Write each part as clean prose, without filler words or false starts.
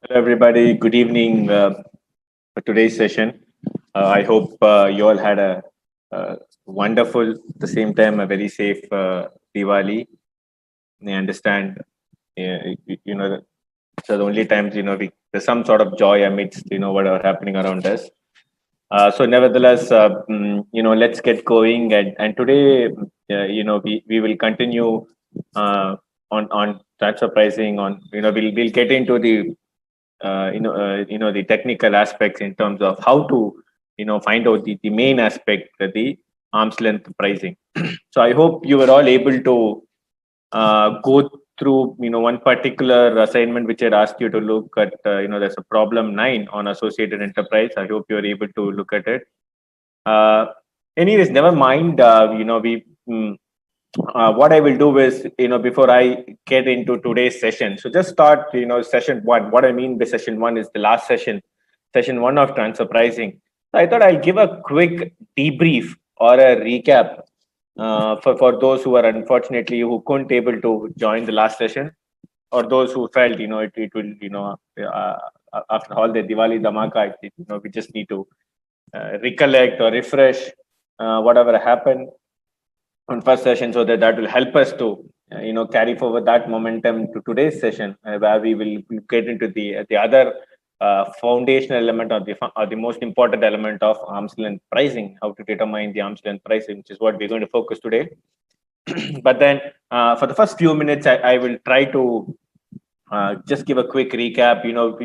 Hello, everybody. Good evening for today's session. I hope you all had a wonderful, at the same time, a very safe Diwali. I understand, that so the only times, there's some sort of joy amidst, what are happening around us. So, nevertheless, let's get going. And today, we will continue on transfer pricing. We'll get into the technical aspects in terms of how to find out the main aspect, the arm's length pricing. So I hope you were all able to go through one particular assignment which I'd asked you to look at. There's a problem 9 on associated enterprise. I hope you're able to look at it. uh, Anyways, never mind. We What I will do is, before I get into today's session, so just start, session one. What I mean by session one is the last session one of transfer pricing. So I thought I'll give a quick debrief or a recap for those who are unfortunately who couldn't able to join the last session, or those who felt, it will, after all the Diwali Dhamaka, we just need to recollect or refresh whatever happened on first session, so that will help us to carry forward that momentum to today's session, where we will get into the other foundational element, or the most important element of arm's length pricing, how to determine the arm's length pricing, which is what we're going to focus today. But then, for the first few minutes, I will try to just give a quick recap.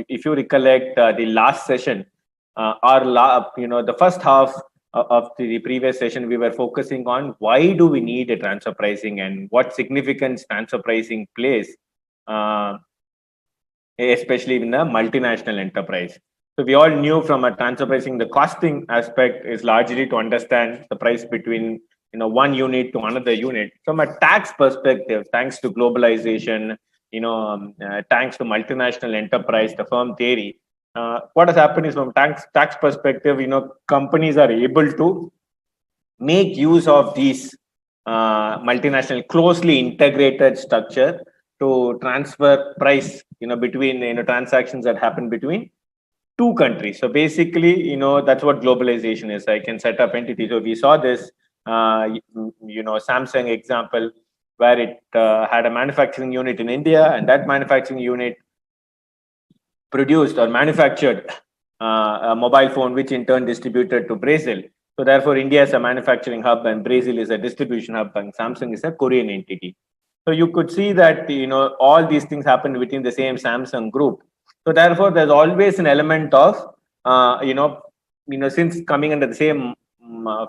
If you recollect the last session, the first half of the previous session, we were focusing on why do we need a transfer pricing and what significance transfer pricing plays, uh, especially in a multinational enterprise. So we all knew from a transfer pricing, the costing aspect is largely to understand the price between one unit to another unit. From a tax perspective, thanks to globalization, thanks to multinational enterprise, the firm theory, what has happened is, from tax perspective, companies are able to make use of these multinational closely integrated structure to transfer price between transactions that happen between two countries. So basically, that's what globalization is. I can set up entities. So we saw this Samsung example, where it had a manufacturing unit in India, and that manufacturing unit produced or manufactured a mobile phone, which in turn distributed to Brazil. So therefore, India is a manufacturing hub and Brazil is a distribution hub, and Samsung is a Korean entity. So you could see that all these things happen within the same Samsung group. So therefore, there's always an element of since coming under the same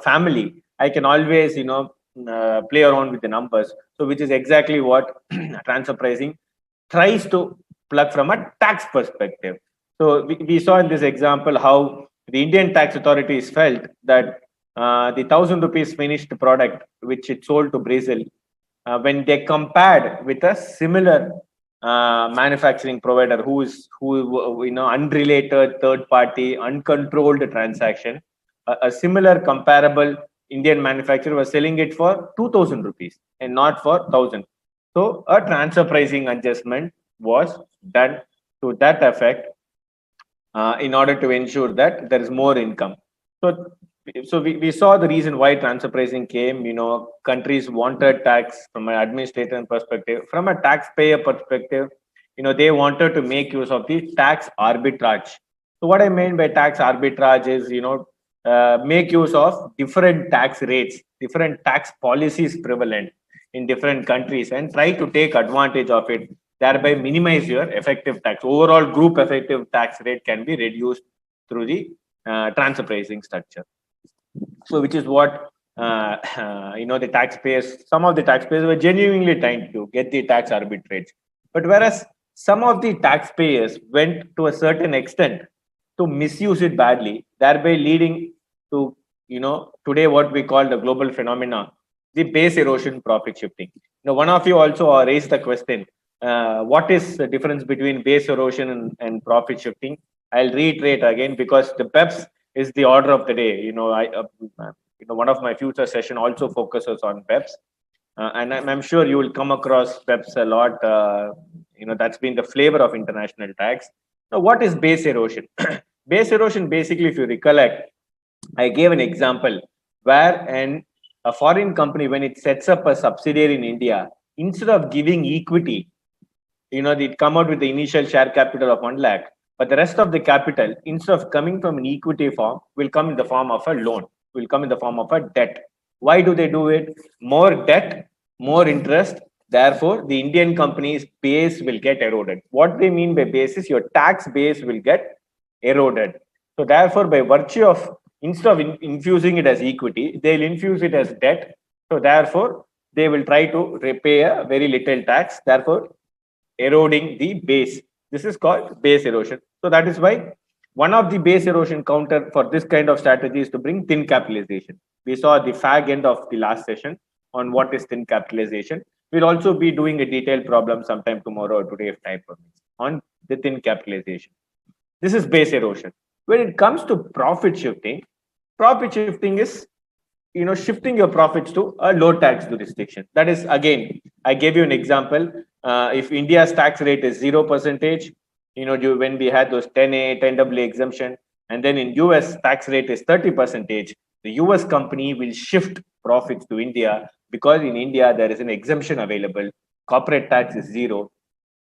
family, I can always play around with the numbers. So which is exactly what transfer pricing tries to plug from a tax perspective. So we saw in this example how the Indian tax authorities felt that the 1,000 rupees finished product which it sold to Brazil, when they compared with a similar manufacturing provider who unrelated, third party, uncontrolled transaction, a similar comparable Indian manufacturer was selling it for 2,000 rupees and not for 1,000. So a transfer pricing adjustment was done to that effect, in order to ensure that there is more income. So we saw the reason why transfer pricing came. Countries wanted tax from an administrator perspective. From a taxpayer perspective, they wanted to make use of the tax arbitrage. So what I mean by tax arbitrage is, make use of different tax rates, different tax policies prevalent in different countries, and try to take advantage of it, thereby minimize your effective tax. Overall group effective tax rate can be reduced through the transfer pricing structure. So which is what the taxpayers, some of the taxpayers were genuinely trying to get the tax arbitrage. But whereas some of the taxpayers went to a certain extent to misuse it badly, thereby leading to today what we call the global phenomena, the base erosion profit shifting. One of you also raised the question, what is the difference between base erosion and profit shifting? I'll reiterate again, because the BEPS is the order of the day. One of my future session also focuses on BEPS, and I'm sure you will come across BEPS a lot. That's been the flavor of international tax. Now, what is base erosion? Base erosion, basically, if you recollect, I gave an example where a foreign company, when it sets up a subsidiary in India, instead of giving equity, it come out with the initial share capital of 1 lakh, but the rest of the capital, instead of coming from an equity form, will come in the form of a loan, will come in the form of a debt. Why do they do it? More debt, more interest. Therefore, the Indian company's base will get eroded. What they mean by base is your tax base will get eroded. So, therefore, by virtue of instead of infusing it as equity, they'll infuse it as debt. So, therefore, they will try to repay a very little tax. Therefore, eroding the base. This is called base erosion. So that is why one of the base erosion counter for this kind of strategy is to bring thin capitalization. We saw the fag end of the last session on what is thin capitalization. We'll also be doing a detailed problem sometime tomorrow or today if time permits on the thin capitalization. This is base erosion. When it comes to profit shifting is shifting your profits to a low tax jurisdiction. That is, again, I gave you an example. If India's tax rate is 0%, when we had those 10A, 10AA exemption, and then in US tax rate is 30%, the US company will shift profits to India because in India there is an exemption available. Corporate tax is 0.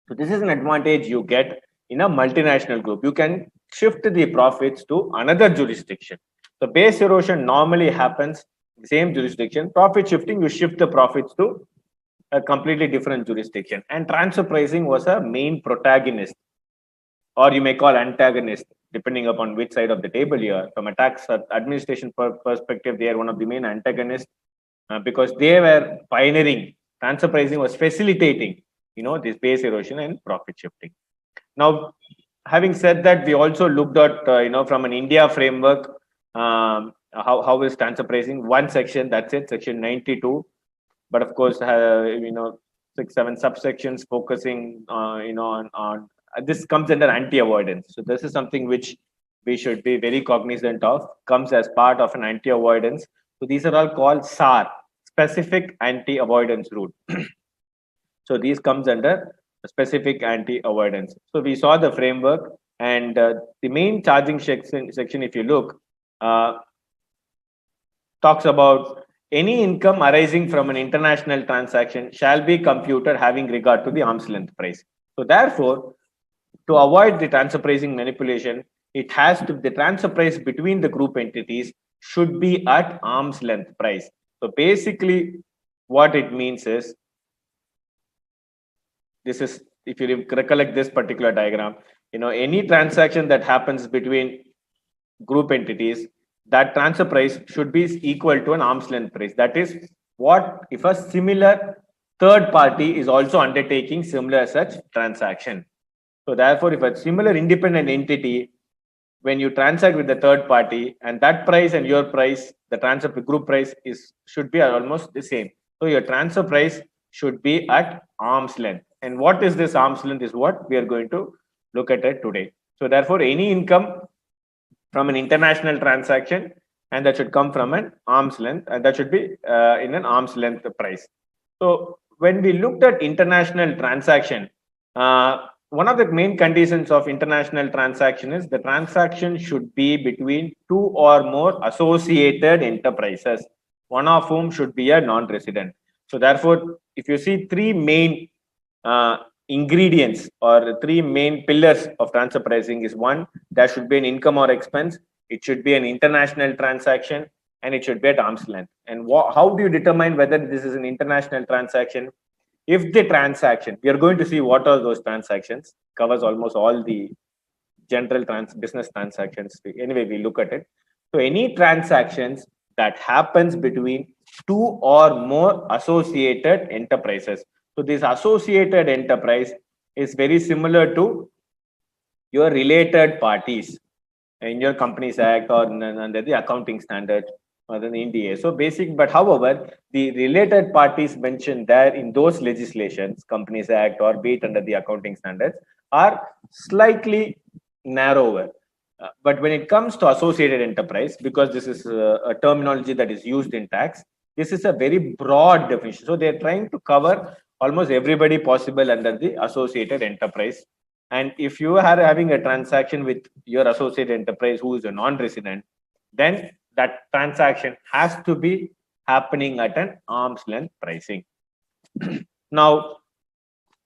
So this is an advantage you get in a multinational group. You can shift the profits to another jurisdiction. So base erosion normally happens in the same jurisdiction. Profit shifting, you shift the profits to a completely different jurisdiction. And transfer pricing was a main protagonist, or you may call antagonist, depending upon which side of the table you are. From a tax administration perspective, they are one of the main antagonists because they were pioneering. Transfer pricing was facilitating, this base erosion and profit shifting. Now, having said that, we also looked at, from an India framework, how is transfer pricing? One section, that's it, section 92. But of course, 6-7 subsections focusing, on this comes under anti-avoidance. So this is something which we should be very cognizant of. Comes as part of an anti-avoidance. So these are all called SAR, specific anti-avoidance rule. So these comes under specific anti-avoidance. So we saw the framework, and the main charging section, if you look, talks about any income arising from an international transaction shall be computed having regard to the arm's length price. So therefore, to avoid the transfer pricing manipulation, it has to, the transfer price between the group entities should be at arm's length price. So basically, what it means is, this is, if you recollect this particular diagram, any transaction that happens between group entities, that transfer price should be equal to an arm's length price. That is, what if a similar third party is also undertaking similar such transaction. So therefore, if a similar independent entity, when you transact with the third party, and that price and your price, the transfer group price should be almost the same. So your transfer price should be at arm's length. And what is this arm's length is what we are going to look at it today. So therefore, any income from an international transaction, and that should come from an arm's length, and that should be in an arm's length price. So when we looked at international transaction, one of the main conditions of international transaction is the transaction should be between two or more associated enterprises, one of whom should be a non-resident. So therefore, if you see three main ingredients or three main pillars of transfer pricing is, one, there should be an income or expense, it should be an international transaction, and it should be at arm's length. And how do you determine whether this is an international transaction? If the transaction, we are going to see what are those transactions, covers almost all the general business transactions. Anyway, we look at it. So any transactions that happens between two or more associated enterprises. So this associated enterprise is very similar to your related parties in your Companies Act or under the accounting standard or the NDA. So basic, but however, the related parties mentioned there in those legislations, Companies Act or be it under the accounting standards, are slightly narrower. But when it comes to associated enterprise, because this is a terminology that is used in tax, this is a very broad definition. So they're trying to cover almost everybody possible under the associated enterprise And if you are having a transaction with your associate enterprise who is a non-resident, then that transaction has to be happening at an arm's length pricing. Now,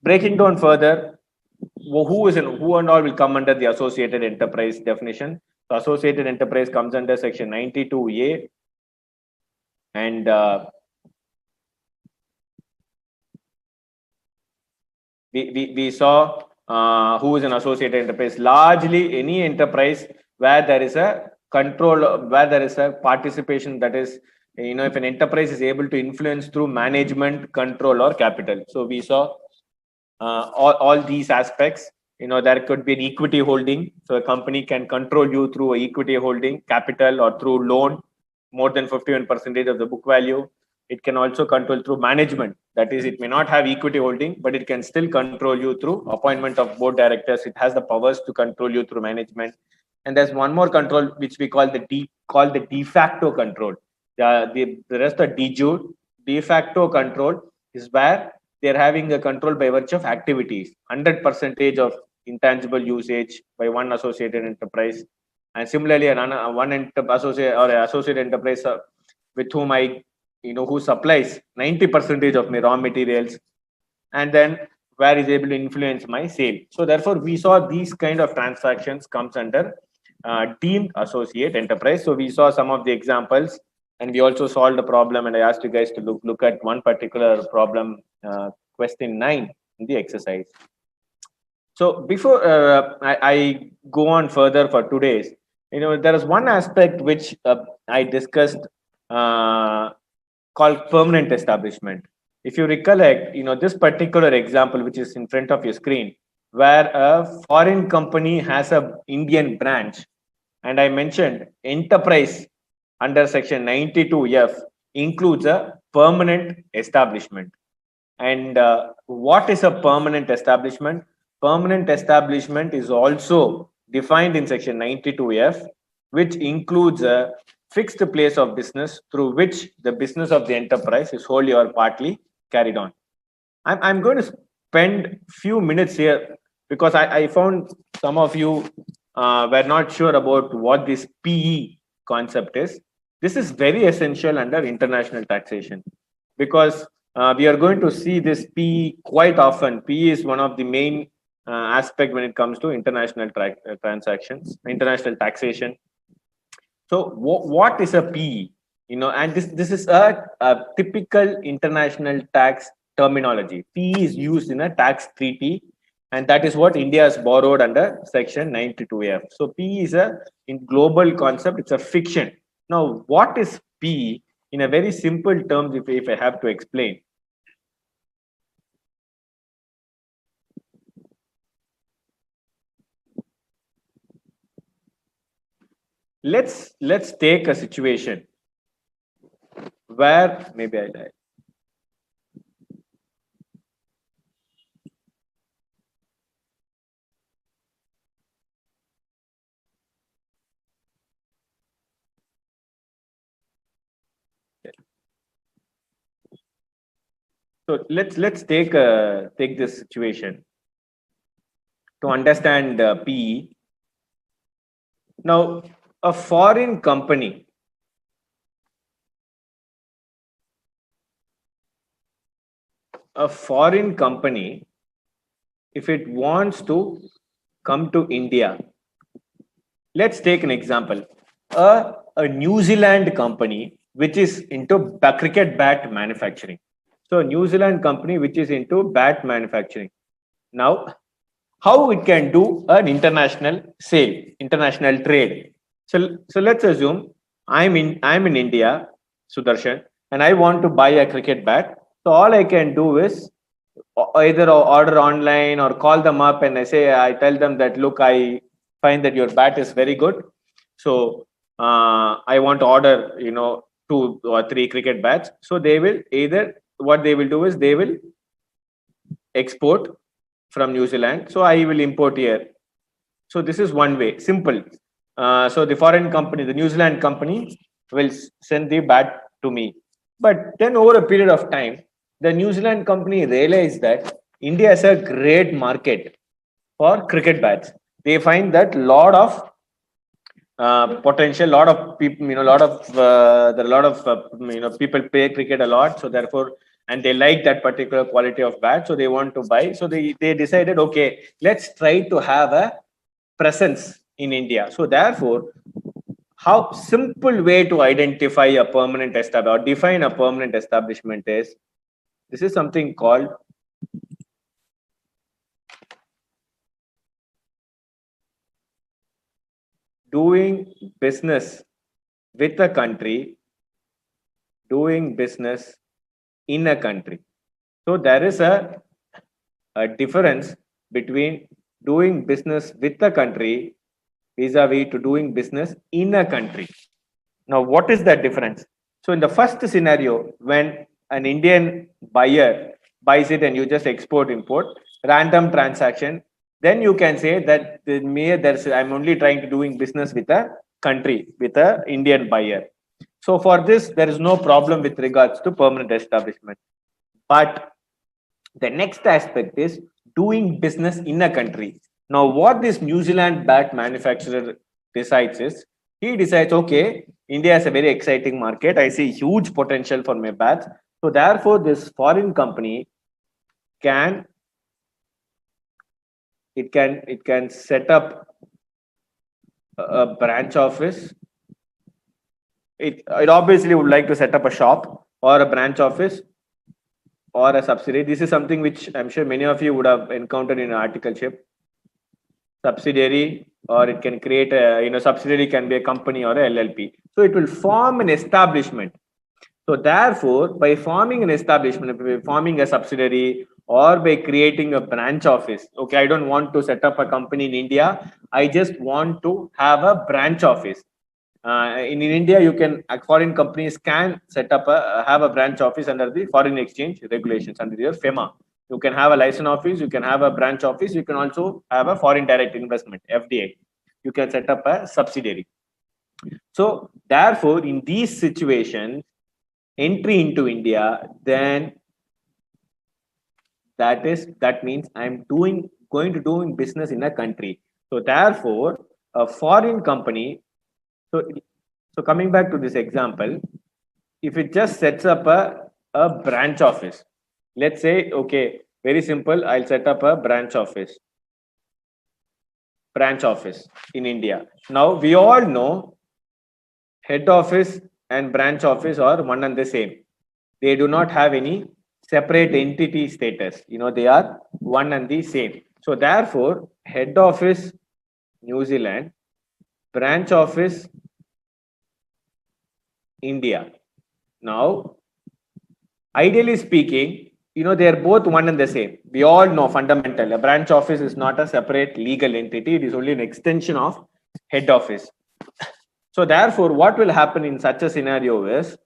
breaking down further, who and all will come under the associated enterprise definition. So associated enterprise comes under section 92A, and we saw who is an associated enterprise. Largely, any enterprise where there is a control, where there is a participation, that is, if an enterprise is able to influence through management, control, or capital. So we saw all these aspects. There could be an equity holding. So a company can control you through equity holding, capital, or through loan, more than 51% of the book value. It can also control through management. That is, it may not have equity holding, but it can still control you through appointment of board directors. It has the powers to control you through management. And there's one more control which we call the de facto control. The rest are de jure. De facto control is where they're having a control by virtue of activities. 100% of intangible usage by one associated enterprise. And similarly, associate enterprise with whom who supplies 90% of my raw materials, and then where is able to influence my sale. So therefore, we saw these kind of transactions comes under deemed associate enterprise. So we saw some of the examples, and we also solved the problem. And I asked you guys to look at one particular problem, question 9 in the exercise. So before I go on further for today's, there is one aspect which I discussed called permanent establishment. If you recollect, this particular example, which is in front of your screen, where a foreign company has a Indian branch, and I mentioned enterprise under section 92F includes a permanent establishment. And what is a permanent establishment? Permanent establishment is also defined in section 92F, which includes a fixed place of business through which the business of the enterprise is wholly or partly carried on. I'm going to spend few minutes here because I found some of you were not sure about what this PE concept is. This is very essential under international taxation because we are going to see this PE quite often. PE is one of the main aspect when it comes to international transactions, international taxation. So what is a PE? And this is a typical international tax terminology. PE is used in a tax treaty, and that is what India has borrowed under section 92F. So PE is in global concept, it's a fiction. Now, what is PE in a very simple terms if I have to explain? Let's take a situation where maybe I die. So let's take this situation to understand PE. Now, a foreign company if it wants to come to India, let's take an example. A New Zealand company which is into cricket bat manufacturing. So a New Zealand company which is into bat manufacturing. Now, how it can do an international sale, international trade. So let's assume I'm in India, Sudarshan, and I want to buy a cricket bat. So all I can do is either order online or call them up, and I tell them that, look, I find that your bat is very good. So I want to order, 2 or 3 cricket bats. So they will what they will do is they will export from New Zealand. So I will import here. So this is one way, simple. So the foreign company, the New Zealand company, will send the bat to me. But then over a period of time, the New Zealand company realized that India is a great market. for cricket bats. They find that lot of potential, lot of people, there are a lot of people play cricket a lot, so therefore, and they like that particular quality of bat, so they want to buy. So they decided, okay, let's try to have a presence in India. So therefore, how simple way to identify a permanent establishment or define a permanent establishment is, this is something called doing business with a country, doing business in a country. So there is a difference between doing business with a country vis-a-vis to doing business in a country. Now, what is that difference? So in the first scenario, when an Indian buyer buys it and you just export import, random transaction, then you can say that I'm only trying to doing business with a country, with a Indian buyer. So for this, there is no problem with regards to permanent establishment. But the next aspect is doing business in a country. Now, what this New Zealand bat manufacturer decides is, he decides, okay, India is a very exciting market. I see huge potential for my bats. So therefore, this foreign company can set up a branch office. It obviously would like to set up a shop or a branch office or a subsidiary. This is something which I'm sure many of you would have encountered in articleship. Subsidiary, or it can create a, subsidiary can be a company or a LLP. So it will form an establishment. So therefore, by forming an establishment, by forming a subsidiary, or by creating a branch office, okay, I don't want to set up a company in India. I just want to have a branch office. In India, foreign companies can set up have a branch office under the foreign exchange regulations, under your FEMA. You can have a license office, you can have a branch office, you can also have a foreign direct investment, FDI. You can set up a subsidiary. So therefore, in these situations, entry into India, then that means I'm going to doing business in a country. So therefore, a foreign company. So coming back to this example, if it just sets up a branch office, let's say, okay, very simple, I'll set up a branch office in India. Now we all know head office and branch office are one and the same. They do not have any separate entity status. They are one and the same. So therefore, head office New Zealand, branch office India. Now, ideally speaking, they are both one and the same. We all know fundamental. A branch office is not a separate legal entity. It is only an extension of head office. So therefore, what will happen in such a scenario is,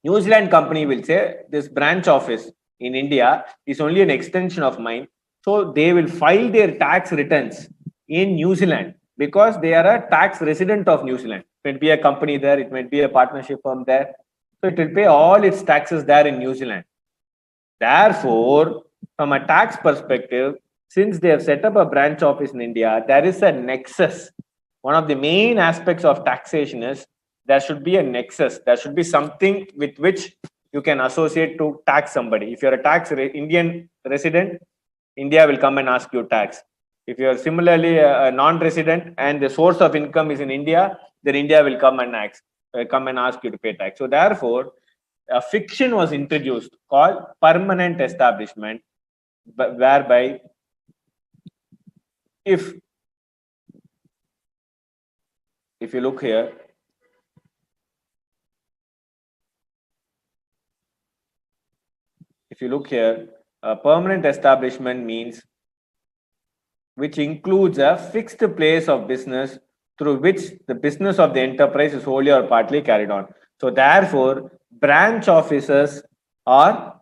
New Zealand company will say, this branch office in India is only an extension of mine. So they will file their tax returns in New Zealand because they are a tax resident of New Zealand. It might be a company there, it might be a partnership firm there. So it will pay all its taxes there in New Zealand. Therefore, from a tax perspective, since they have set up a branch office in India, there is a nexus. One of the main aspects of taxation is there should be a nexus. There should be something with which you can associate to tax somebody. If you're a Indian resident, India will come and ask you tax. If you're similarly a non-resident and the source of income is in India, then India will come and ask you to pay tax. So therefore, a fiction was introduced called permanent establishment, whereby if you look here, a permanent establishment means which includes a fixed place of business through which the business of the enterprise is wholly or partly carried on. So therefore, branch offices are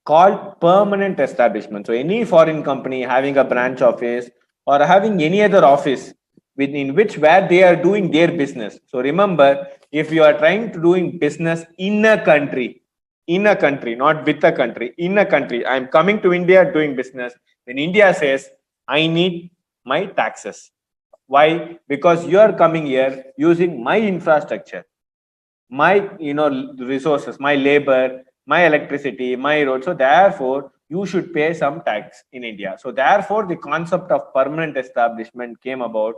called permanent establishment. So any foreign company having a branch office or having any other office where they are doing their business. So remember, if you are trying to doing business in a country, not with a country, in a country, I'm coming to India doing business. When India says, I need my taxes. Why? Because you are coming here using my infrastructure, my resources, my labor, my electricity, my road. So therefore, you should pay some tax in India. So therefore, the concept of permanent establishment came about.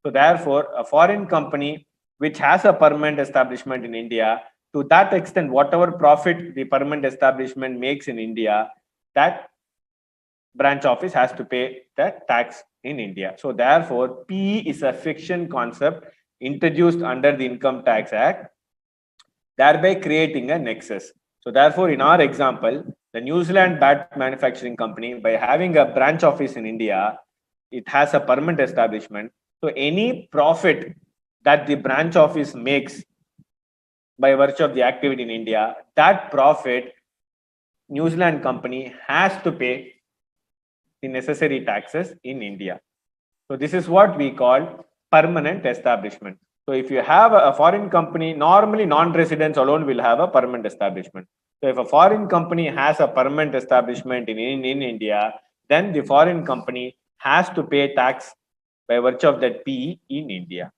So therefore, a foreign company which has a permanent establishment in India, to that extent, whatever profit the permanent establishment makes in India, that branch office has to pay the tax in India. So therefore, PE is a fiction concept introduced under the Income Tax Act, thereby creating a nexus. So therefore, in our example, the New Zealand bat manufacturing company, by having a branch office in India, it has a permanent establishment. So any profit that the branch office makes by virtue of the activity in India, that profit New Zealand company has to pay the necessary taxes in India. So this is what we call permanent establishment. So if you have a foreign company, normally non-residents alone will have a permanent establishment. So if a foreign company has a permanent establishment in India, then the foreign company has to pay tax by virtue of that PE in India.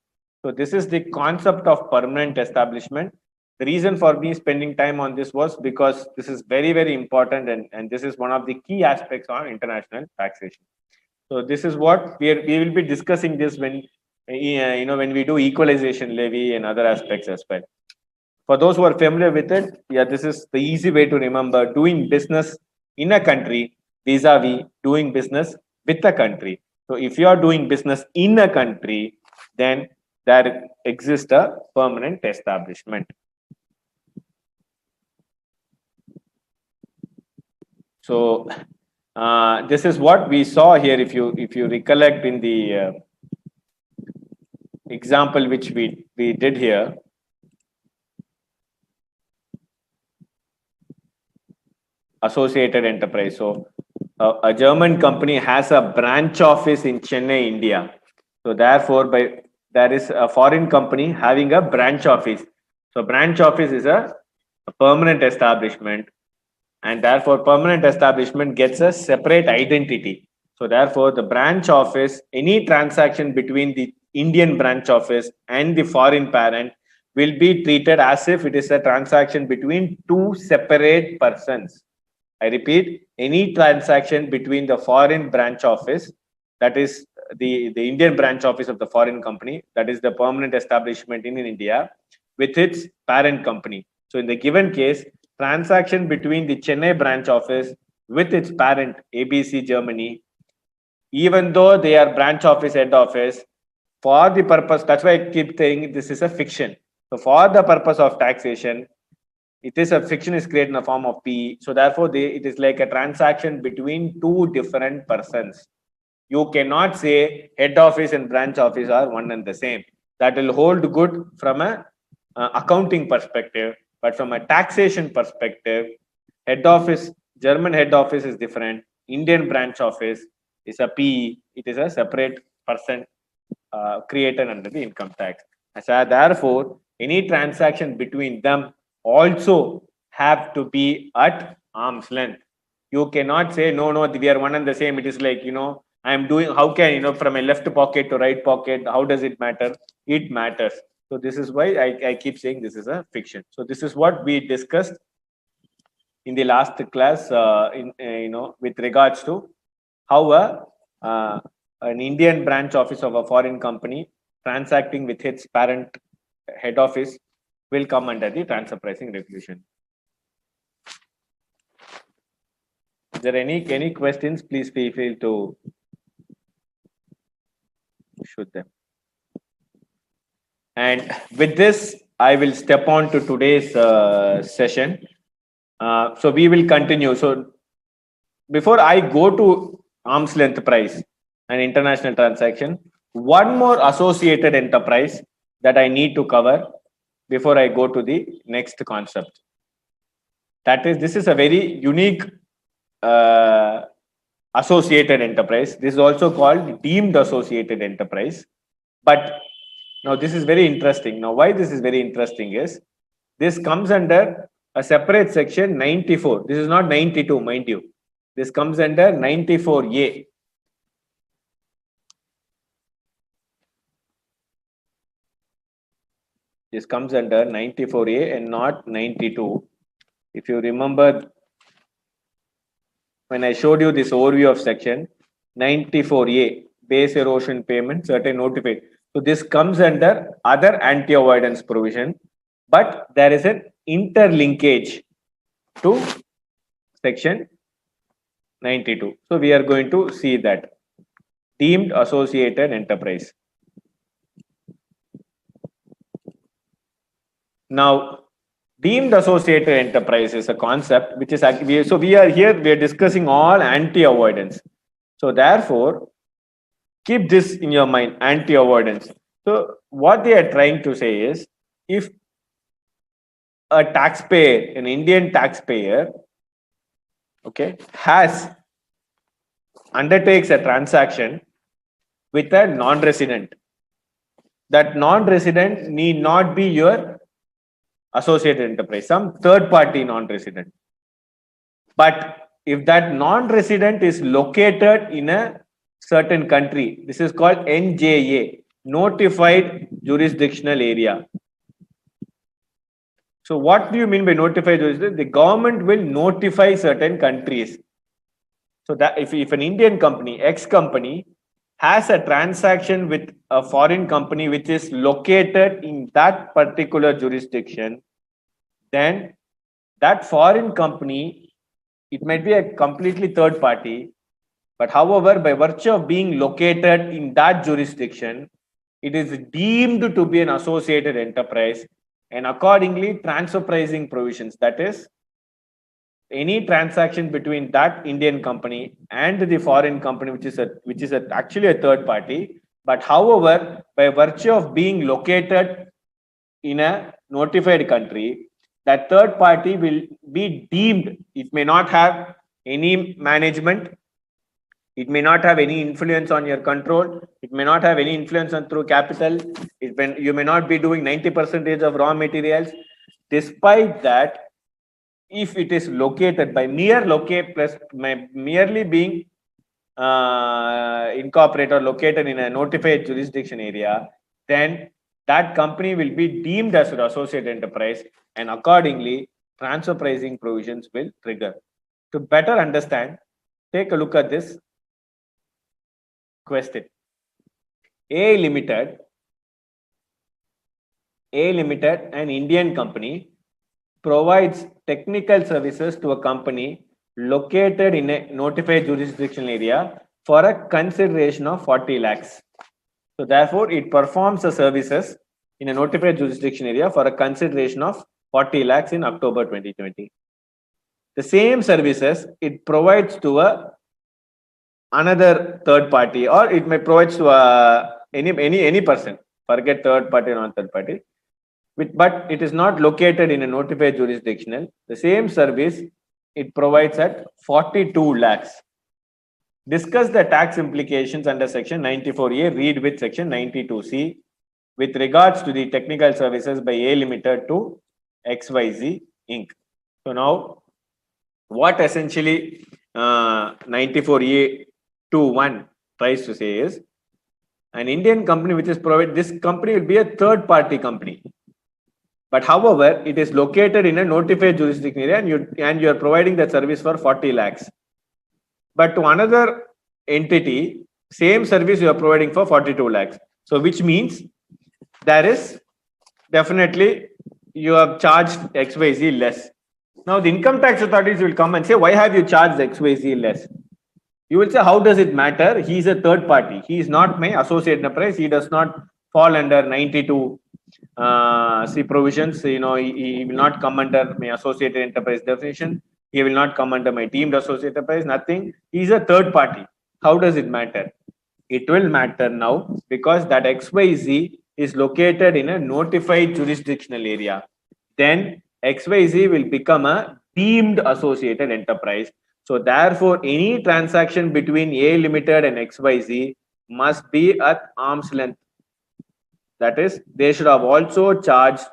So this is the concept of permanent establishment. The reason for me spending time on this was because this is very, very important, and this is one of the key aspects on international taxation. So this is what we will be discussing this when when we do equalization levy and other aspects as well. For those who are familiar with it, yeah, this is the easy way to remember: doing business in a country vis-a-vis doing business with a country. So if you are doing business in a country, then there exists a permanent establishment. So this is what we saw here. If you recollect in the example which we did here, associated enterprise. So a German company has a branch office in Chennai, India. So therefore, there is a foreign company having a branch office. So branch office is a permanent establishment, and therefore permanent establishment gets a separate identity. So therefore, the branch office, any transaction between the Indian branch office and the foreign parent will be treated as if it is a transaction between two separate persons. I repeat, any transaction between the foreign branch office, that is the Indian branch office of the foreign company, that is the permanent establishment in India, with its parent company. So in the given case, transaction between the Chennai branch office with its parent ABC Germany, even though they are branch office, head office, for the purpose, that's why I keep saying this is a fiction. So for the purpose of taxation, it is a fiction is created in the form of PE. So therefore, it is like a transaction between two different persons. You cannot say head office and branch office are one and the same. That will hold good from a accounting perspective, but from a taxation perspective, head office, German head office is different. Indian branch office is a PE. It is a separate person created under the income tax. So therefore, any transaction between them also have to be at arm's length. You cannot say no, we are one and the same. It is like I am doing. How can from a left pocket to right pocket? How does it matter? It matters. So this is why I keep saying this is a fiction. So this is what we discussed in the last class. With regards to how an Indian branch office of a foreign company transacting with its parent head office will come under the transfer pricing regulation. Is there any questions? Please feel free to shoot them. And with this, I will step on to today's session. So we will continue. So before I go to arm's length price and international transaction, one more associated enterprise that I need to cover before I go to the next concept. That is, this is a very unique associated enterprise. This is also called deemed associated enterprise. But now this is very interesting. Now, why this is very interesting is this comes under a separate section 94. This is not 92, mind you. This comes under 94A. This comes under 94A and not 92. If you remember, when I showed you this overview of section 94A, base erosion payment, certain notified. So this comes under other anti-avoidance provision, but there is an interlinkage to section 92. So we are going to see that deemed associated enterprise. Now, deemed associated enterprise is a concept which is actually, so we are discussing all anti-avoidance. So therefore, keep this in your mind, anti-avoidance. So what they are trying to say is, if a taxpayer, an Indian taxpayer, okay, undertakes a transaction with a non-resident, that non-resident need not be your associated enterprise, some third party non-resident. But if that non-resident is located in a certain country, this is called NJA, notified jurisdictional area. So what do you mean by notified jurisdiction? The government will notify certain countries. So that if an Indian company, X company, has a transaction with a foreign company which is located in that particular jurisdiction, then that foreign company, it might be a completely third party, but however, by virtue of being located in that jurisdiction, it is deemed to be an associated enterprise, and accordingly, transfer pricing provisions, that is, any transaction between that Indian company and the foreign company, which is actually a third party, but however, by virtue of being located in a notified country, that third party will be deemed. It may not have any management. It may not have any influence on your control. It may not have any influence on through capital. You may not be doing 90% of raw materials. Despite that, if it is located by merely being incorporated or located in a notified jurisdiction area, then that company will be deemed as an associate enterprise, and accordingly, transfer pricing provisions will trigger. To better understand, take a look at this question. A Limited, an Indian company, provides technical services to a company located in a notified jurisdiction area for a consideration of 40 lakhs. So therefore, it performs the services in a notified jurisdiction area for a consideration of 40 lakhs in October 2020. The same services it provides to another third party, or it may provide to any person. Forget third party or non-third party. But it is not located in a notified jurisdictional. The same service it provides at 42 lakhs. Discuss the tax implications under section 94A, read with section 92C with regards to the technical services by A Limited to XYZ Inc. So now, what essentially 94A 2.1 tries to say is, an Indian company which is provided, this company will be a third party company. But however, it is located in a notified jurisdiction area, and you are providing that service for 40 lakhs. But to another entity, same service you are providing for 42 lakhs. So which means there is definitely you have charged XYZ less. Now the income tax authorities will come and say, why have you charged XYZ less? You will say, how does it matter? He is a third party. He is not my associate enterprise. He does not fall under 92 C provisions. He will not come under my associated enterprise definition. He will not come under my deemed associate enterprise. Nothing. He is a third party. How does it matter? It will matter now because that XYZ is located in a notified jurisdictional area. Then XYZ will become a deemed associated enterprise. So therefore, any transaction between A Limited and XYZ must be at arm's length. That is, they should have also charged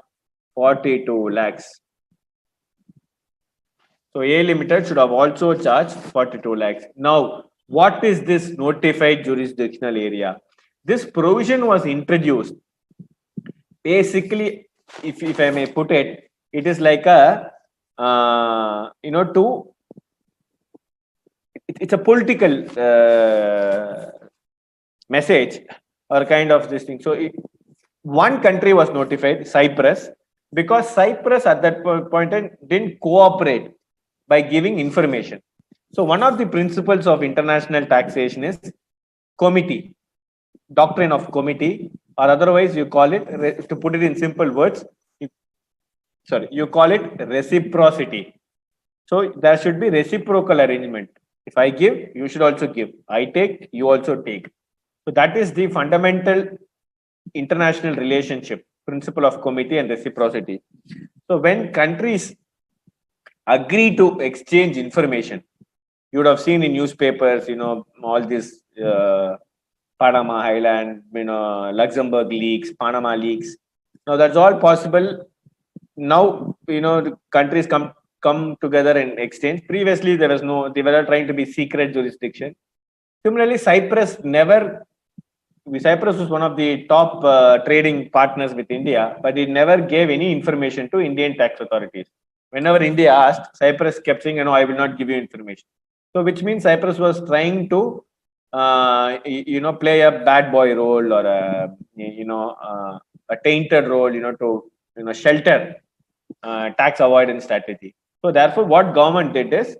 42 lakhs. So A Limited should have also charged 42 lakhs. Now, what is this notified jurisdictional area? This provision was introduced basically if I may put it, it is like a it's a political message or kind of this thing. So one country was notified, Cyprus, because Cyprus at that point didn't cooperate by giving information. So one of the principles of international taxation is comity, doctrine of comity, or otherwise you call it, to put it in simple words, you call it reciprocity. So there should be reciprocal arrangement. If I give, you should also give. I take, you also take. So that is the fundamental international relationship, principle of comity and reciprocity. So when countries agree to exchange information, you would have seen in newspapers, all this Panama Island, Luxembourg leaks, Panama leaks. Now that's all possible. Now, the countries come together and exchange. Previously, they were trying to be secret jurisdiction. Similarly, Cyprus was one of the top trading partners with India, but it never gave any information to Indian tax authorities. Whenever India asked, Cyprus kept saying, I will not give you information. So, which means Cyprus was trying to, play a bad boy role or a tainted role, to shelter tax avoidance strategy. So, therefore, what government did is,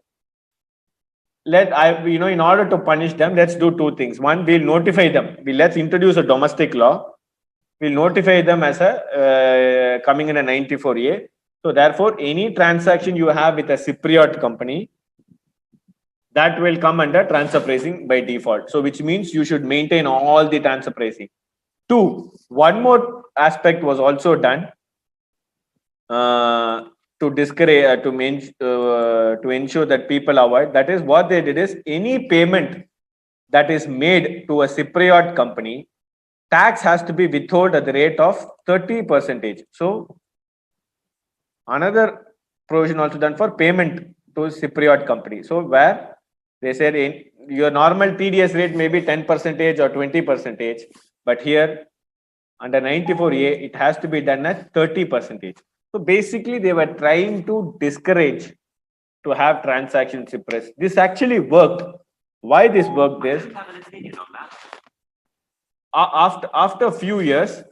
in order to punish them, let's do two things. One, we'll notify them. Let's introduce a domestic law. We'll notify them as a coming in a 94A. So therefore, any transaction you have with a Cypriot company, that will come under transfer pricing by default. So which means you should maintain all the transfer pricing. Two, one more aspect was also done to discourage, to ensure that people avoid. That is what they did is, any payment that is made to a Cypriot company, tax has to be withheld at the rate of 30%. So another provision also done for payment to Cypriot company. So where they said your normal TDS rate may be 10% or 20%, but here under 94A, it has to be done at 30%. So basically, they were trying to discourage to have transactions suppressed. This actually worked. Why this worked is, after a few years,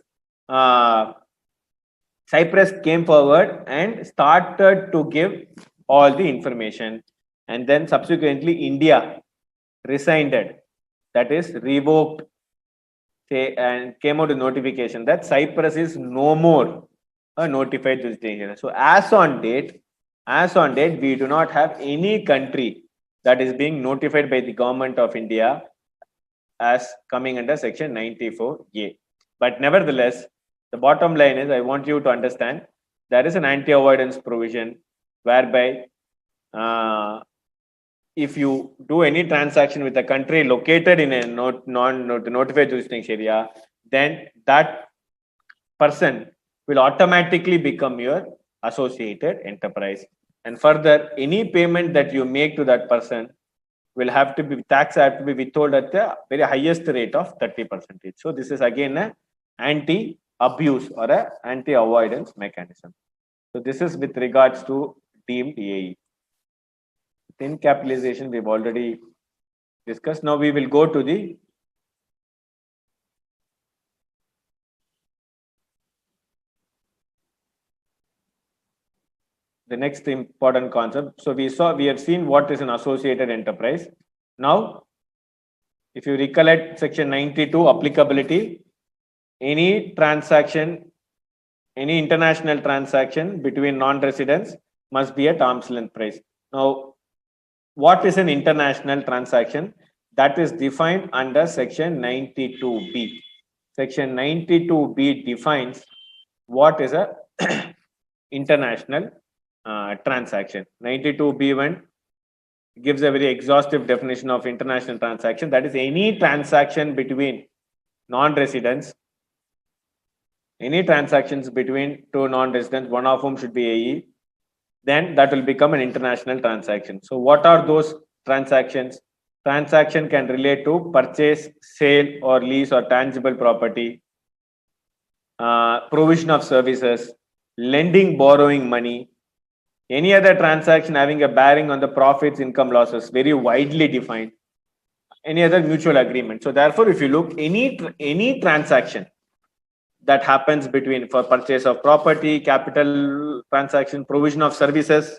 Cyprus came forward and started to give all the information. And then subsequently, India resigned it. That is, revoked, and came out a notification that Cyprus is no more a notified jurisdiction. So as on date, we do not have any country that is being notified by the government of India as coming under section 94A. But nevertheless, the bottom line is, I want you to understand, there is an anti-avoidance provision whereby if you do any transaction with a country located in a notified jurisdiction area, then that person will automatically become your associated enterprise. And further, any payment that you make to that person will have to be withheld at the very highest rate of 30%. So this is again an anti-abuse or an anti-avoidance mechanism. So this is with regards to deemed AE. Thin capitalization we've already discussed. Now we will go to the next important concept. So we have seen what is an associated enterprise. Now, if you recollect section 92 applicability, any transaction, any international transaction between non-residents must be at arm's length price. Now, what is an international transaction? That is defined under section 92B. Section 92B defines what is a international transaction. 92B1 gives a very exhaustive definition of international transaction. That is any transaction between non-residents, any transactions between two non-residents, one of whom should be AE, then that will become an international transaction. So what are those transactions? Transaction can relate to purchase, sale or lease or tangible property, provision of services, lending, borrowing money, any other transaction having a bearing on the profits, income, losses, very widely defined. Any other mutual agreement. So therefore, if you look any transaction that happens between for purchase of property, capital transaction, provision of services,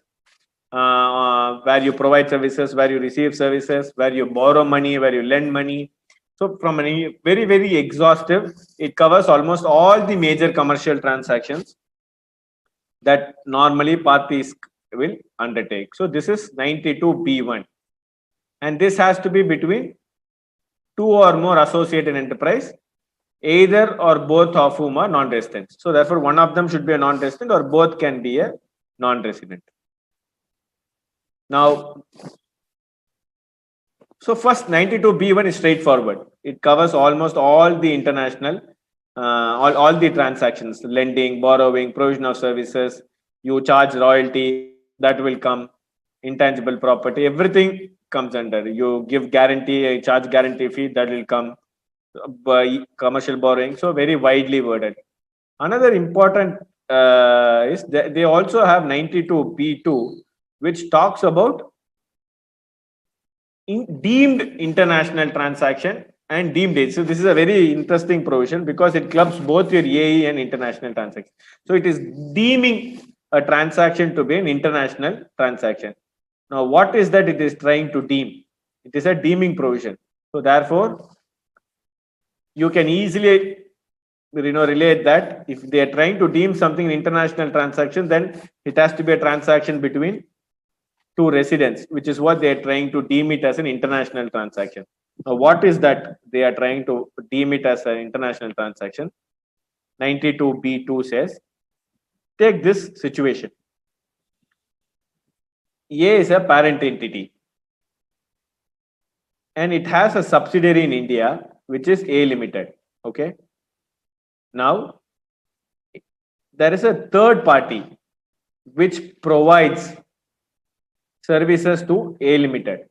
where you provide services, where you receive services, where you borrow money, where you lend money. So from a very, very exhaustive, it covers almost all the major commercial transactions that normally parties will undertake. So this is 92B1. And this has to be between two or more associated enterprise, either or both of whom are non-residents. So therefore, one of them should be a non-resident or both can be a non-resident. Now, so first 92B1 is straightforward. It covers almost all the international, all the transactions, lending, borrowing, provision of services. You charge royalty, that will come, intangible property, everything comes under. You give guarantee, charge guarantee fee, that will come by commercial borrowing. So very widely worded. Another important is that they also have 92B2, which talks about deemed international transaction and deemed it. So this is a very interesting provision because it clubs both your AE and international transaction. So it is deeming a transaction to be an international transaction. Now, what is that it is trying to deem? It is a deeming provision. So therefore, you can easily relate that if they are trying to deem something an international transaction, then it has to be a transaction between two residents, which is what they are trying to deem it as an international transaction. Now, what is that they are trying to deem it as an international transaction? 92B2 says, take this situation. A is a parent entity and it has a subsidiary in India, which is A Limited. Okay. Now, there is a third party which provides services to A Limited,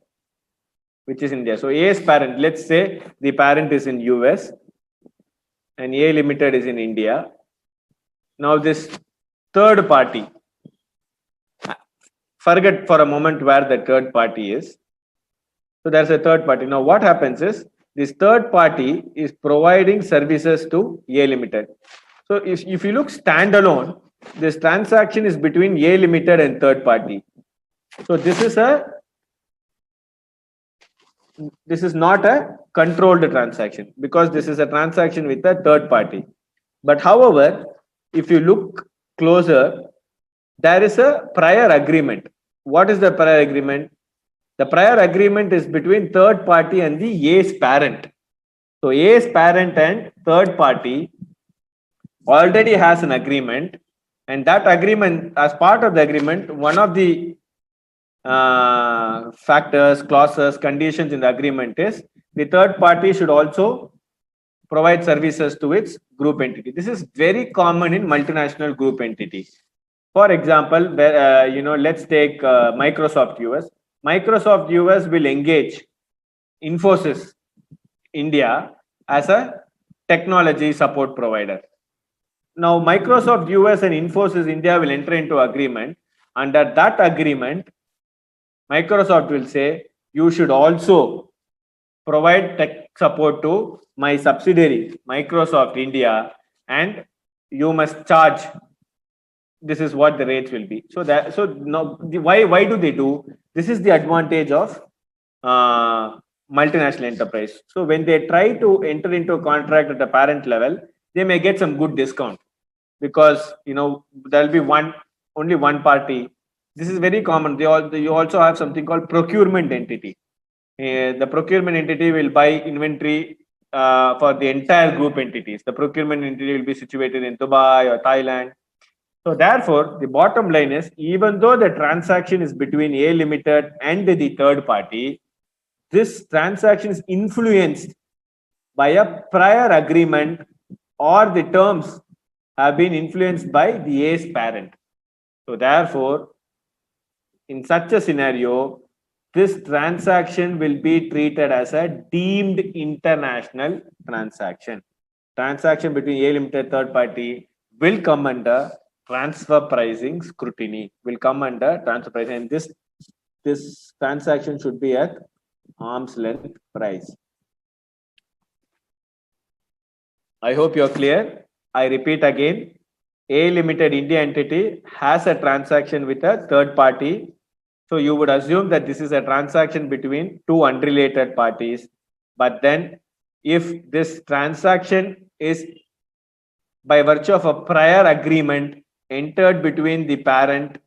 which is India. So A's parent, let's say the parent is in US and A Limited is in India. Now this third party, forget for a moment where the third party is. So there's a third party. Now what happens is this third party is providing services to A Limited. So if you look standalone, this transaction is between A Limited and third party. So this is not a controlled transaction because this is a transaction with a third party. But however, if you look closer, there is a prior agreement. What is the prior agreement? The prior agreement is between third party and the A's parent. So A's parent and third party already has an agreement, and that agreement, as part of the agreement, one of the factors, clauses, conditions in the agreement is the third party should also provide services to its group entity. This is very common in multinational group entities. For example, let's take Microsoft US. Microsoft US will engage Infosys India as a technology support provider. Now, Microsoft US and Infosys India will enter into agreement. Under that agreement, Microsoft will say, you should also provide tech support to my subsidiary, Microsoft India, and you must charge. This is what the rates will be. So now, why do they do? This is the advantage of multinational enterprise. So when they try to enter into a contract at the parent level, they may get some good discount because there'll be only one party. This is very common. You also have something called procurement entity. The procurement entity will buy inventory for the entire group entities. The procurement entity will be situated in Dubai or Thailand. So therefore, the bottom line is, even though the transaction is between A Limited and the third party, this transaction is influenced by a prior agreement, or the terms have been influenced by the A's parent. So therefore, in such a scenario, this transaction will be treated as a deemed international transaction. Transaction between A Limited third party will come under transfer pricing scrutiny, will come under transfer pricing, and this transaction should be at arm's length price. I hope you're clear. I repeat again, A Limited India entity has a transaction with a third party. So you would assume that this is a transaction between two unrelated parties. But then if this transaction is by virtue of a prior agreement entered between the parent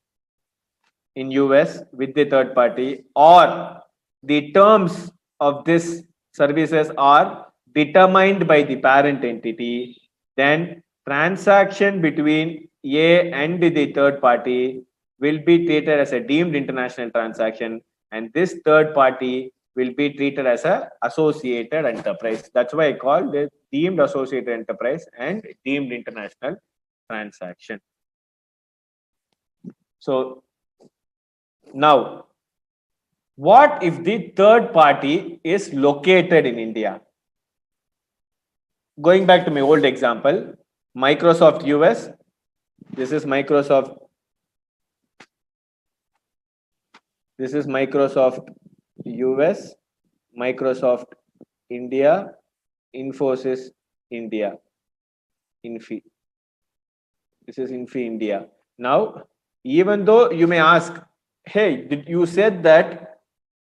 in US with the third party, or the terms of this services are determined by the parent entity, then transaction between A and the third party will be treated as a deemed international transaction, and this third party will be treated as a associated enterprise. That's why I call it deemed associated enterprise and deemed international transaction. So now, what if the third party is located in India? Going back to my old example, Microsoft US, this is Microsoft US, Microsoft India, Infosys India, Infi. This is Infi India. Now, even though you may ask, hey, you said that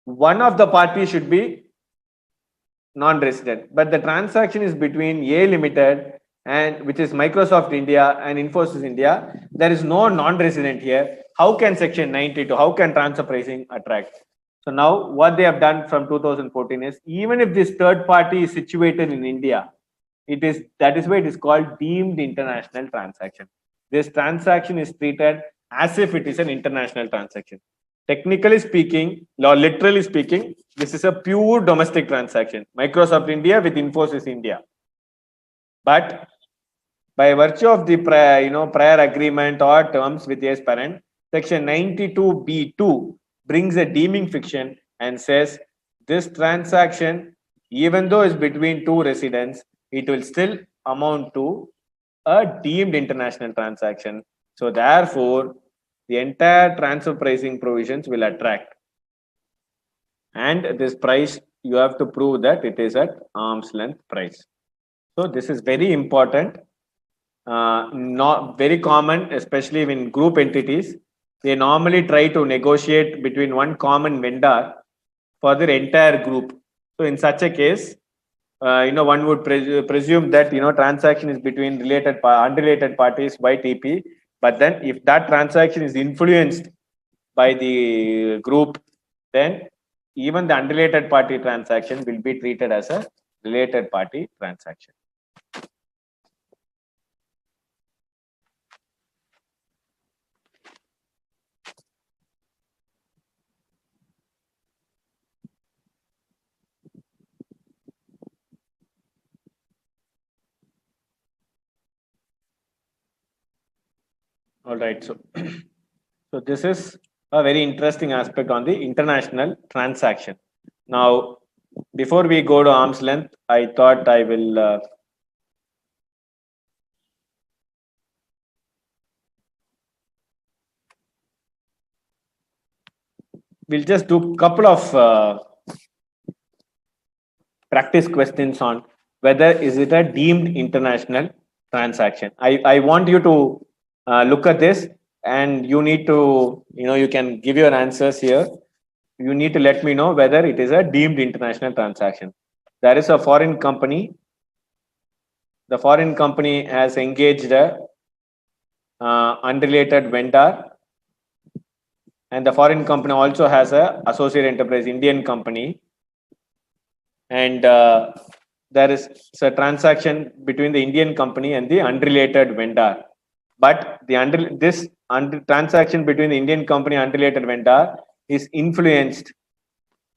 one of the parties should be non-resident, but the transaction is between A Limited and which is Microsoft India and Infosys India. There is no non-resident here. How can Section 92? How can transfer pricing attract? So now what they have done from 2014 is, even if this third party is situated in India, that is why it is called deemed international transaction. This transaction is treated as if it is an international transaction. Technically speaking, or literally speaking, this is a pure domestic transaction. Microsoft India with Infosys India. But by virtue of the prior agreement or terms with yes parent, Section 92B2 brings a deeming fiction and says this transaction, even though is between two residents, it will still amount to a deemed international transaction. So therefore, the entire transfer pricing provisions will attract. And this price, you have to prove that it is at arm's length price. So this is very important. Not very common, especially in group entities. They normally try to negotiate between one common vendor for their entire group. So in such a case, one would presume that transaction is between unrelated parties by TP. But then, if that transaction is influenced by the group, then even the unrelated party transaction will be treated as a related party transaction. All right. So, so this is a very interesting aspect on the international transaction. Now, before we go to arm's length, I thought I will we'll just do a couple of practice questions on whether is it a deemed international transaction. I want you to look at this, and you need to, you can give your answers here. You need to let me know whether it is a deemed international transaction. There is a foreign company. The foreign company has engaged a unrelated vendor, and the foreign company also has a associate enterprise Indian company, and there is a transaction between the Indian company and the unrelated vendor. But this transaction between the Indian company and unrelated vendor is influenced.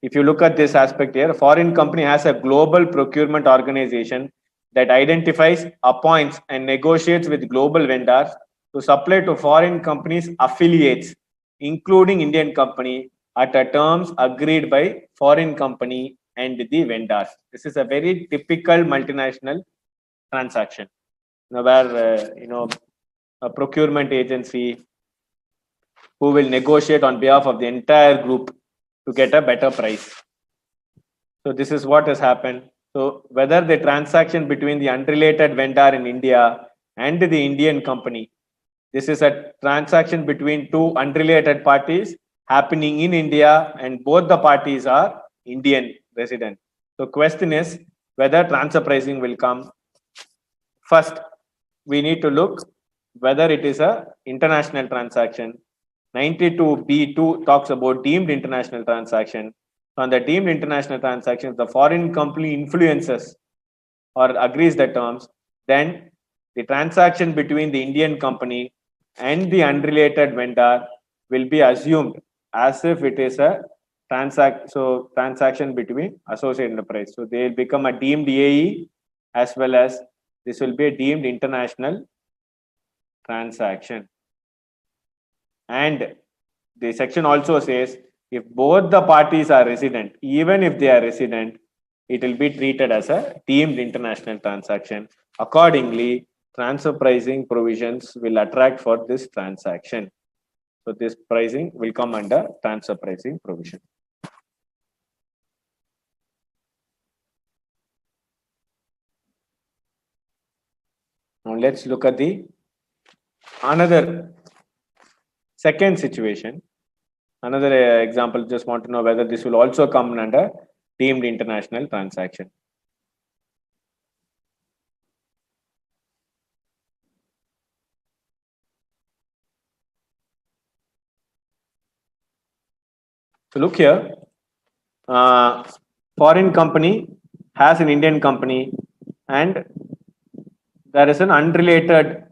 If you look at this aspect here, foreign company has a global procurement organization that identifies, appoints, and negotiates with global vendors to supply to foreign companies' affiliates, including Indian company, at a terms agreed by foreign company and the vendors. This is a very typical multinational transaction, where a procurement agency who will negotiate on behalf of the entire group to get a better price. So this is what has happened. So whether the transaction between the unrelated vendor in India and the Indian company, this is a transaction between two unrelated parties happening in India, and both the parties are Indian resident. So question is whether transfer pricing will come. First, we need to look whether it is a international transaction. 92B2 talks about deemed international transaction. On the deemed international transactions, the foreign company influences or agrees the terms, then the transaction between the Indian company and the unrelated vendor will be assumed as if it is a transaction between associated enterprise. So they will become a deemed AE, as well as this will be a deemed international transaction. And the section also says if both the parties are resident, even if they are resident, it will be treated as a deemed international transaction. Accordingly, transfer pricing provisions will attract for this transaction. So this pricing will come under transfer pricing provision. Now let's look at the another second situation. Another example, just want to know whether this will also come under deemed international transaction. So look here, foreign company has an Indian company, and there is an unrelated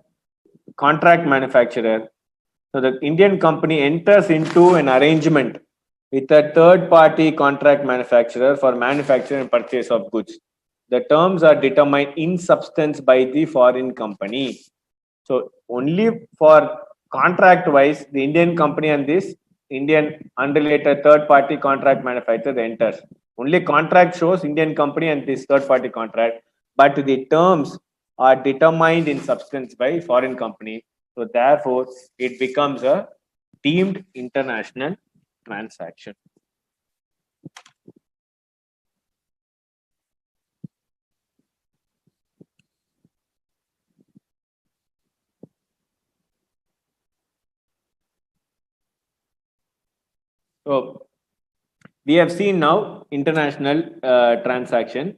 contract manufacturer. So the Indian company enters into an arrangement with a third party contract manufacturer for manufacture and purchase of goods. The terms are determined in substance by the foreign company. So only for contract wise, the Indian company and this Indian unrelated third party contract manufacturer enters. Only contract shows Indian company and this third party contract, but the terms are determined in substance by foreign company. So therefore, it becomes a deemed international transaction. So we have seen now international transaction.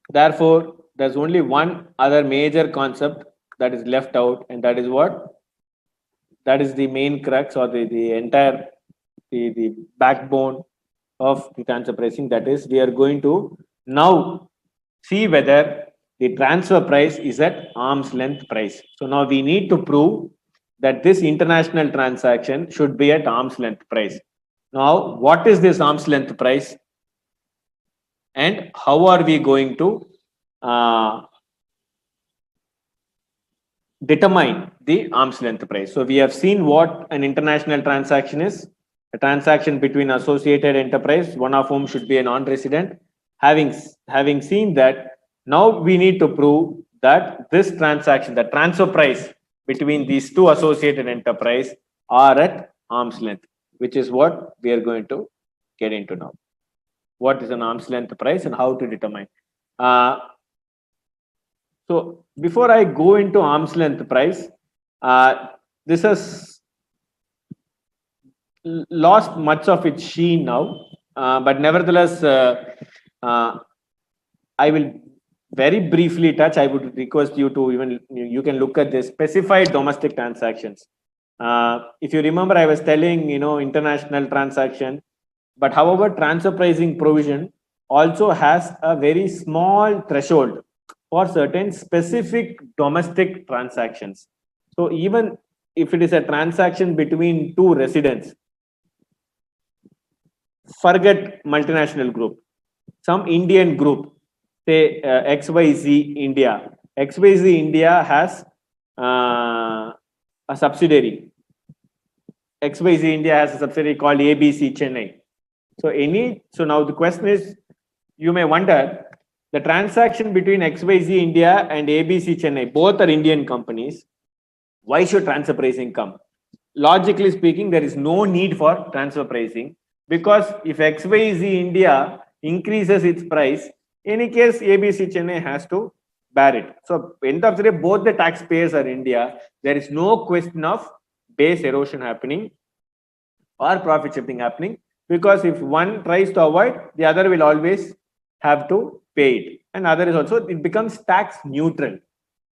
Therefore, there's only one other major concept that is left out, and that is what? That is the main crux or the entire the backbone of the transfer pricing. That is, we are going to now see whether the transfer price is at arm's length price. So now we need to prove that this international transaction should be at arm's length price. Now, what is this arm's length price? And how are we going to determine the arm's length price? So we have seen what an international transaction is. A transaction between associated enterprise, one of whom should be a non-resident. Having seen that, now we need to prove that this transaction, the transfer price between these two associated enterprise are at arm's length, which is what we are going to get into now. What is an arm's length price and how to determine? So before I go into arm's length price, this has lost much of its sheen now, but nevertheless, I will very briefly touch. I would request you to even you can look at this specified domestic transactions. If you remember, I was telling international transaction, but however, transfer pricing provision also has a very small threshold for certain specific domestic transactions. So even if it is a transaction between two residents, forget multinational group, some Indian group, say XYZ India. XYZ India has a subsidiary. XYZ India has a subsidiary called ABC Chennai. So now the question is, you may wonder, the transaction between XYZ India and ABC Chennai, both are Indian companies. Why should transfer pricing come? Logically speaking, there is no need for transfer pricing, because if XYZ India increases its price, any case ABC Chennai has to bear it. So end of the day, both the taxpayers are India. There is no question of base erosion happening or profit shifting happening, because if one tries to avoid, the other will always have to pay it, and other is also, it becomes tax neutral.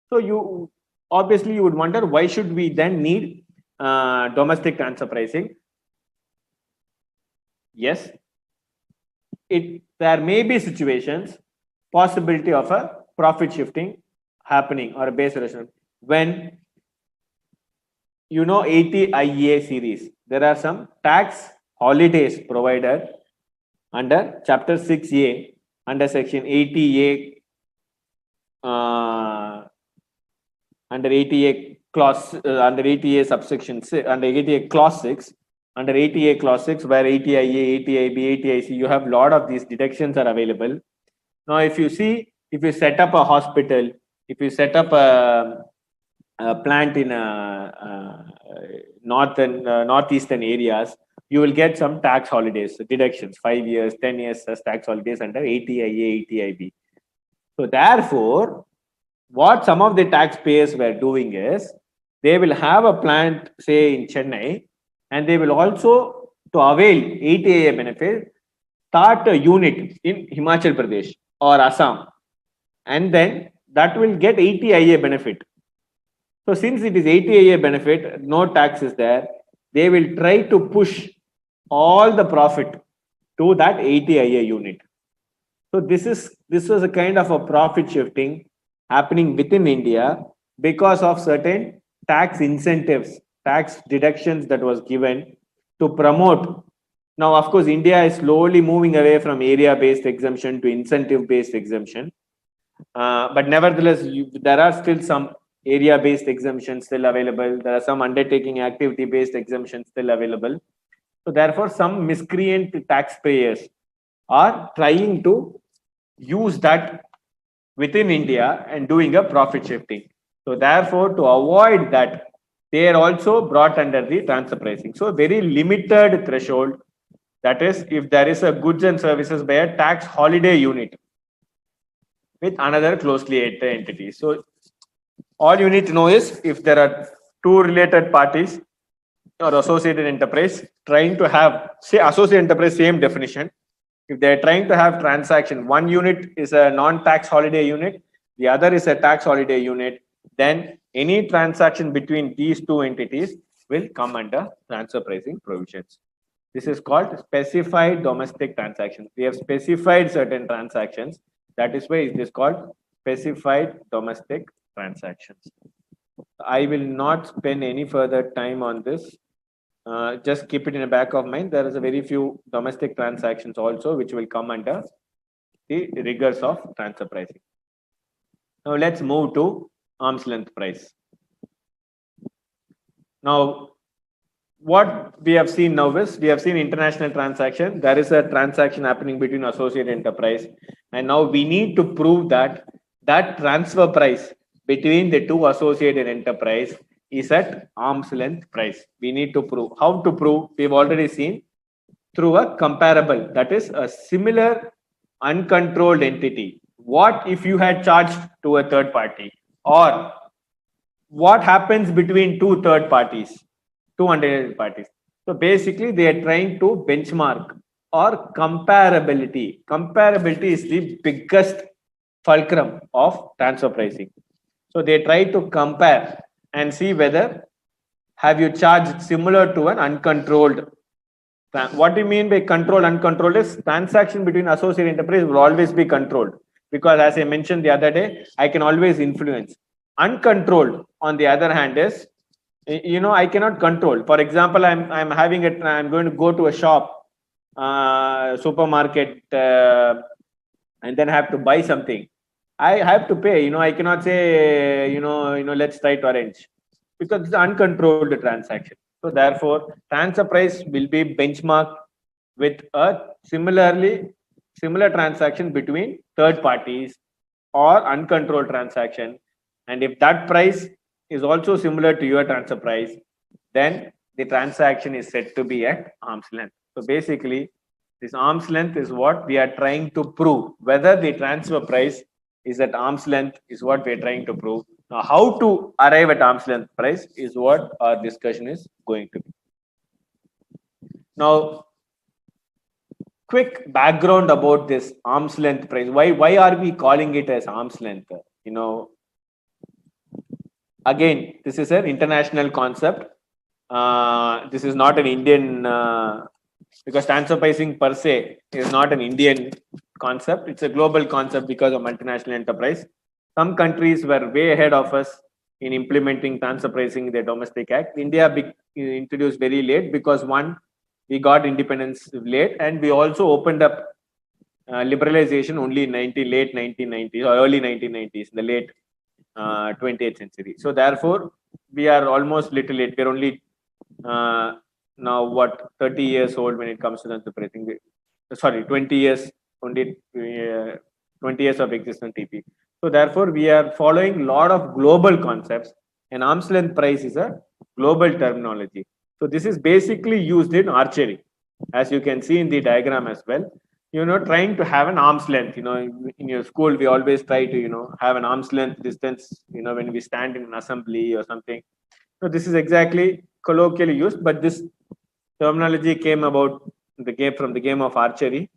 So you obviously you would wonder, why should we then need domestic transfer pricing? Yes, there may be situations, possibility of a profit shifting happening or a base erosion when, 80 IA series, there are some tax holidays provided under chapter 6A, under section 80A, under 80A clause, under 80A subsection 6, under 80A clause 6, under 80A clause 6, where 80IA, 80IB, 80IC, you have a lot of these deductions are available. Now, if you see, if you set up a hospital, if you set up a plant in northeastern areas, you will get some tax holidays, deductions, 5 years, 10 years as tax holidays under 80IA, 80IB. So therefore, what some of the taxpayers were doing is, they will have a plant, say in Chennai, and they will also, to avail 80IA benefit, start a unit in Himachal Pradesh or Assam, and then that will get 80IA benefit. So since it is 80IA benefit, no tax is there, they will try to push all the profit to that 80IA unit. So this was a kind of a profit shifting happening within India because of certain tax incentives, tax deductions that was given to promote. Now, of course, India is slowly moving away from area-based exemption to incentive-based exemption. But nevertheless, there are still some area-based exemptions still available. There are some undertaking activity-based exemptions still available. So therefore, some miscreant taxpayers are trying to use that within India and doing a profit shifting. So therefore, to avoid that, they are also brought under the transfer pricing. So very limited threshold. That is, if there is a goods and services by a tax holiday unit with another closely related entity. So all you need to know is, if there are two related parties or associated enterprise trying to have, say, associated enterprise, same definition. If they're trying to have transaction, one unit is a non-tax holiday unit, the other is a tax holiday unit, then any transaction between these two entities will come under transfer pricing provisions. This is called specified domestic transactions. We have specified certain transactions. That is why it is called specified domestic transactions. I will not spend any further time on this. Just keep it in the back of mind. There is a very few domestic transactions also which will come under the rigors of transfer pricing. Now let's move to arm's length price. Now, what we have seen now is, we have seen international transaction. There is a transaction happening between associate enterprise, and now we need to prove that that transfer price between the two associated enterprise is at arm's length price. We need to prove. How to prove? We've already seen, through a comparable, that is a similar uncontrolled entity. What if you had charged to a third party, or what happens between two third parties, two unrelated parties? So basically, they are trying to benchmark or comparability. Comparability is the biggest fulcrum of transfer pricing. So they try to compare and see whether have you charged similar to an uncontrolled. What do you mean by controlled? Uncontrolled is transaction between associate enterprise will always be controlled, because as I mentioned the other day, I can always influence. Uncontrolled, on the other hand, is, I cannot control. For example, I'm having it. I'm going to go to a shop, supermarket, and then have to buy something. I have to pay. I cannot say, let's try to arrange, because it's an uncontrolled transaction. So therefore, transfer price will be benchmarked with a similar transaction between third parties or uncontrolled transaction. And if that price is also similar to your transfer price, then the transaction is said to be at arm's length. So basically, this arm's length is what we are trying to prove. Whether the transfer price is at arm's length is what we are trying to prove. Now, how to arrive at arm's length price is what our discussion is going to be. Now, quick background about this arm's length price. Why are we calling it as arm's length? Again, this is an international concept. This is not an Indian, because transfer pricing per se is not an Indian concept. It's a global concept because of multinational enterprise. Some countries were way ahead of us in implementing transfer pricing in their domestic act. India introduced very late because one, we got independence late, and we also opened up liberalization only in late 1990s or early 1990s, the late 20th century. So therefore, we are almost little late. We're only now 30 years old when it comes to transfer pricing. 20 years, only 20 years of existence TP. So therefore, we are following a lot of global concepts, and arm's length price is a global terminology. So this is basically used in archery, as you can see in the diagram as well. Trying to have an arm's length. In your school, we always try to have an arm's length distance. When we stand in an assembly or something. So this is exactly colloquially used, but this terminology came about from the game of archery,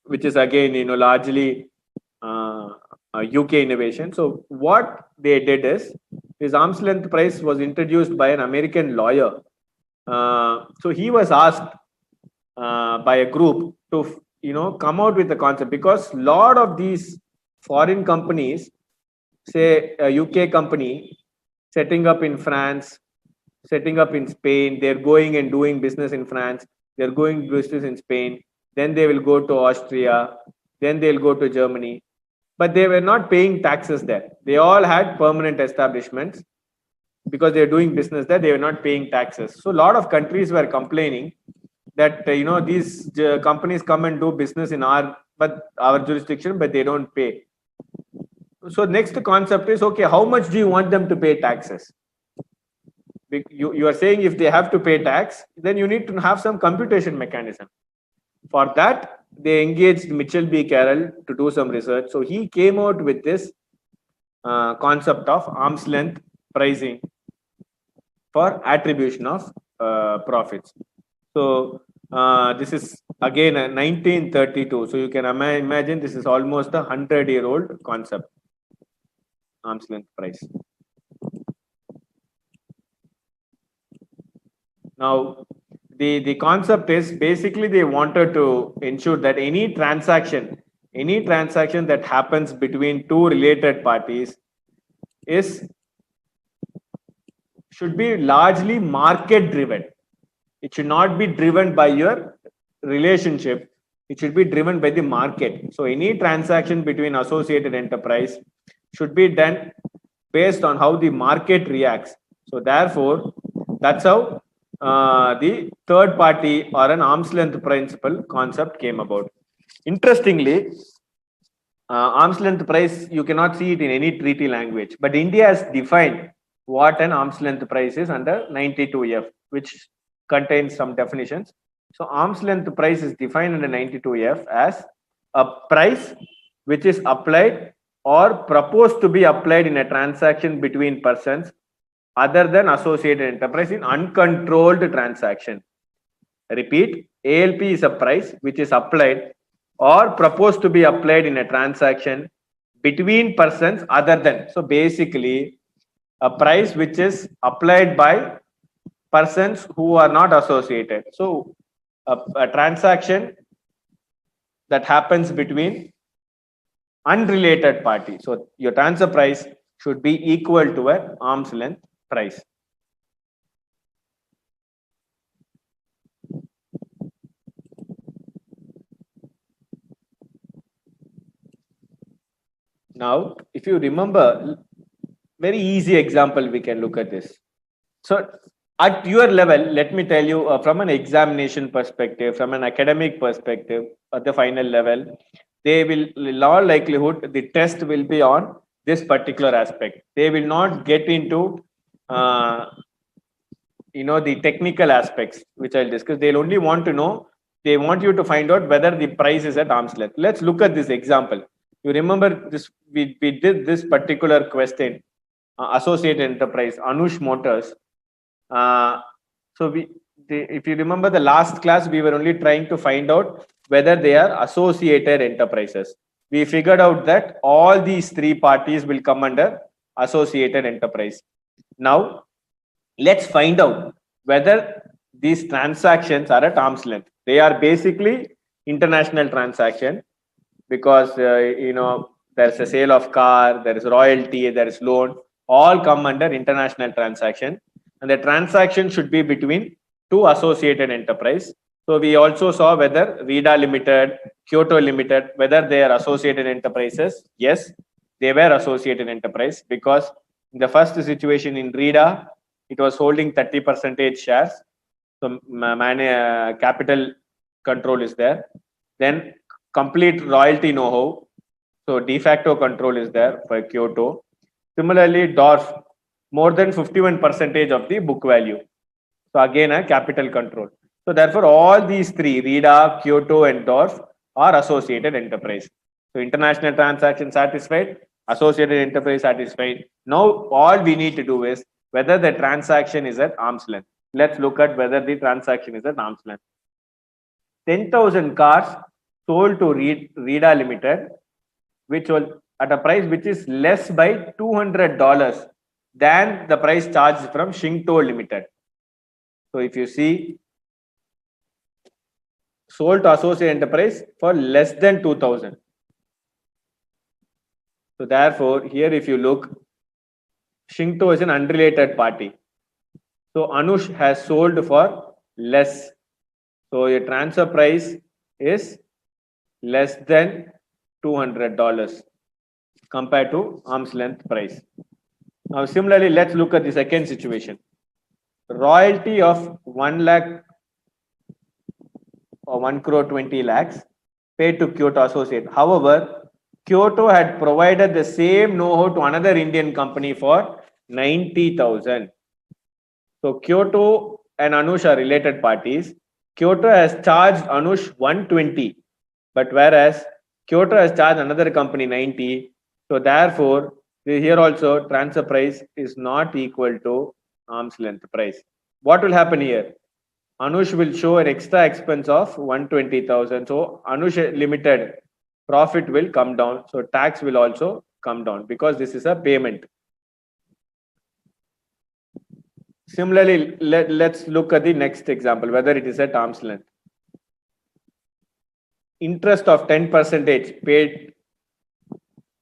which is again largely a UK innovation. So what they did is this arm's length price was introduced by an American lawyer. So he was asked by a group to come out with the concept, because a lot of these foreign companies, say a UK company setting up in France, setting up in Spain, they're going and doing business in France, they're going business in Spain, then they will go to Austria, then they'll go to Germany, but they were not paying taxes there. They all had permanent establishments because they're doing business there, they were not paying taxes. So a lot of countries were complaining that these companies come and do business in our jurisdiction, but they don't pay. So next concept is, okay, how much do you want them to pay taxes? You are saying if they have to pay tax, then you need to have some computation mechanism. For that, they engaged Mitchell B. Carroll to do some research. So he came out with this concept of arm's length pricing for attribution of profits. So this is again 1932. So you can imagine this is almost a 100-year-old concept, arm's length price. Now, the concept is basically they wanted to ensure that any transaction that happens between two related parties should be largely market driven. It should not be driven by your relationship. It should be driven by the market. So any transaction between associated enterprise should be done based on how the market reacts. So therefore, that's how the third party or an arm's length principle concept came about. Interestingly, arm's length price, you cannot see it in any treaty language, but India has defined what an arm's length price is under 92F, which contains some definitions. So arm's length price is defined under 92F as a price which is applied or proposed to be applied in a transaction between persons other than associated enterprise in uncontrolled transaction. Repeat, ALP is a price which is applied or proposed to be applied in a transaction between persons other than. So basically, a price which is applied by persons who are not associated. So a transaction that happens between unrelated parties. So your transfer price should be equal to an arm's length price. Now, if you remember, very easy example, we can look at this. So at your level, let me tell you from an examination perspective, from an academic perspective, at the final level, they will, in all likelihood, the test will be on this particular aspect. They will not get into the technical aspects which I'll discuss. They'll only want to know, they want you to find out whether the price is at arm's length. Let's look at this example. You remember this, we did this particular question, associate enterprise, Anush Motors. So if you remember the last class, we were only trying to find out whether they are associated enterprises. We figured out that all these three parties will come under associated enterprise. Now, let's find out whether these transactions are at arm's length. They are basically international transaction because there's a sale of car, there is royalty, there is loan, all come under international transaction, and the transaction should be between two associated enterprise. So we also saw whether Rida Limited, Kyoto Limited, whether they are associated enterprises. Yes, they were associated enterprise because in the first situation in Rida, it was holding 30% shares. So capital control is there. Then complete royalty know-how. So de facto control is there for Kyoto. Similarly, Dorf, more than 51% of the book value. So again, a capital control. So therefore, all these three, Rida, Kyoto, and Dorf, are associated enterprise. So international transaction satisfied, associated enterprise satisfied. Now, all we need to do is whether the transaction is at arm's length. Let's look at whether the transaction is at arm's length. 10,000 cars sold to Rida Limited, which was at a price which is less by $200 than the price charged from Shinto Limited. So if you see, sold to associate enterprise for less than 2,000. So therefore, here if you look, Shinto is an unrelated party. So Anush has sold for less. So your transfer price is less than $200 compared to arm's length price. Now similarly, let's look at the second situation. Royalty of 1 lakh or 1 crore 20 lakhs paid to Kyoto Associate. However, Kyoto had provided the same know-how to another Indian company for 90,000. So Kyoto and Anush are related parties. Kyoto has charged Anush 120, but whereas Kyoto has charged another company 90. So therefore, here also transfer price is not equal to arm's length price. What will happen here? Anush will show an extra expense of 120,000. So Anush Limited profit will come down. So tax will also come down because this is a payment. Similarly, let's look at the next example, whether it is at arm's length. Interest of 10%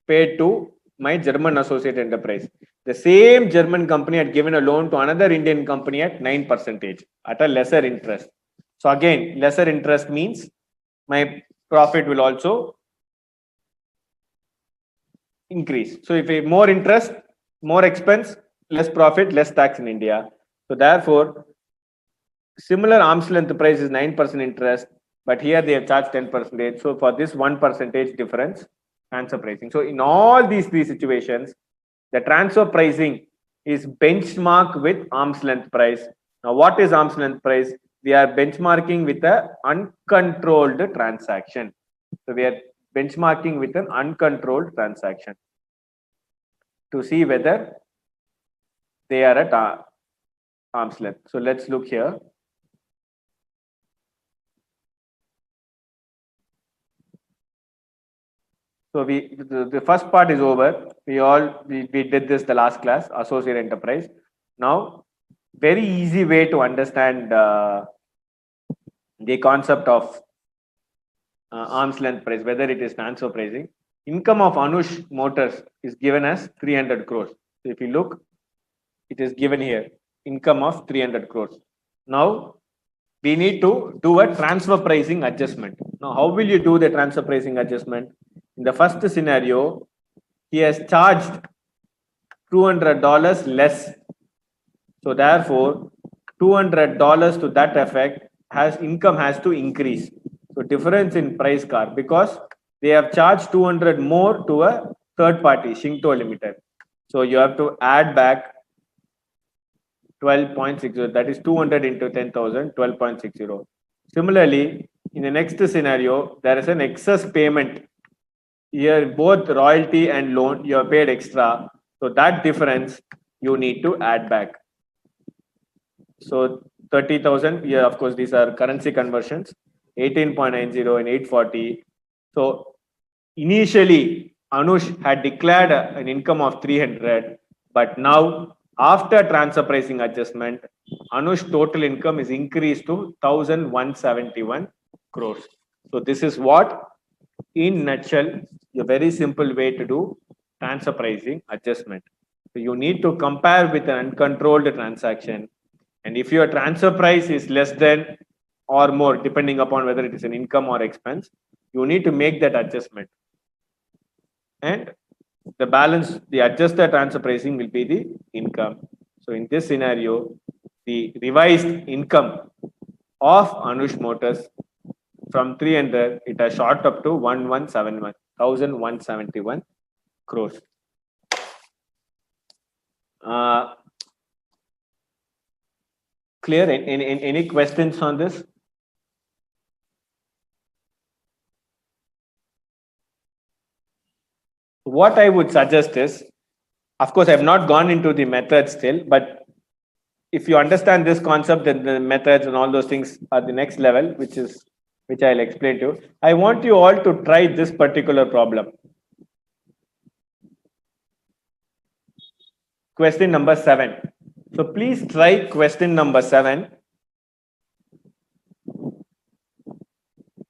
paid to my German associate enterprise. The same German company had given a loan to another Indian company at 9% at a lesser interest. So again, lesser interest means my profit will also increase. So if more interest, more expense, less profit, less tax in India. So therefore, similar arm's length price is 9% interest, but here they have charged 10%. So for this 1% difference, transfer pricing. So in all these three situations, the transfer pricing is benchmarked with arm's length price. Now, what is arm's length price? We are benchmarking with an uncontrolled transaction. So we are benchmarking with an uncontrolled transaction to see whether they are at arm's length. So let's look here. So the first part is over. We did this the last class, associate enterprise. Now, very easy way to understand the concept of arm's length price, whether it is transfer pricing. Income of Anush Motors is given as 300 crores. So if you look, it is given here, income of 300 crores. Now, we need to do a transfer pricing adjustment. Now, how will you do the transfer pricing adjustment? In the first scenario, he has charged $200 less. So therefore, $200 to that effect income has to increase. So difference in price car because they have charged 200 more to a third party, Shinto Limited. So you have to add back 12.60. That is 200 into 10,000, 12.60. Similarly, in the next scenario, there is an excess payment. Here, both royalty and loan, you are paid extra. So that difference you need to add back. So 30,000, yeah, of course, these are currency conversions, 18.90 and 840. So initially, Anush had declared an income of 300, but now after transfer pricing adjustment, Anush total income is increased to 1,171 crores. So this is what, in nutshell, a very simple way to do transfer pricing adjustment. So you need to compare with an uncontrolled transaction, and if your transfer price is less than or more, depending upon whether it is an income or expense, you need to make that adjustment. And the balance, the adjusted transfer pricing will be the income. So in this scenario, the revised income of Anush Motors from 300, it has shot up to 1,171 crores. Clear? Any questions on this? What I would suggest is, of course, I have not gone into the methods still, but if you understand this concept, then the methods and all those things are the next level, which I'll explain to you. I want you all to try this particular problem. Question number 7. So please try question number 7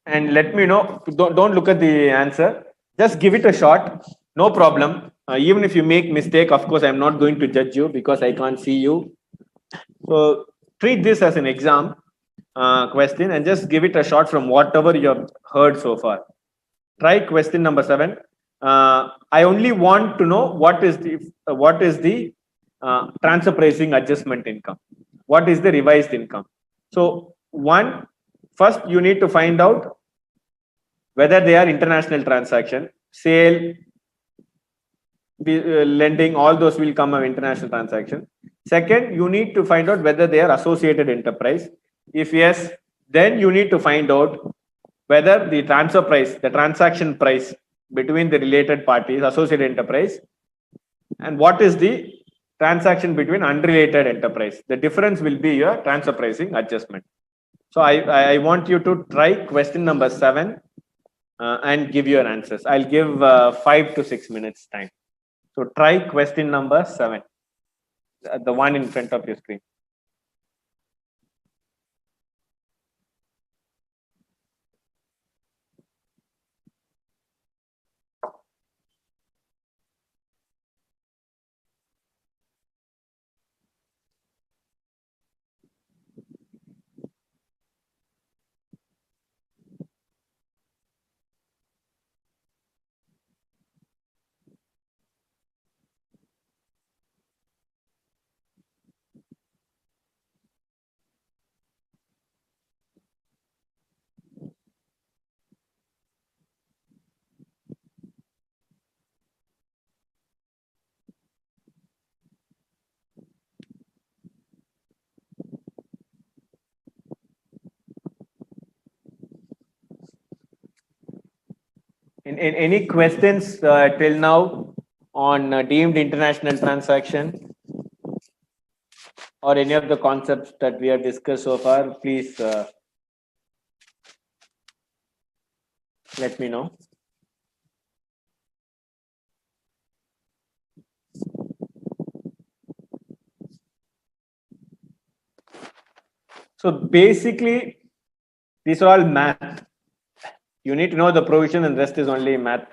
and let me know. Don't look at the answer. Just give it a shot. No problem. Even if you make mistake, of course, I'm not going to judge you because I can't see you. So treat this as an exam question and just give it a shot from whatever you have heard so far. Try question number 7. I only want to know what is the transfer pricing adjustment income. What is the revised income? So first you need to find out whether they are international transaction, sale, lending, all those will come of international transaction. Second, you need to find out whether they are associated enterprise. If yes, then you need to find out whether the transfer price, the transaction price between the related parties, associated enterprise, and what is the transaction between unrelated enterprise. The difference will be your transfer pricing adjustment. So I want you to try question number 7 and give your answers. I'll give 5 to 6 minutes time. So try question number 7, the one in front of your screen. In any questions till now on deemed international transaction or any of the concepts that we have discussed so far, please let me know. So basically, these are all math. You need to know the provision and rest is only math.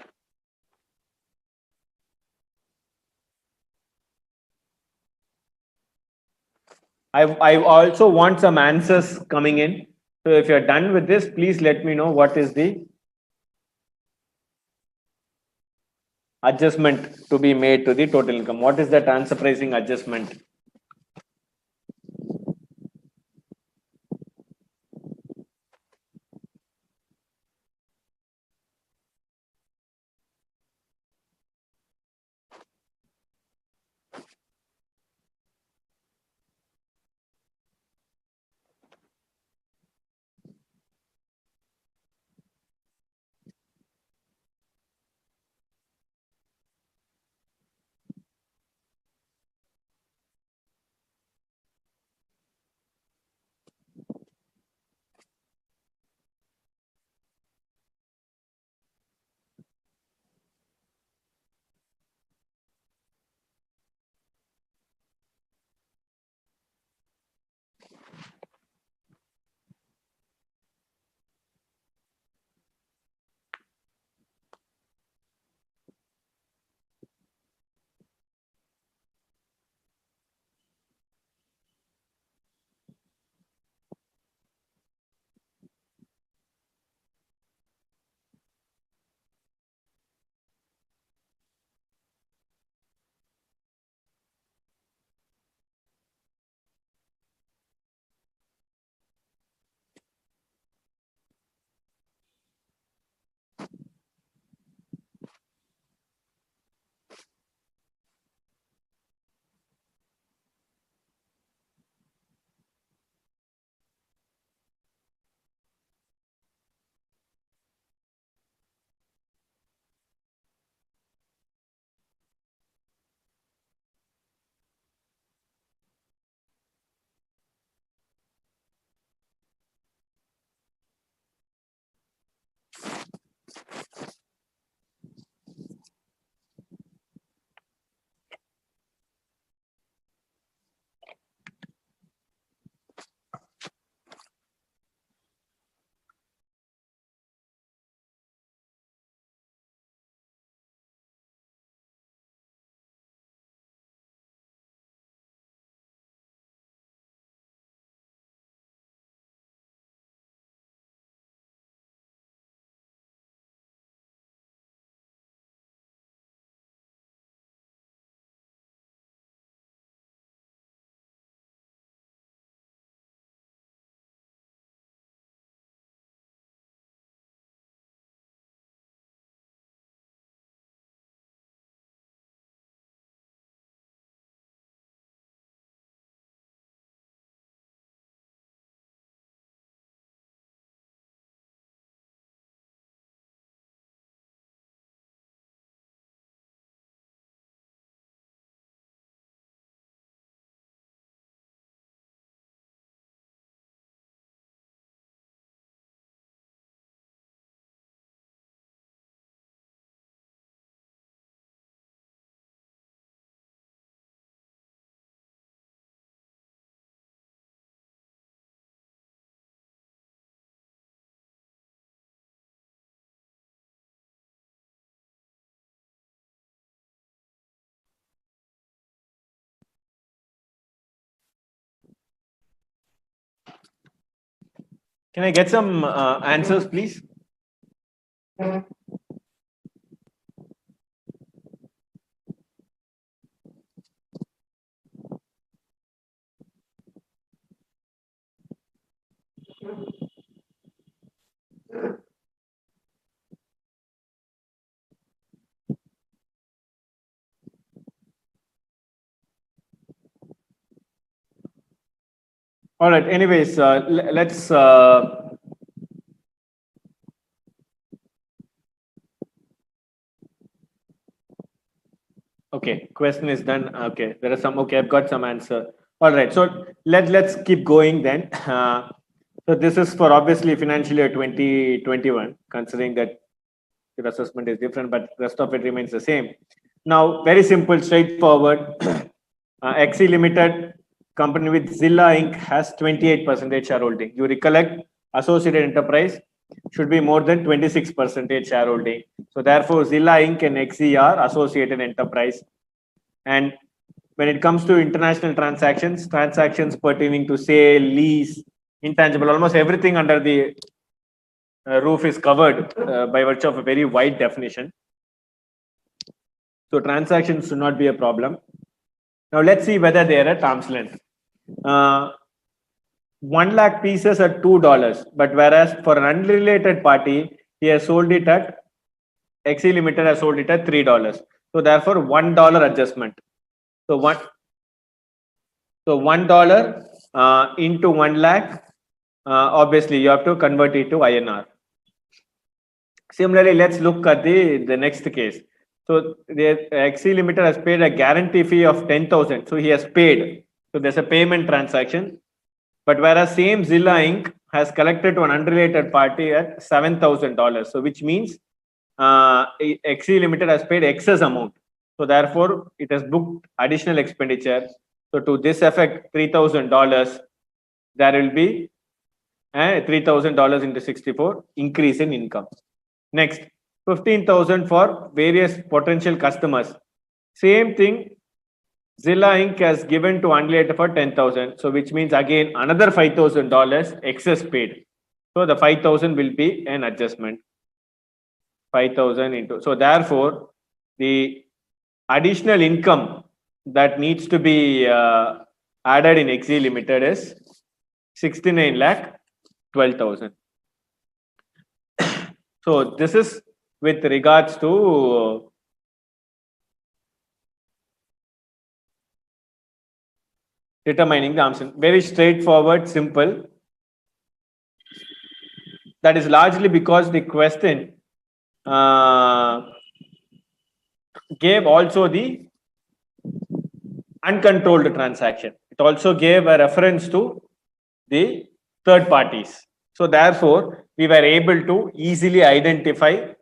I also want some answers coming in. So if you're done with this, please let me know what is the adjustment to be made to the total income. What is the transfer pricing adjustment? Can I get some answers, please? All right. Anyways, let's. Okay, question is done. Okay, there are some. Okay, I've got some answer. All right. So let's keep going then. So this is for obviously financial year 2021, considering that your assessment is different, but rest of it remains the same. Now, very simple, straightforward. XE Limited company with Zilla Inc. has 28% shareholding. You recollect, associated enterprise should be more than 26% shareholding. So therefore, Zilla Inc. and XE are associated enterprise. And when it comes to international transactions, transactions pertaining to sale, lease, intangible, almost everything under the roof is covered by virtue of a very wide definition. So transactions should not be a problem. Now let's see whether they are at arm's length. 1 lakh pieces at $2, but whereas for an unrelated party, he has sold it at XE Limited has sold it at $3. So therefore, $1 adjustment. So $1 into 1 lakh. Obviously, you have to convert it to INR. Similarly, let's look at the next case. So the XE Limited has paid a guarantee fee of 10,000. So he has paid. So there's a payment transaction. But whereas same Zilla Inc. has collected to an unrelated party at $7,000. So which means XE Limited has paid excess amount. So therefore, it has booked additional expenditure. So to this effect, $3,000, there will be $3,000 into 64 increase in income. Next, 15,000 for various potential customers. Same thing, Zilla Inc. has given to unrelated for 10,000. So which means again another $5,000 excess paid. So the 5,000 will be an adjustment. 5,000 into. So therefore, the additional income that needs to be added in XE Limited is 69 lakh 12,000. So this is with regards to determining the arm's length. Very straightforward, simple. That is largely because the question gave also the uncontrolled transaction. It also gave a reference to the third parties. So therefore, we were able to easily identify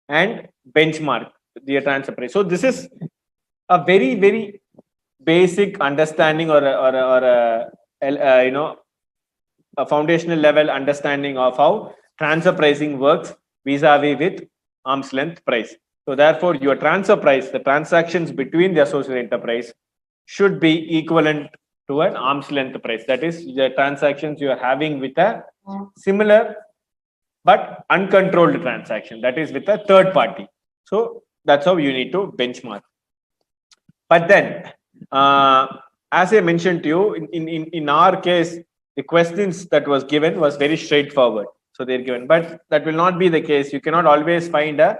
and benchmark the transfer price. So this is a very, very basic understanding or a foundational level understanding of how transfer pricing works vis-a-vis with arm's length price. So therefore, your transfer price, the transactions between the associated enterprise should be equivalent to an arm's length price. That is the transactions you are having with a similar but uncontrolled transaction, that is with a third party. So that's how you need to benchmark. But then, as I mentioned to you, in our case, the questions that was given was very straightforward. So they're given, but that will not be the case. You cannot always find a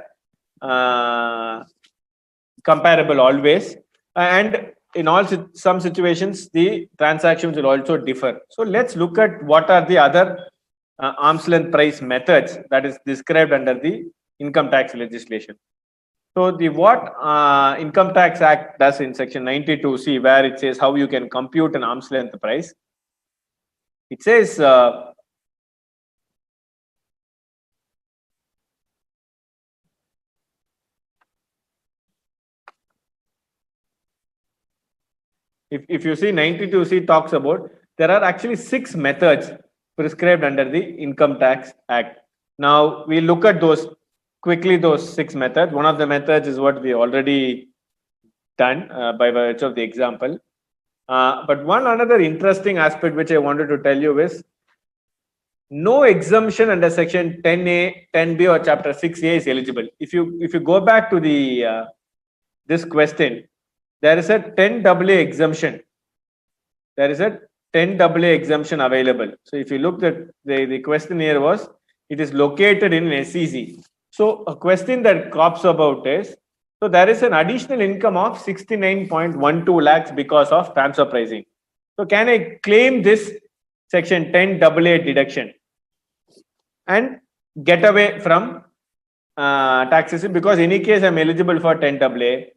comparable always. And in some situations, the transactions will also differ. So let's look at what are the other arm's length price methods that is described under the income tax legislation. So the what Income Tax Act does in section 92C, where it says how you can compute an arm's length price. It says if you see 92C talks about, there are actually 6 methods prescribed under the Income Tax Act. Now we look at those quickly, those 6 methods. One of the methods is what we already done by virtue of the example. But one another interesting aspect which I wanted to tell you is no exemption under section 10A, 10B or chapter 6A is eligible. If you go back to the this question, there is a 10AA exemption. There is a 10AA exemption available. So if you look at the question here was, it is located in SEC. So a question that crops about is, so there is an additional income of 69.12 lakhs because of transfer pricing. So can I claim this section 10AA deduction and get away from taxation? Because in any case I'm eligible for 10AA,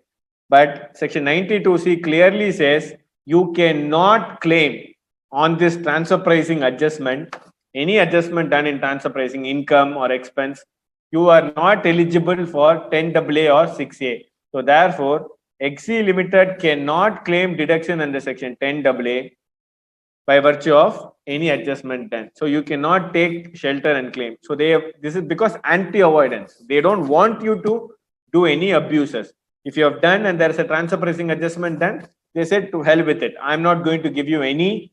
but section 92C clearly says you cannot claim on this transfer pricing adjustment, any adjustment done in transfer pricing, income or expense, you are not eligible for 10AA or 6A. So therefore, XE Limited cannot claim deduction under section 10AA by virtue of any adjustment done. So you cannot take shelter and claim. So this is because anti-avoidance. They don't want you to do any abuses. If you have done and there is a transfer pricing adjustment done, they said to hell with it. I'm not going to give you any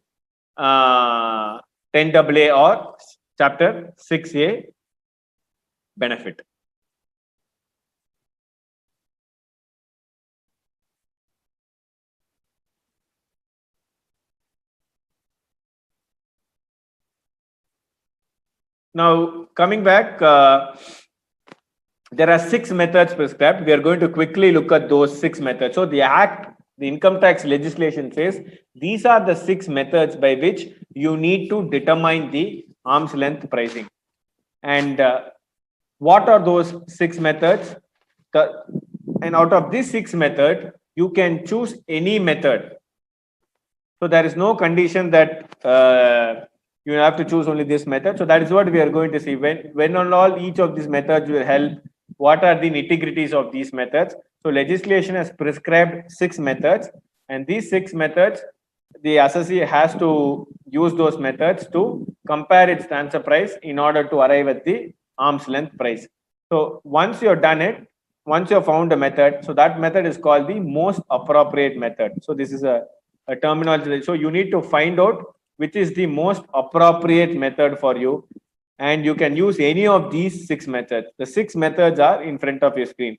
10AA or chapter 6A benefit. Now coming back, there are 6 methods prescribed. We are going to quickly look at those 6 methods. So the income tax legislation says these are the 6 methods by which you need to determine the arm's length pricing. And what are those 6 methods? And out of these 6 methods, you can choose any method. So there is no condition that you have to choose only this method. So that is what we are going to see. When and all each of these methods will help, what are the nitty-gritties of these methods. So legislation has prescribed 6 methods, and these 6 methods, the assessee has to use those methods to compare its transfer price in order to arrive at the arm's length price. So once you've done it, once you've found a method, so that method is called the most appropriate method. So this is a terminology. So you need to find out which is the most appropriate method for you, and you can use any of these 6 methods. The 6 methods are in front of your screen.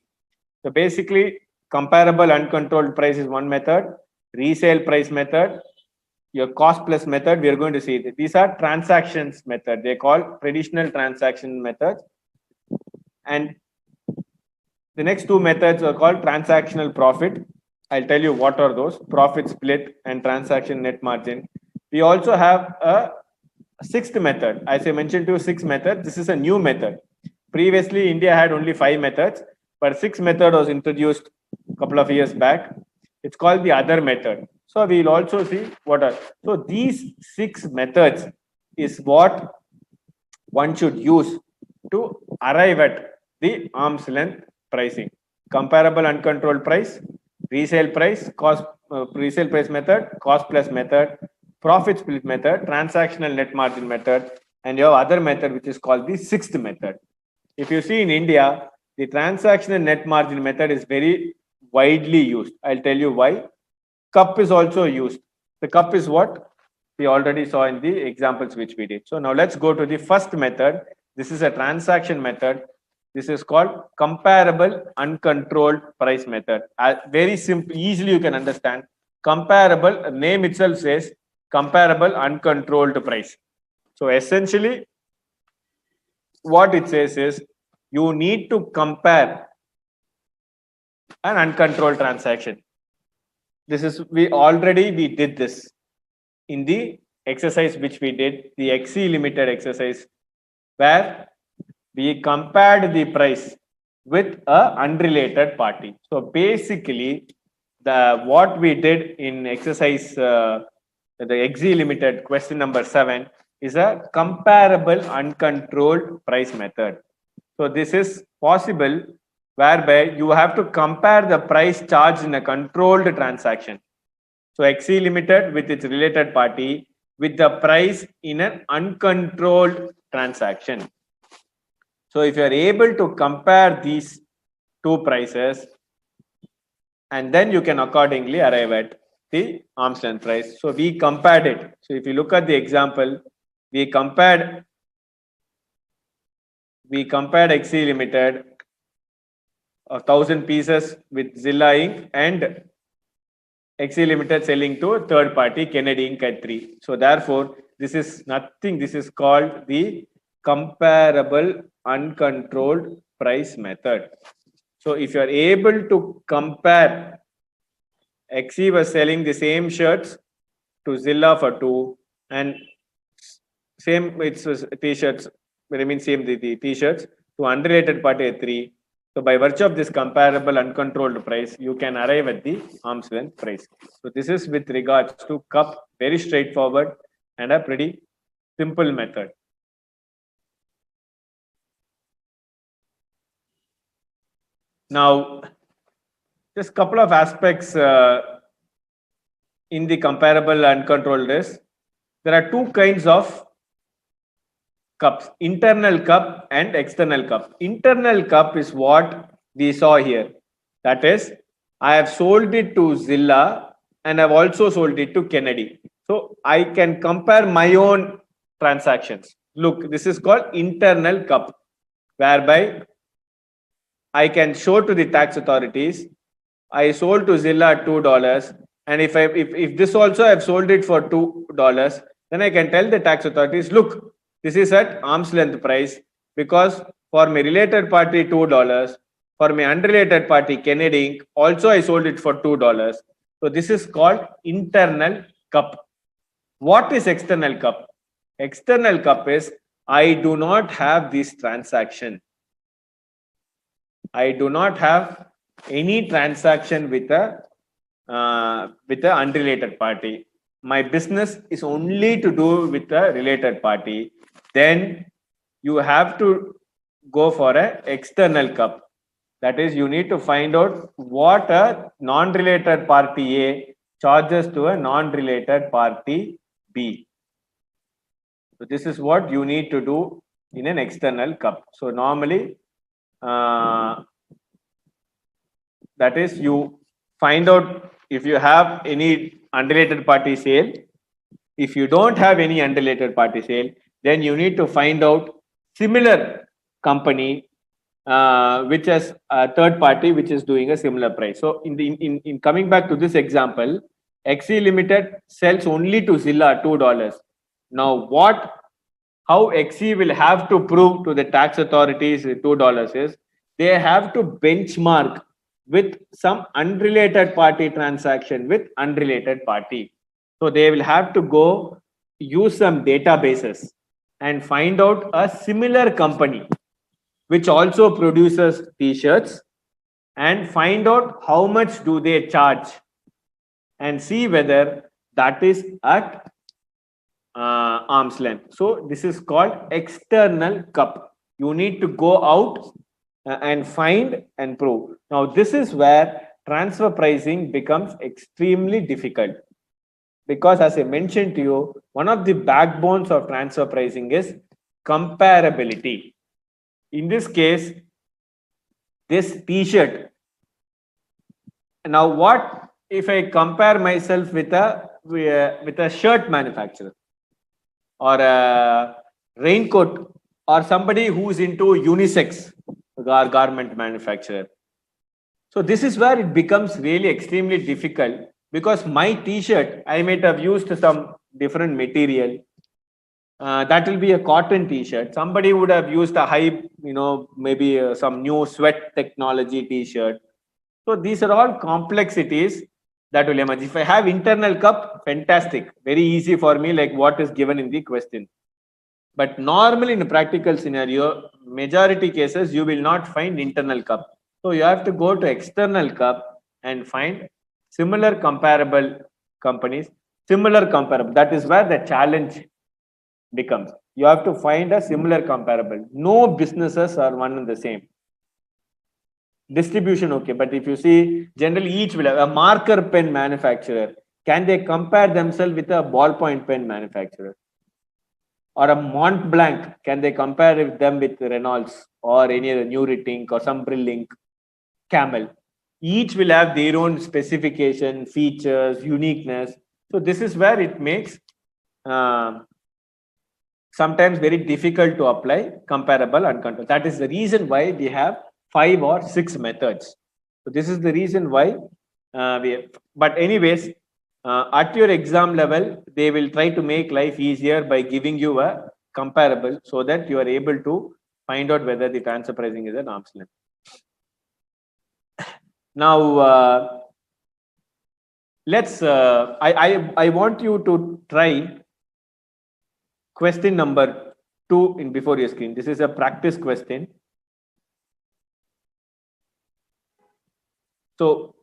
So basically, comparable uncontrolled price is one method, resale price method, your cost plus method. We are going to see these are transactions method. They call traditional transaction methods, and the next 2 methods are called transactional profit. I'll tell you what are those: profit split and transaction net margin. We also have a 6th method. As I mentioned to you, 6 methods. This is a new method. Previously, India had only 5 methods, but 6th method was introduced a couple of years back. It's called the other method. So we'll also see what are. So these 6 methods is what one should use to arrive at the arm's length pricing: comparable uncontrolled price, resale price, cost, resale price method, cost plus method, profit split method, transactional net margin method, and you have other method which is called the 6th method. If you see in India, the transactional net margin method is very widely used. I'll tell you why. Cup is also used. The cup is what we already saw in the examples which we did. So now let's go to the first method. This is a transaction method. This is called comparable uncontrolled price method. Very simple, easily you can understand. Comparable, name itself says comparable uncontrolled price. So essentially, what it says is you need to compare an uncontrolled transaction. This is we did this in the exercise which we did, the XE Limited exercise, where we compared the price with a unrelated party. So basically, what we did in exercise the XE Limited question number 7 is a comparable uncontrolled price method. So this is possible whereby you have to compare the price charged in a controlled transaction. So XE Limited with its related party with the price in an uncontrolled transaction. So if you are able to compare these 2 prices, and then you can accordingly arrive at the arm's length price. So we compared it. So if you look at the example, we compared we compared XC Limited 1,000 pieces with Zilla Inc. and XC Limited selling to third party Kennedy Inc. at 3. So therefore, this is nothing. This is called the comparable uncontrolled price method. So if you are able to compare, XC was selling the same shirts to Zilla for 2 and same it was t-shirts, I mean same the t-shirts to unrelated party at 3. So by virtue of this comparable uncontrolled price, you can arrive at the arm's length price. So this is with regards to cup, very straightforward and a pretty simple method. Now, just a couple of aspects in the comparable uncontrolled risk. There are two kinds of cups, internal cup and external cup. Internal cup is what we saw here. That is, I have sold it to Zilla and I've also sold it to Kennedy. So I can compare my own transactions. Look, this is called internal cup, whereby I can show to the tax authorities, I sold to Zilla at $2, and if this also I've sold it for $2, then I can tell the tax authorities, look, this is at arm's length price because for my related party $2, for my unrelated party Kennedy Inc. also I sold it for $2. So this is called internal cup. What is external cup? External cup is I do not have this transaction. I do not have any transaction with a unrelated party. My business is only to do with a related party. Then you have to go for an external cup. That is, you need to find out what a non-related party A charges to a non-related party B. So this is what you need to do in an external cup. So normally, that is, you find out if you have any unrelated party sale. If you don't have any unrelated party sale, then you need to find out similar company which has a third party which is doing a similar price. So in coming back to this example, XC Limited sells only to Zilla $2. Now how XC will have to prove to the tax authorities $2 is they have to benchmark with some unrelated party transaction with unrelated party. So they will have to go use some databases and find out a similar company which also produces t-shirts and find out how much do they charge and see whether that is at arm's length. So this is called external cup. You need to go out and find and prove. Now this is where transfer pricing becomes extremely difficult, because as I mentioned to you, one of the backbones of transfer pricing is comparability. In this case, this t-shirt. Now what if I compare myself with a shirt manufacturer or a raincoat or somebody who's into unisex garment manufacturer? So this is where it becomes really extremely difficult, because my t-shirt, I might have used some different material. That will be a cotton t-shirt. Somebody would have used a high, maybe some new sweat technology t-shirt. So these are all complexities that will emerge. If I have internal cup, fantastic, very easy for me, like what is given in the question. But normally in a practical scenario, majority cases, you will not find internal cup. So you have to go to external cup and find similar comparable companies, similar comparable. That is where the challenge becomes. You have to find a similar comparable. No businesses are one and the same. Distribution, okay. But if you see, generally each will have a marker pen manufacturer. Can they compare themselves with a ballpoint pen manufacturer? Or a Mont Blanc, can they compare them with Reynolds or any other Nurit Ink or some Brill Ink, Camel? Each will have their own specification, features, uniqueness. So this is where it makes sometimes very difficult to apply comparable uncontrolled. That is the reason why we have 5 or 6 methods. So this is the reason why but anyways, at your exam level, they will try to make life easier by giving you a comparable so that you are able to find out whether the transfer pricing is an arm's length. Now, let's. I want you to try question number 2 in before your screen. This is a practice question. So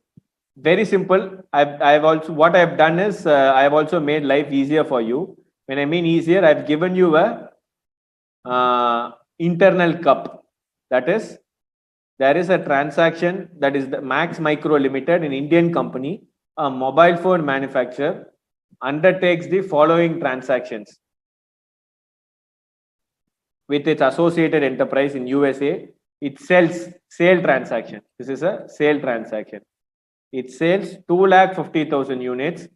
very simple. I've also what I've done is I've also made life easier for you. When I mean easier, I've given you a internal cup. That is, there is a transaction that is the Max Micro Limited, an Indian company, a mobile phone manufacturer, undertakes the following transactions with its associated enterprise in USA. It sells sale transaction. This is a sale transaction. It sells 250,000 units,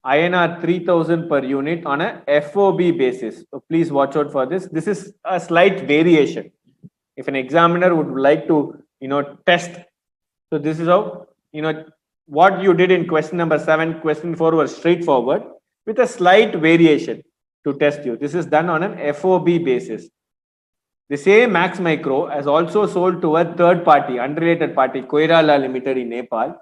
INR 3,000 per unit on a FOB basis. So please watch out for this. This is a slight variation. If an examiner would like to, test. So this is how, what you did in question number 7, question 4 was straightforward with a slight variation to test you. This is done on an FOB basis. The same Max Micro has also sold to a third party, unrelated party, Koirala Limited in Nepal,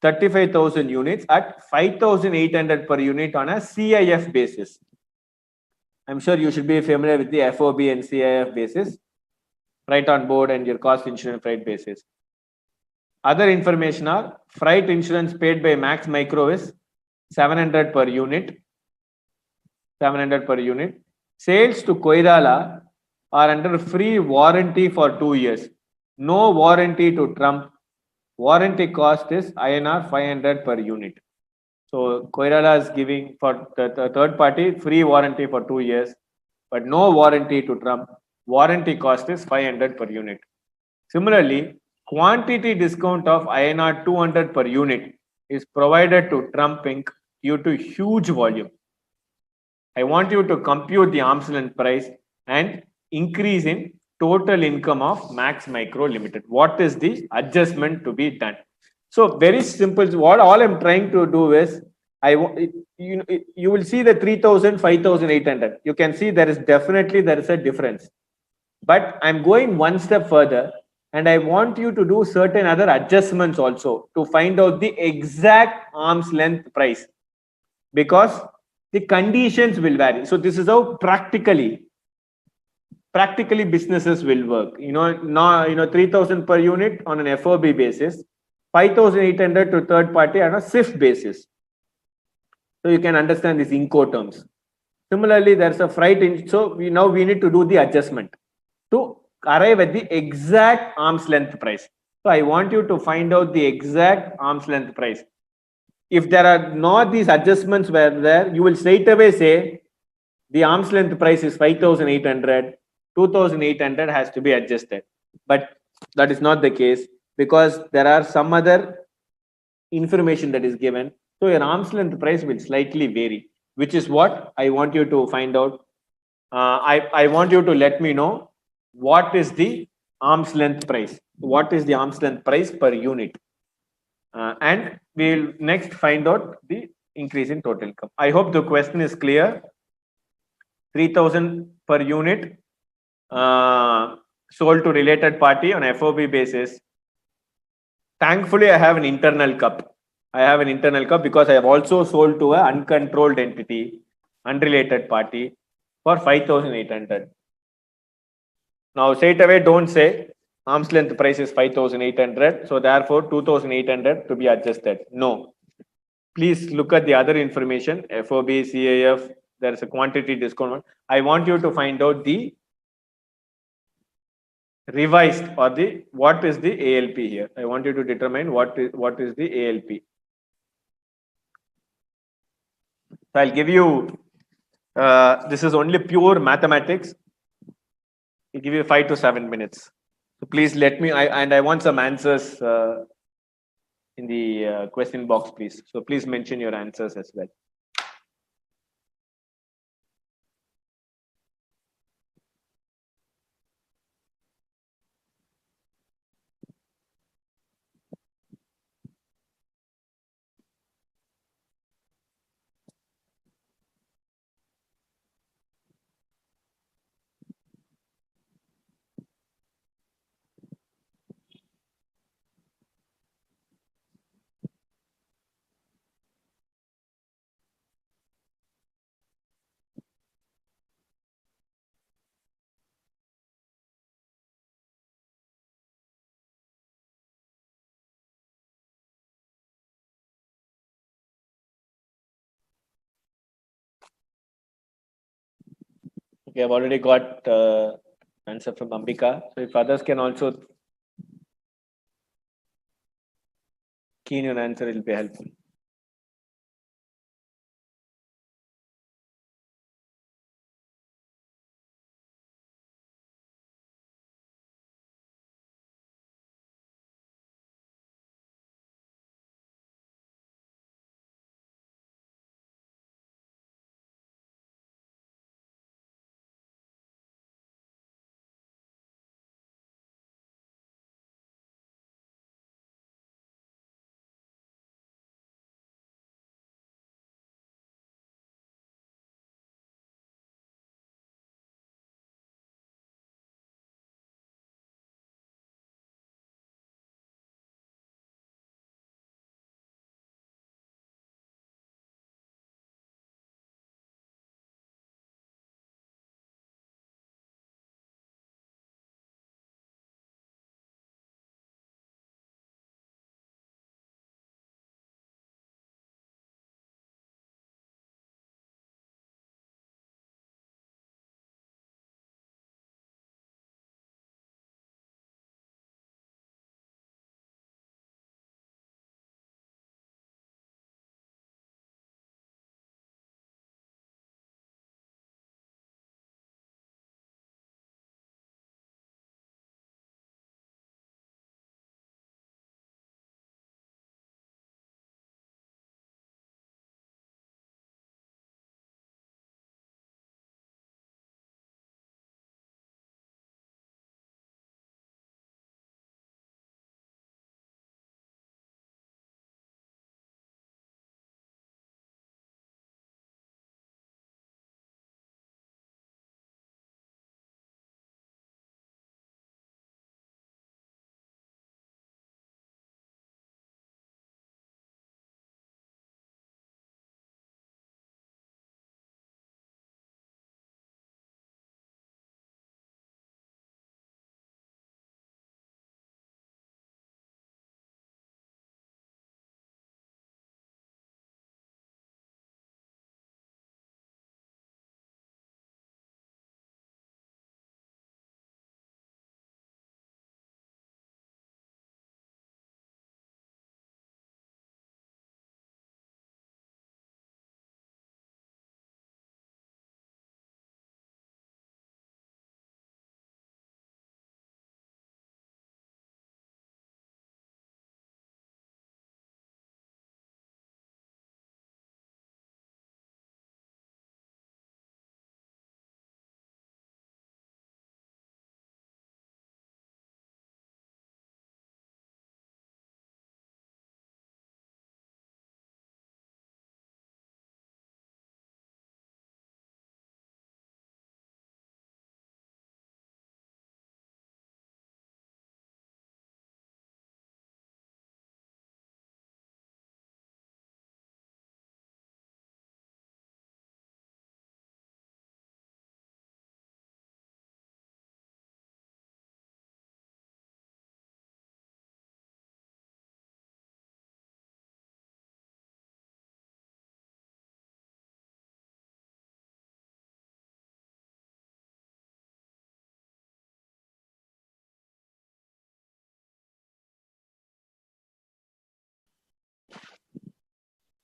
35,000 units at 5,800 per unit on a CIF basis. I'm sure you should be familiar with the FOB and CIF basis, freight on board and your cost insurance freight basis. Other information are freight insurance paid by Max Micro is 700 per unit. 700 per unit. Sales to Koirala are under free warranty for 2 years. No warranty to Trump. Warranty cost is INR 500 per unit. So Koirala is giving for the third party free warranty for 2 years, but no warranty to Trump. Warranty cost is 500 per unit. Similarly, quantity discount of INR 200 per unit is provided to Trump Inc. due to huge volume. I want you to compute the arm's length price and increase in total income of Max Micro Limited. What is the adjustment to be done? So very simple. What all I'm trying to do is, you will see the 3,000, 5,800. You can see there is a difference. But I'm going one step further, and I want you to do certain other adjustments also to find out the exact arm's length price, because the conditions will vary. So this is how practically businesses will work. 3,000 per unit on an FOB basis, 5,800 to third party on a CIF basis. So you can understand these Incoterms. Similarly, there's a freight. So we need to do the adjustment to arrive at the exact arm's length price. So I want you to find out the exact arm's length price. If there are not these adjustments were there, you will straight away say the arm's length price is 5,800, 2,800 has to be adjusted. But that is not the case, because there are some other information that is given. So your arm's length price will slightly vary, which is what I want you to find out. I want you to let me know what is the arm's length price. What is the arm's length price per unit? And we'll next find out the increase in total income. I hope the question is clear. 3,000 per unit sold to related party on FOB basis. Thankfully, I have an internal cup. Because I have also sold to an uncontrolled entity, unrelated party for 5,800. Now, straight away, don't say arm's length price is 5,800. So therefore, 2,800 to be adjusted. No. Please look at the other information, FOB, CIF, there is a quantity discount. I want you to find out the revised or what is the ALP here. I want you to determine what is the ALP. So I'll give you, this is only pure mathematics. I'll give you 5 to 7 minutes. So please let me, I want some answers in the question box, please. So please mention your answers as well. Okay, I've already got answer from Ambika. So if others can also keen on answer, it will be helpful.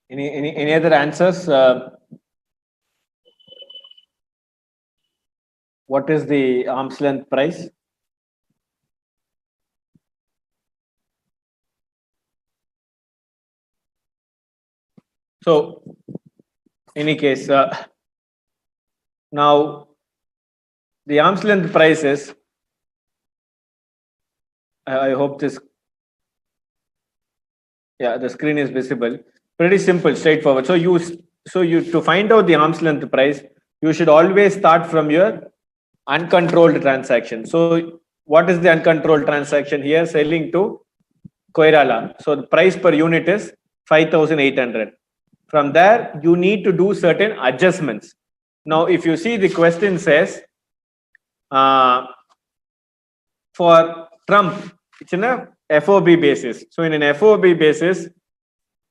Any other answers? What is the arm's length price? So, any case, now the arm's length price is. I hope this. Yeah, the screen is visible. Pretty simple, straightforward. So you to find out the arm's length price, you should always start from your uncontrolled transaction. So what is the uncontrolled transaction here? Selling to Koirala. So the price per unit is 5,800. From there, you need to do certain adjustments. Now, if you see the question says, for Trump, it's in a FOB basis. So in an FOB basis,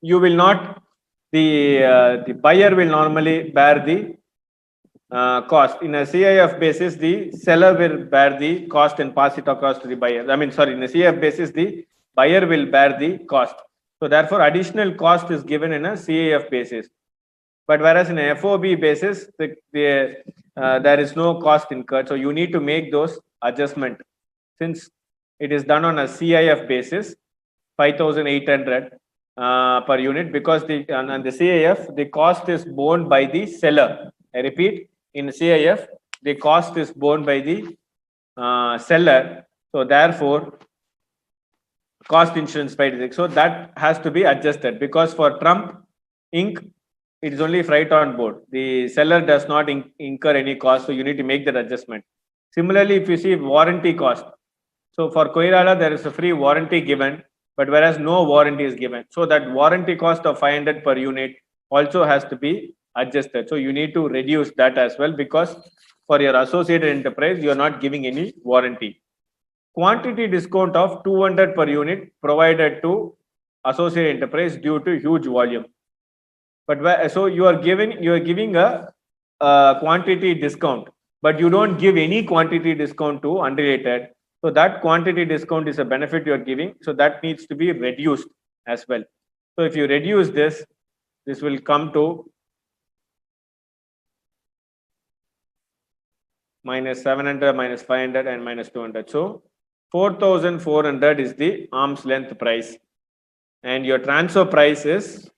you will not, the buyer will normally bear the cost. In a CIF basis, the seller will bear the cost and pass it across to the buyer. I mean, sorry, in a CIF basis, the buyer will bear the cost. So therefore, additional cost is given in a CIF basis. But whereas in a FOB basis, there is no cost incurred. So you need to make those adjustment. Since it is done on a CIF basis, 5,800 per unit, because on the CIF, the cost is borne by the seller. I repeat, in CIF, the cost is borne by the seller. So therefore, cost insurance paid. So that has to be adjusted, because for Trump Inc., it is only freight on board. The seller does not incur any cost, so you need to make that adjustment. Similarly, if you see warranty cost, so for Koirala, there is a free warranty given, but whereas no warranty is given. So that warranty cost of 500 per unit also has to be adjusted. So you need to reduce that as well, because for your associated enterprise, you are not giving any warranty. Quantity discount of 200 per unit provided to associated enterprise due to huge volume. But so you are giving a quantity discount, but you don't give any quantity discount to unrelated. So that quantity discount is a benefit you are giving. So that needs to be reduced as well. So if you reduce this, this will come to minus 700, minus 500, and minus 200. So 4,400 is the arm's length price, and your transfer price is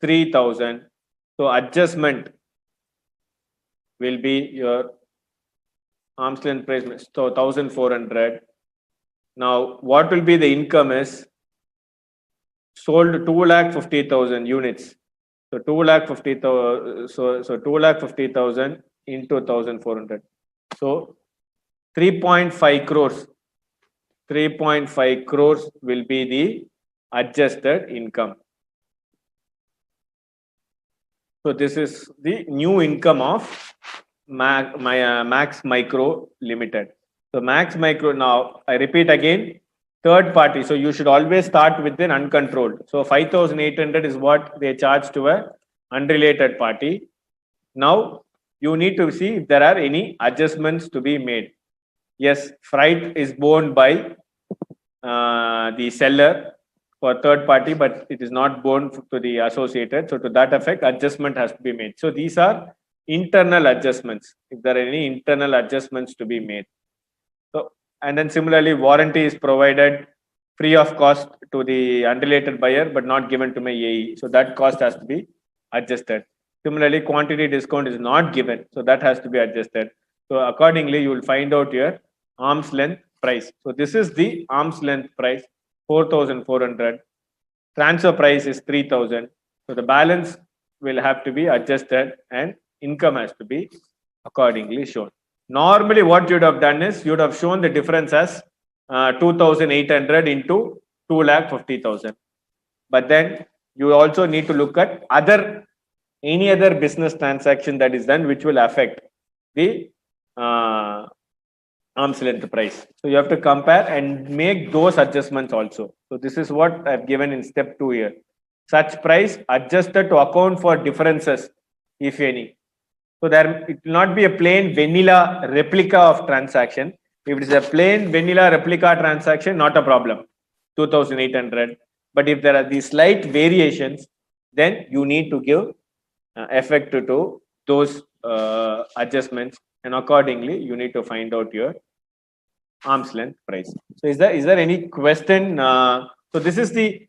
3,000. So adjustment will be your arm's length price, so 1,400. Now, what will be the income is sold 2,50,000 units. So 2,50,000. So 2,50,000 into 1,400. So 3.5 crores. 3.5 crores will be the adjusted income. So this is the new income of Max Micro Limited. So Max Micro, now I repeat again, third party. So you should always start with an uncontrolled. So 5,800 is what they charge to a unrelated party. Now you need to see if there are any adjustments to be made. Yes, freight is borne by the seller for third party, but it is not borne to the associated. So to that effect, adjustment has to be made. So these are internal adjustments, if there are any internal adjustments to be made. So, and then similarly, warranty is provided free of cost to the unrelated buyer, but not given to my AE. So that cost has to be adjusted. Similarly, quantity discount is not given. So that has to be adjusted. So accordingly, you will find out your arm's length price. So this is the arm's length price, 4,400. Transfer price is 3,000. So the balance will have to be adjusted and income has to be accordingly shown. Normally, what you would have done is you would have shown the difference as 2,800 into 2,50,000. But then you also need to look at any other business transaction that is done which will affect the arm's length price. So you have to compare and make those adjustments also. So this is what I've given in step 2 here. Such price adjusted to account for differences, if any. So it will not be a plain vanilla replica of transaction. If it is a plain vanilla replica transaction, not a problem, 2,800. But if there are these slight variations, then you need to give effect to those adjustments, and accordingly you need to find out your arm's length price. So is there any question? So this is the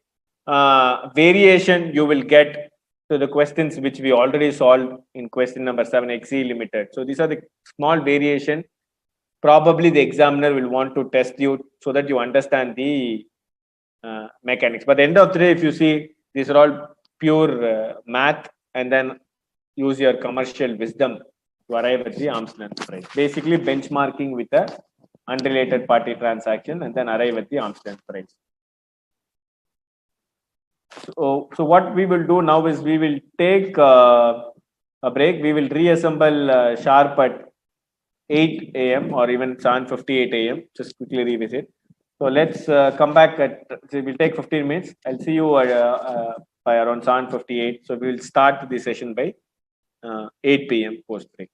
variation you will get to the questions which we already solved in question number 7, XE limited. So these are the small variation. Probably the examiner will want to test you so that you understand the mechanics. But at the end of the day, if you see, these are all pure math, and then use your commercial wisdom to arrive at the arm's length price. Basically benchmarking with a unrelated party transaction and then arrive at the arm's length price. So what we will do now is we will take a break. We will reassemble sharp at 8 a.m. or even 7:58 a.m. Just quickly revisit. So let's come back we'll take 15 minutes. I'll see you by around 7:58. So we will start the session by 8 p.m. post break.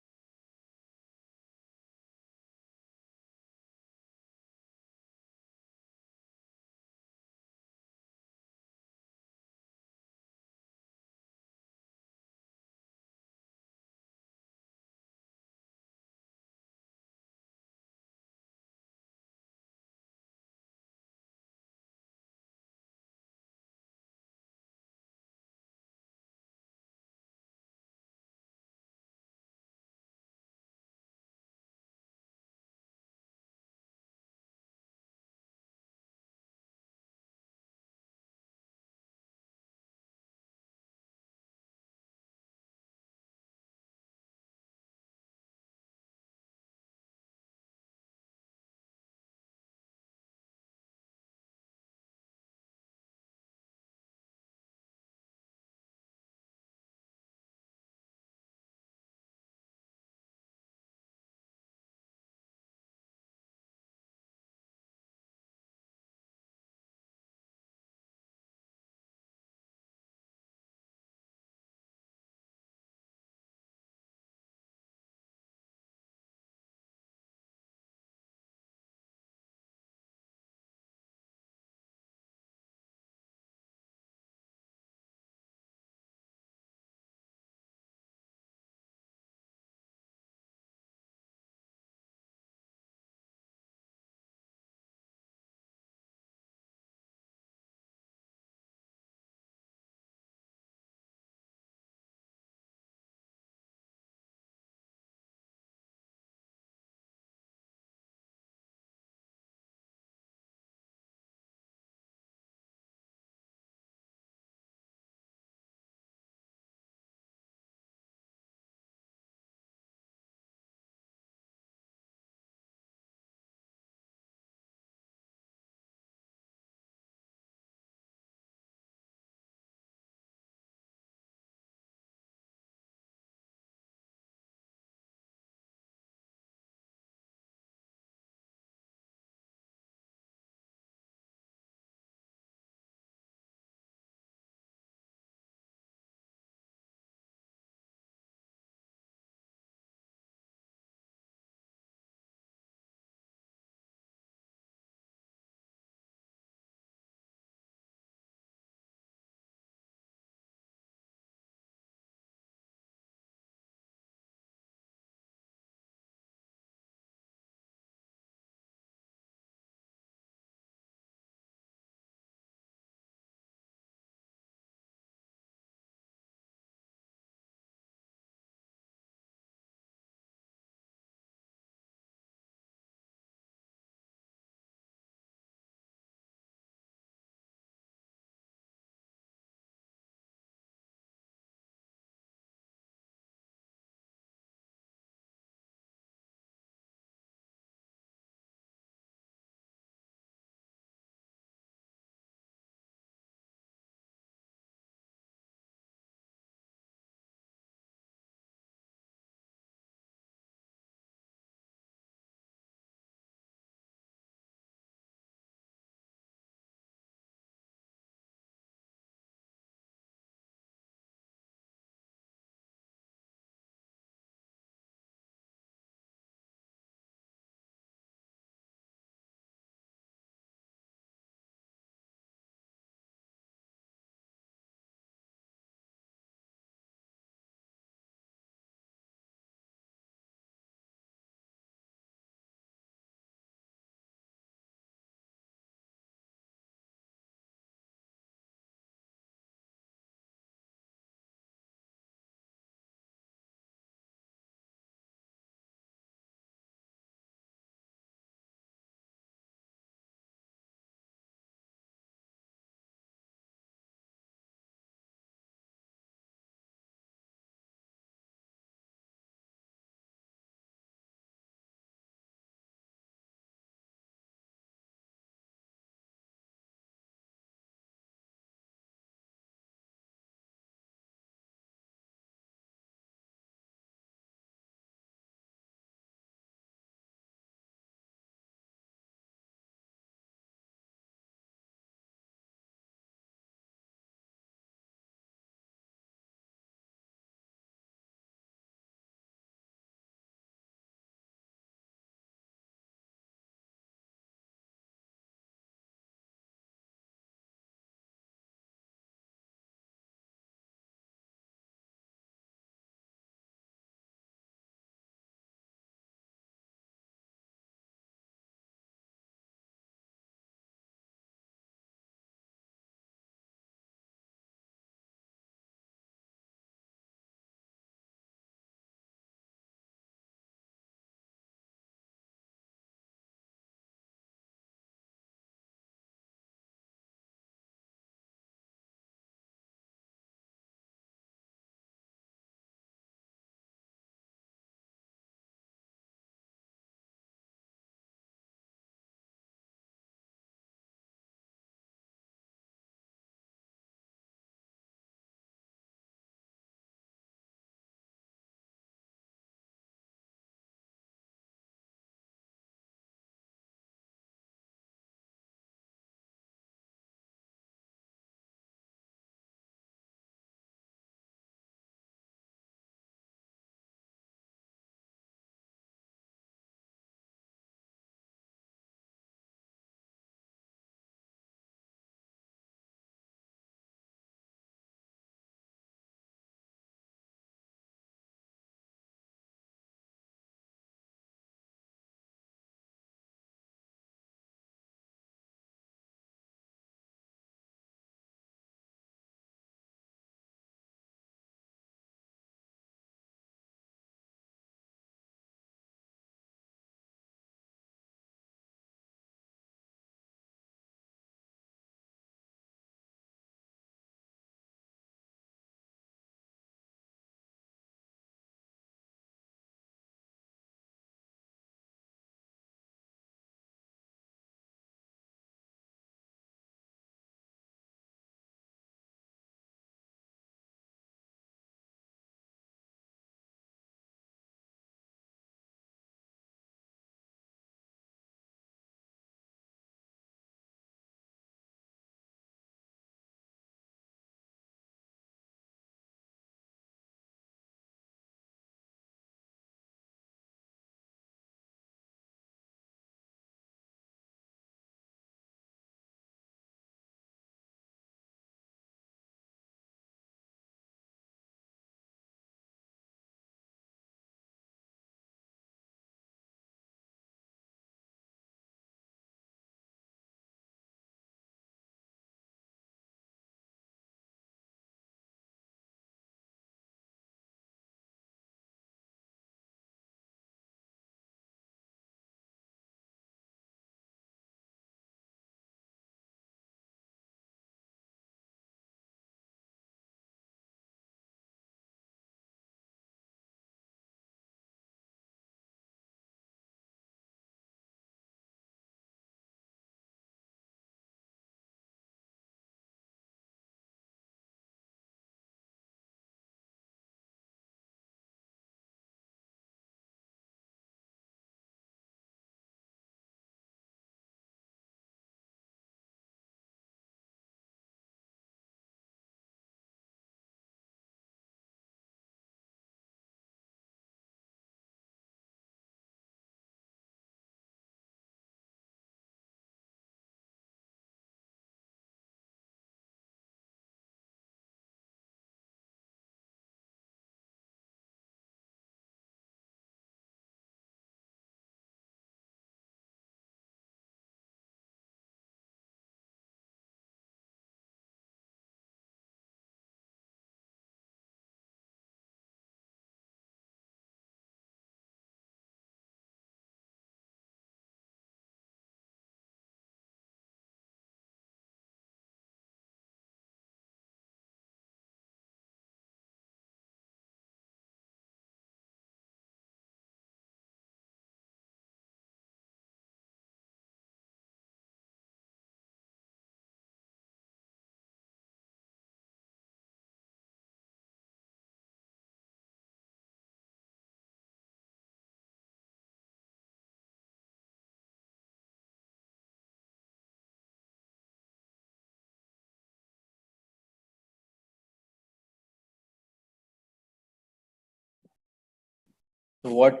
what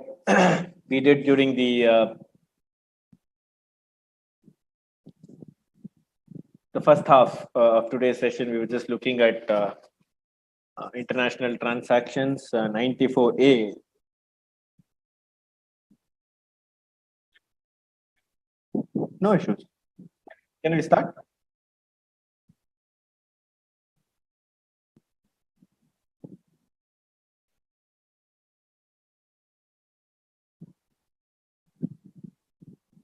we did during the first half of today's session, we were just looking at international transactions, 94A. No issues. Can we start?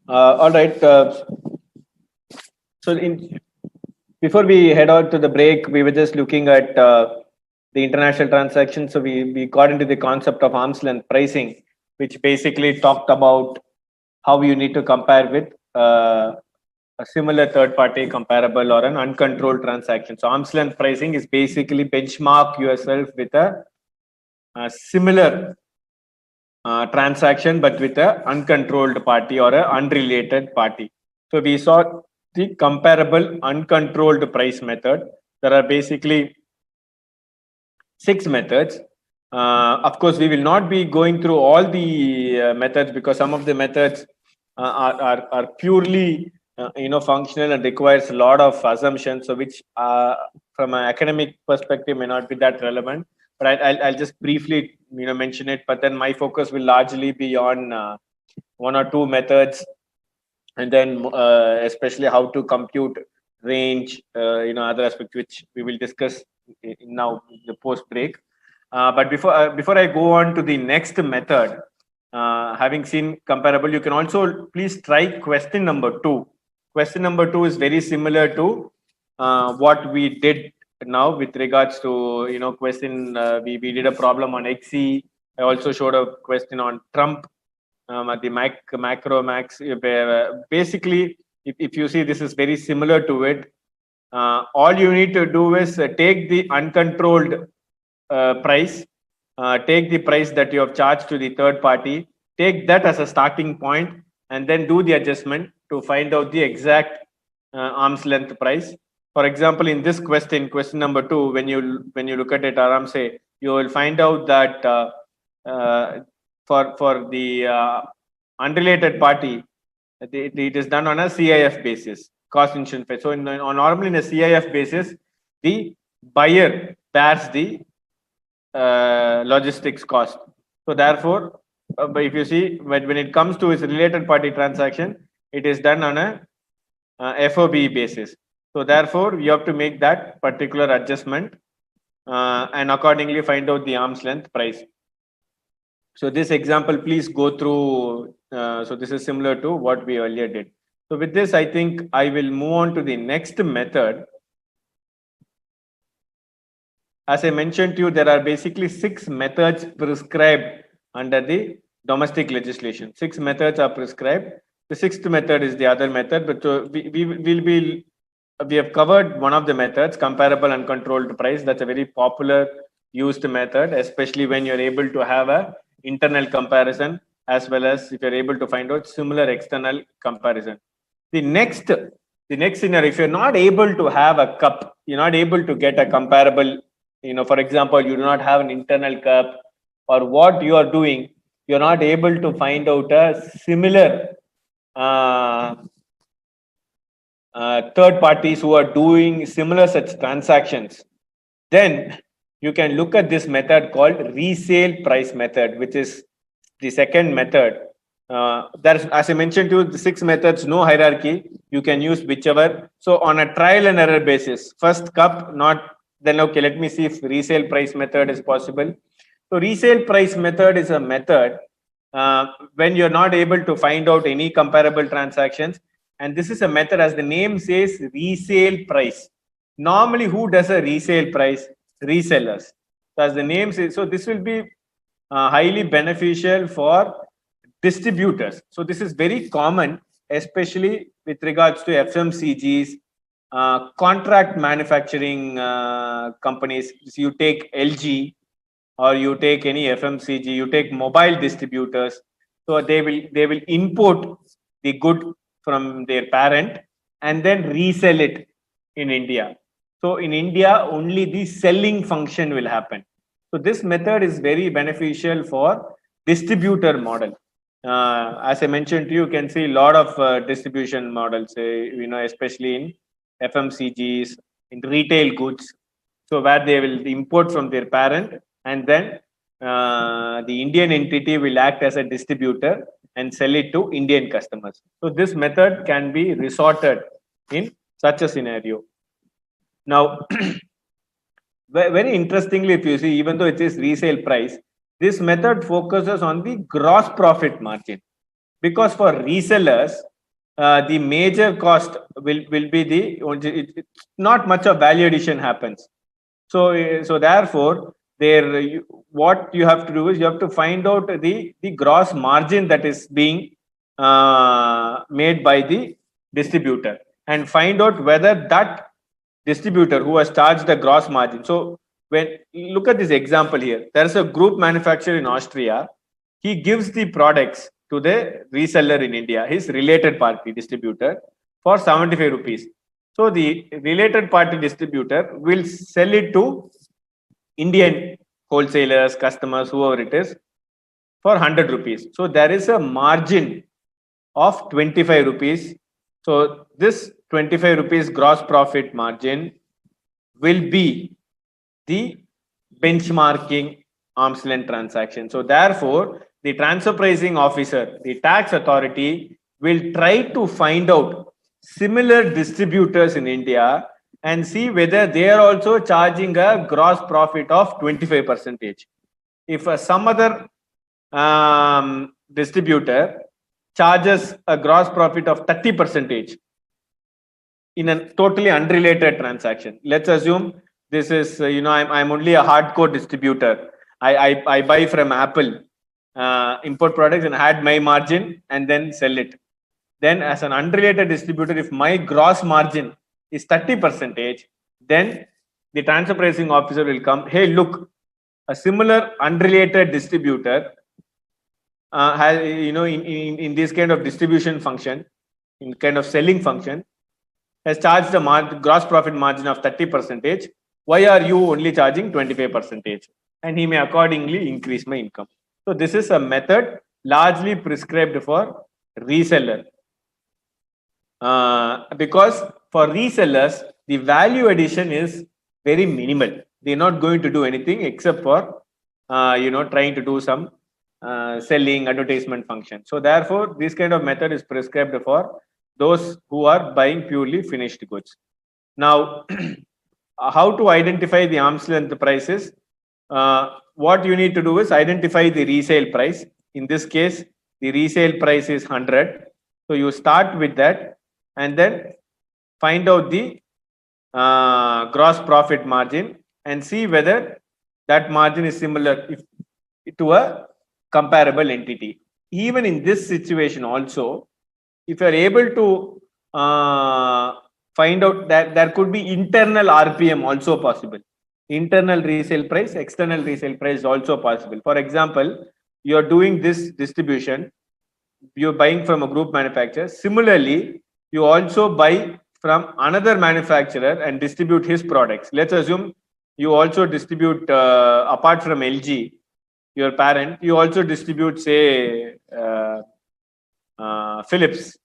All right. So, before we head out to the break, we were just looking at the international transactions. So, we got into the concept of arm's length pricing, which basically talked about how you need to compare with a similar third party comparable or an uncontrolled transaction. So, arm's length pricing is basically benchmark yourself with a similar transaction, but with a uncontrolled party or a unrelated party. So we saw the comparable uncontrolled price method. There are basically 6 methods. Of course, we will not be going through all the methods, because some of the methods are purely functional and requires a lot of assumptions, so which from an academic perspective may not be that relevant. But I'll just briefly mention it. But then my focus will largely be on one or two methods, and then especially how to compute range, other aspects which we will discuss now the post break. But before I go on to the next method, having seen comparable, you can also please try question number 2. Question number 2 is very similar to what we did now with regards to question. We did a problem on XE. I also showed a question on Trump at the macro max. Basically, if you see, this is very similar to it. All you need to do is take the uncontrolled price, take the price that you have charged to the third party, take that as a starting point, and then do the adjustment to find out the exact arm's length price. For example, in this question number 2, when you look at it, Aram say, you will find out that for the unrelated party, it is done on a CIF basis, cost insurance price. So normally in a CIF basis, the buyer bears the logistics cost. So therefore, but if you see, when it comes to its related party transaction, it is done on a FOB basis. So therefore, you have to make that particular adjustment and accordingly find out the arm's length price. So this example, please go through. So this is similar to what we earlier did. So with this, I think I will move on to the next method. As I mentioned to you, there are basically 6 methods prescribed under the domestic legislation. 6 methods are prescribed. The 6th method is the other method, but we have covered one of the methods, comparable uncontrolled price. That's a very popular used method, especially when you're able to have a internal comparison, as well as if you're able to find out similar external comparison. The next scenario, if you're not able to have a cup, you're not able to get a comparable, for example, you do not have an internal cup, or what you are doing, you're not able to find out a similar third parties who are doing similar such transactions, then you can look at this method called resale price method, which is the second method. There's, as I mentioned to you, the 6 methods, no hierarchy. You can use whichever. So on a trial and error basis, first cup, not then okay, let me see if resale price method is possible. So resale price method is a method when you're not able to find out any comparable transactions. And this is a method, as the name says, resale price. Normally, who does a resale price? Resellers. So as the name says, so this will be highly beneficial for distributors. So this is very common, especially with regards to FMCGs, contract manufacturing companies. So you take LG, or you take any FMCG, you take mobile distributors. So they will import the good from their parent and then resell it in India. So in India, only the selling function will happen. So this method is very beneficial for distributor model. As I mentioned to you, you can see a lot of distribution models, especially in FMCGs, in retail goods. So where they will import from their parent, and then the Indian entity will act as a distributor and sell it to Indian customers. So this method can be resorted in such a scenario. Now, very interestingly, if you see, even though it is resale price, this method focuses on the gross profit margin, because for resellers, the major cost will be not much of value addition happens. So therefore, what you have to do is you have to find out the gross margin that is being made by the distributor, and find out whether that distributor who has charged the gross margin. So when you look at this example here, there is a group manufacturer in Austria. He gives the products to the reseller in India, his related party distributor, for 75 rupees. So the related party distributor will sell it to Indian wholesalers, customers, whoever it is, for 100 rupees. So there is a margin of 25 rupees. So this 25 rupees gross profit margin will be the benchmarking arm's length transaction. So therefore, the transfer pricing officer, the tax authority, will try to find out similar distributors in India and see whether they are also charging a gross profit of 25%. If some other distributor charges a gross profit of 30% in a totally unrelated transaction, let's assume this is, I'm only a hardcore distributor. I buy from Apple import products and add my margin and then sell it. Then as an unrelated distributor, if my gross margin is 30%, then the transfer pricing officer will come, hey, look, a similar unrelated distributor has, in this kind of distribution function, in kind of selling function, has charged a gross profit margin of 30%. Why are you only charging 25%? And he may accordingly increase my income. So this is a method largely prescribed for reseller. Because for resellers, the value addition is very minimal. They're not going to do anything except for, trying to do some selling advertisement function. So therefore, this kind of method is prescribed for those who are buying purely finished goods. Now, how to identify the arm's length prices? What you need to do is identify the resale price. In this case, the resale price is 100. So you start with that and then find out the gross profit margin and see whether that margin is similar to a comparable entity. Even in this situation also, if you are able to find out that there could be internal RPM also possible. Internal resale price, external resale price is also possible. For example, you are doing this distribution, you're buying from a group manufacturer. Similarly, you also buy from another manufacturer and distribute his products. Let's assume you also distribute, apart from LG, your parent, you also distribute, say, Philips,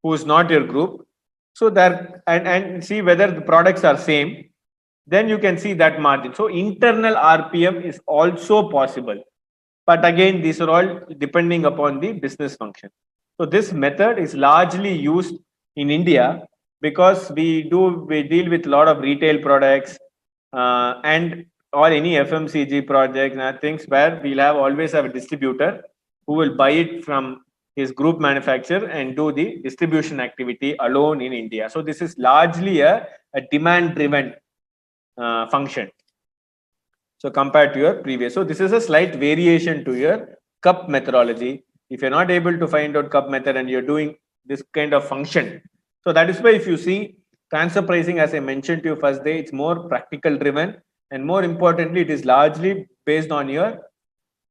who is not your group. So that, and see whether the products are same, then you can see that margin. So internal RPM is also possible. But again, these are all depending upon the business function. So this method is largely used in India because we deal with a lot of retail products and or any FMCG projects and things where we'll always have a distributor who will buy it from his group manufacturer and do the distribution activity alone in India. So this is largely a demand-driven function. So compared to your previous, so this is a slight variation to your cup methodology. If you're not able to find out cup method and you're doing this kind of function, so that is why if you see transfer pricing, as I mentioned to you first day, it's more practical driven, and more importantly, it is largely based on your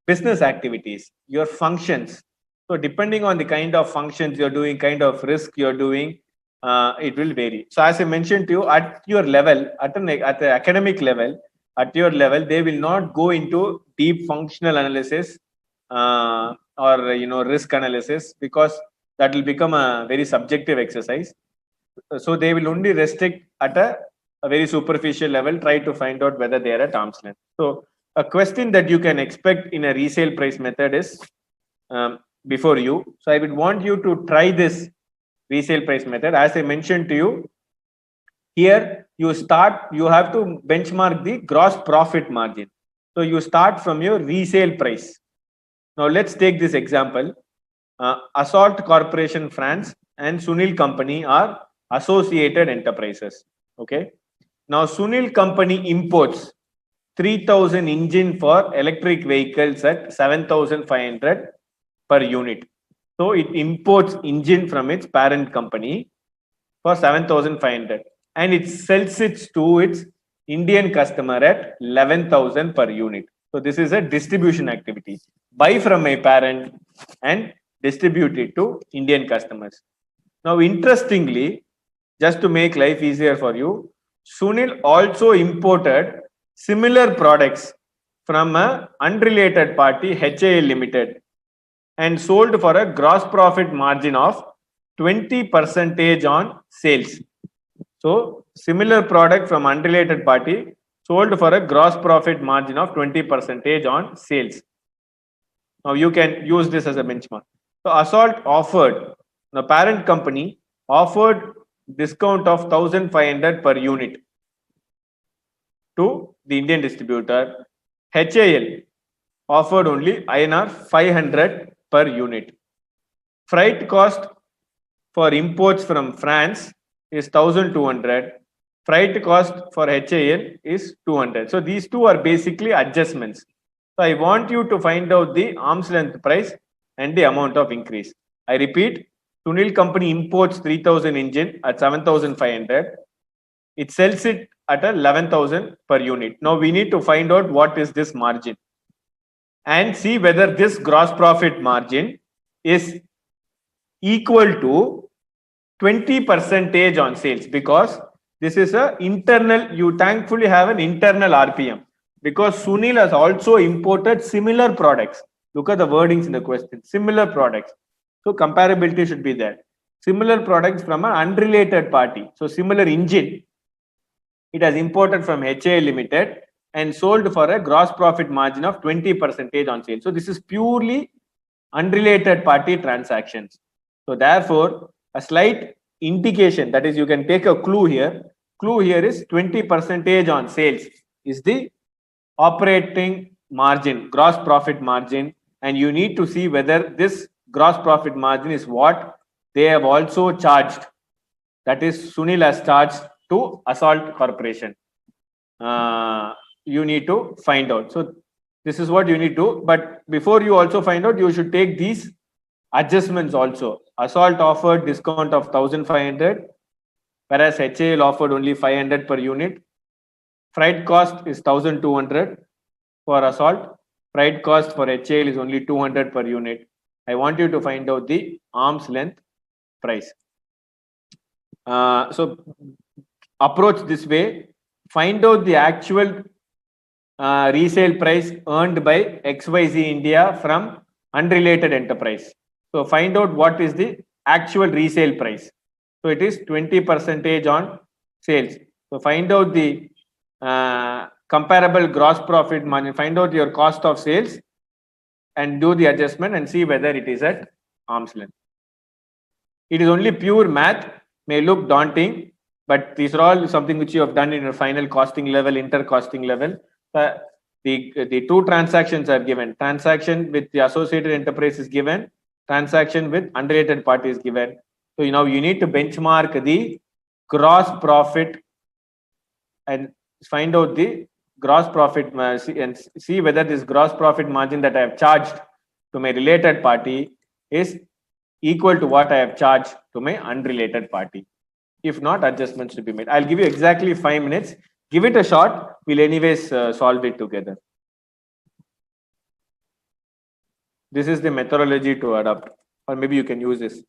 business activities, your functions. So depending on the kind of functions you're doing, kind of risk you're doing, it will vary. So as I mentioned to you, at your level, at the academic level, at your level, they will not go into deep functional analysis or risk analysis, because that will become a very subjective exercise. So they will only restrict at a very superficial level, try to find out whether they are at arm's length. So a question that you can expect in a resale price method is, before you. So I would want you to try this resale price method. As I mentioned to you, here you have to benchmark the gross profit margin. So you start from your resale price. Now let's take this example. Assault Corporation France and Sunil Company are associated enterprises. Okay. Now Sunil Company imports 3,000 engine for electric vehicles at 7,500 per unit. So it imports engine from its parent company for 7,500 and it sells it to its Indian customer at 11,000 per unit. So this is a distribution activity. Buy from my parent and distribute it to Indian customers. Now, interestingly, just to make life easier for you, Sunil also imported similar products from an unrelated party, HAL Limited, and sold for a gross profit margin of 20% on sales. So, similar product from unrelated party sold for a gross profit margin of 20% on sales. Now you can use this as a benchmark. So Assault offered, the parent company offered discount of 1,500 per unit to the Indian distributor. HAL offered only INR 500 per unit. Freight cost for imports from France is 1,200. Freight cost for HAL is 200. So these two are basically adjustments. So I want you to find out the arm's length price and the amount of increase. I repeat, Sunil Company imports 3,000 engine at 7,500. It sells it at 11,000 per unit. Now we need to find out what is this margin and see whether this gross profit margin is equal to 20% on sales, because this is a internal, you thankfully have an internal RPM, because Sunil has also imported similar products. Look at the wordings in the question, similar products. So comparability should be there. Similar products from an unrelated party. So similar engine, it has imported from HAL Limited and sold for a gross profit margin of 20% on sale. So this is purely unrelated party transactions. So therefore, a slight indication, that is, you can take a clue here. Clue here is 20% on sales is the operating margin, gross profit margin, and you need to see whether this gross profit margin is what they have also charged. That is, Sunil has charged to Assault Corporation. You need to find out. So this is what you need to, but before you also find out, you should take these adjustments also. Assault offered discount of 1,500, whereas HAL offered only 500 per unit. Freight cost is 1,200 for Assault. Freight cost for HAL is only 200 per unit. I want you to find out the arm's length price. So approach this way, find out the actual resale price earned by XYZ India from unrelated enterprise. So find out what is the actual resale price. So it is 20% on sales. So find out the comparable gross profit margin, find out your cost of sales and do the adjustment and see whether it is at arm's length. It is only pure math, may look daunting, but these are all something which you have done in your final costing level, inter-costing level. The two transactions are given. Transaction with the associated enterprise is given. Transaction with unrelated party is given. So now you need to benchmark the gross profit and find out the gross profit and see whether this gross profit margin that I have charged to my related party is equal to what I have charged to my unrelated party. If not, adjustments to be made. I'll give you exactly 5 minutes. Give it a shot. We'll anyways solve it together. This is the methodology to adopt, or maybe you can use this.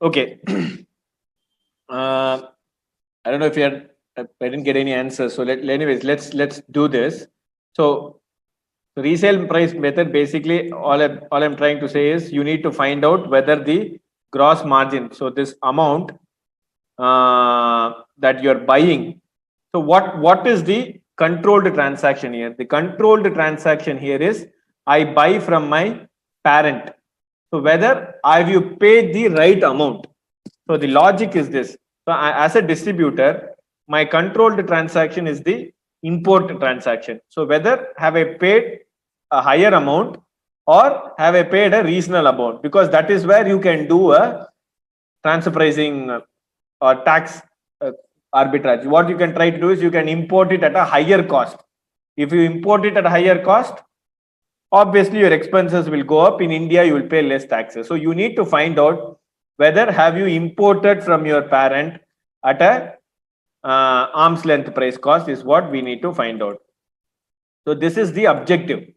Okay. I don't know if you had. I didn't get any answers. So anyways, let's do this. So resale price method, basically all I'm trying to say is you need to find out whether the gross margin, so this amount that you're buying. So what is the controlled transaction here? The controlled transaction here is I buy from my parent. So whether have you paid the right amount? So the logic is this. So as a distributor, my controlled transaction is the import transaction. So whether have I paid a higher amount or have I paid a reasonable amount? Because that is where you can do a transfer pricing or tax arbitrage. What you can try to do is you can import it at a higher cost. If you import it at a higher cost, obviously your expenses will go up. In India, you will pay less taxes. So you need to find out whether have you imported from your parent at a arm's length price cost is what we need to find out. So this is the objective.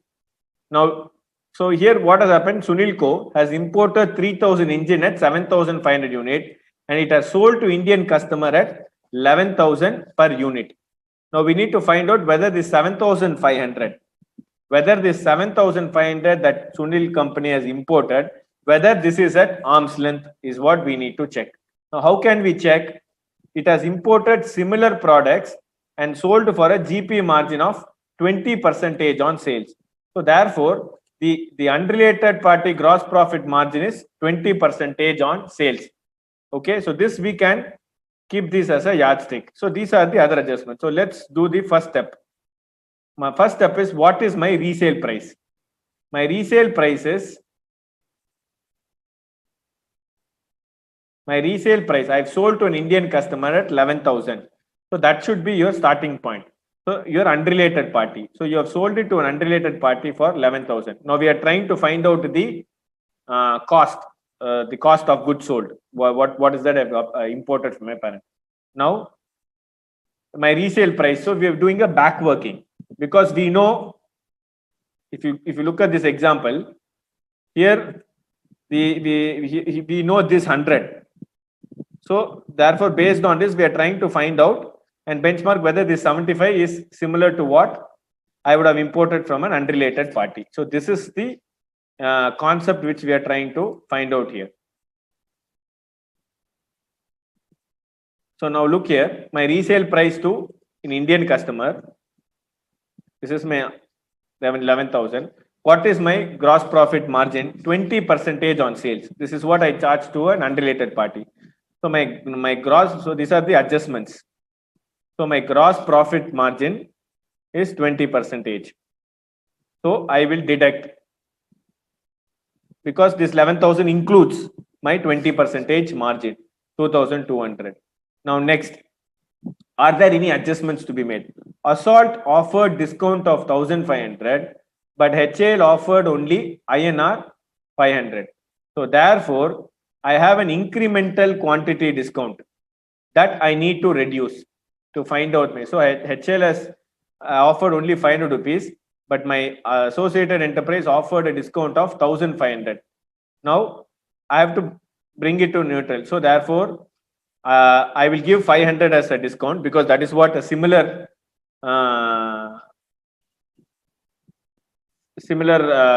Now, so here what has happened, Sunilco has imported 3000 engine at 7500 unit and it has sold to Indian customer at 11,000 per unit. Now we need to find out whether this 7,500, whether this 7,500 that Sunil company has imported, whether this is at arm's length is what we need to check. Now how can we check? It has imported similar products and sold for a GP margin of 20% on sales. So therefore, the unrelated party gross profit margin is 20% on sales. Okay, so this we can keep this as a yardstick. So these are the other adjustments. So let's do the first step. My first step is what is my resale price? My resale price is I've sold to an Indian customer at 11,000. So that should be your starting point. So your unrelated party. So you have sold it to an unrelated party for 11,000. Now we are trying to find out the cost of goods sold. What is that I've imported from my parent? Now my resale price. So we are doing a back working because we know if you look at this example here, we know this 100. So therefore, based on this, we are trying to find out and benchmark whether this 75 is similar to what I would have imported from an unrelated party. So this is the concept which we are trying to find out here. So now look here, my resale price to an Indian customer. This is my 11,000. What is my gross profit margin? 20% on sales. This is what I charge to an unrelated party. So my gross, so these are the adjustments. So my gross profit margin is 20%. So I will deduct because this 11,000 includes my 20% margin, 2,200. Now next, are there any adjustments to be made? Assault offered discount of 1,500, but HAL offered only INR 500. So therefore, I have an incremental quantity discount that I need to reduce to find out my. So HL has offered only 500 rupees, but my associated enterprise offered a discount of 1,500. Now I have to bring it to neutral. So therefore, I will give 500 as a discount because that is what a similar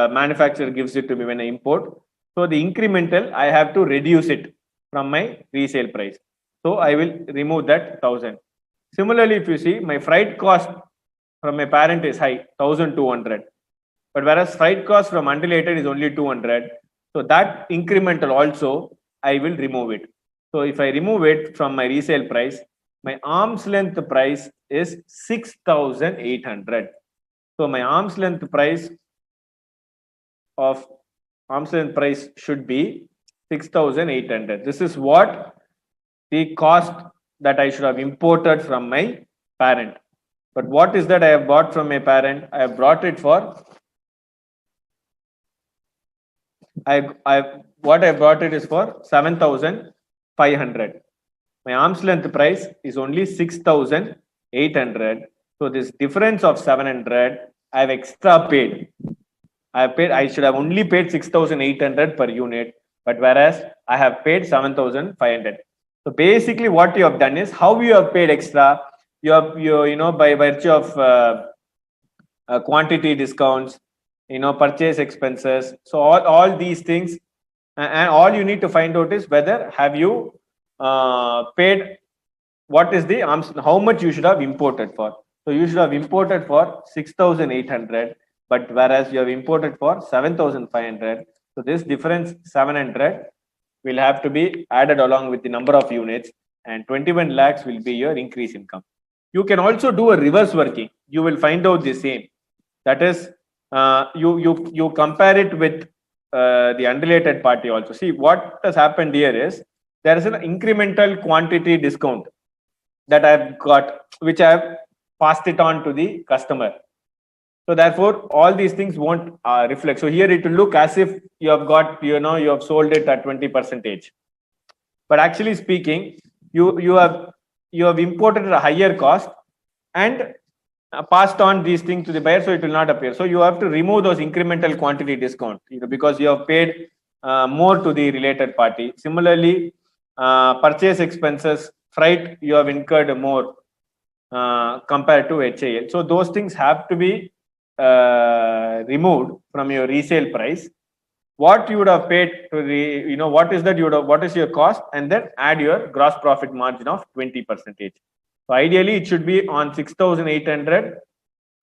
manufacturer gives it to me when I import. So the incremental, I have to reduce it from my resale price. So I will remove that 1,000. Similarly, if you see, my freight cost from my parent is high, 1,200. But whereas freight cost from unrelated is only 200. So that incremental also, I will remove it. So if I remove it from my resale price, my arm's length price is 6,800. So my arm's length price should be 6,800. This is what the cost that I should have imported from my parent. But what is that I have bought from my parent? I have brought it for what I brought it is for 7,500. My arm's length price is only 6,800. So this difference of 700, I have extra paid. I should have only paid 6,800 per unit. but whereas I have paid 7,500. So basically what you have done is, how you have paid extra, by virtue of quantity discounts, purchase expenses. So all these things, and all you need to find out is whether have you paid, what is the how much you should have imported for. So you should have imported for 6,800, but whereas you have imported for 7,500. So this difference 700 will have to be added along with the number of units, and 21 lakhs will be your increase income. You can also do a reverse working. You will find out the same. That is, you compare it with the unrelated party also. See, what has happened here is there is an incremental quantity discount that I've got, which I've passed it on to the customer. So therefore, all these things won't reflect. So here it will look as if you have got, you have sold it at 20%. But actually speaking, you have imported at a higher cost and passed on these things to the buyer, so it will not appear. So you have to remove those incremental quantity discount, because you have paid more to the related party. Similarly, purchase expenses, freight, you have incurred more compared to HAL. So those things have to be removed from your resale price. What you would have paid to the, what is that what is your cost, and then add your gross profit margin of 20%. So ideally it should be on 6,800,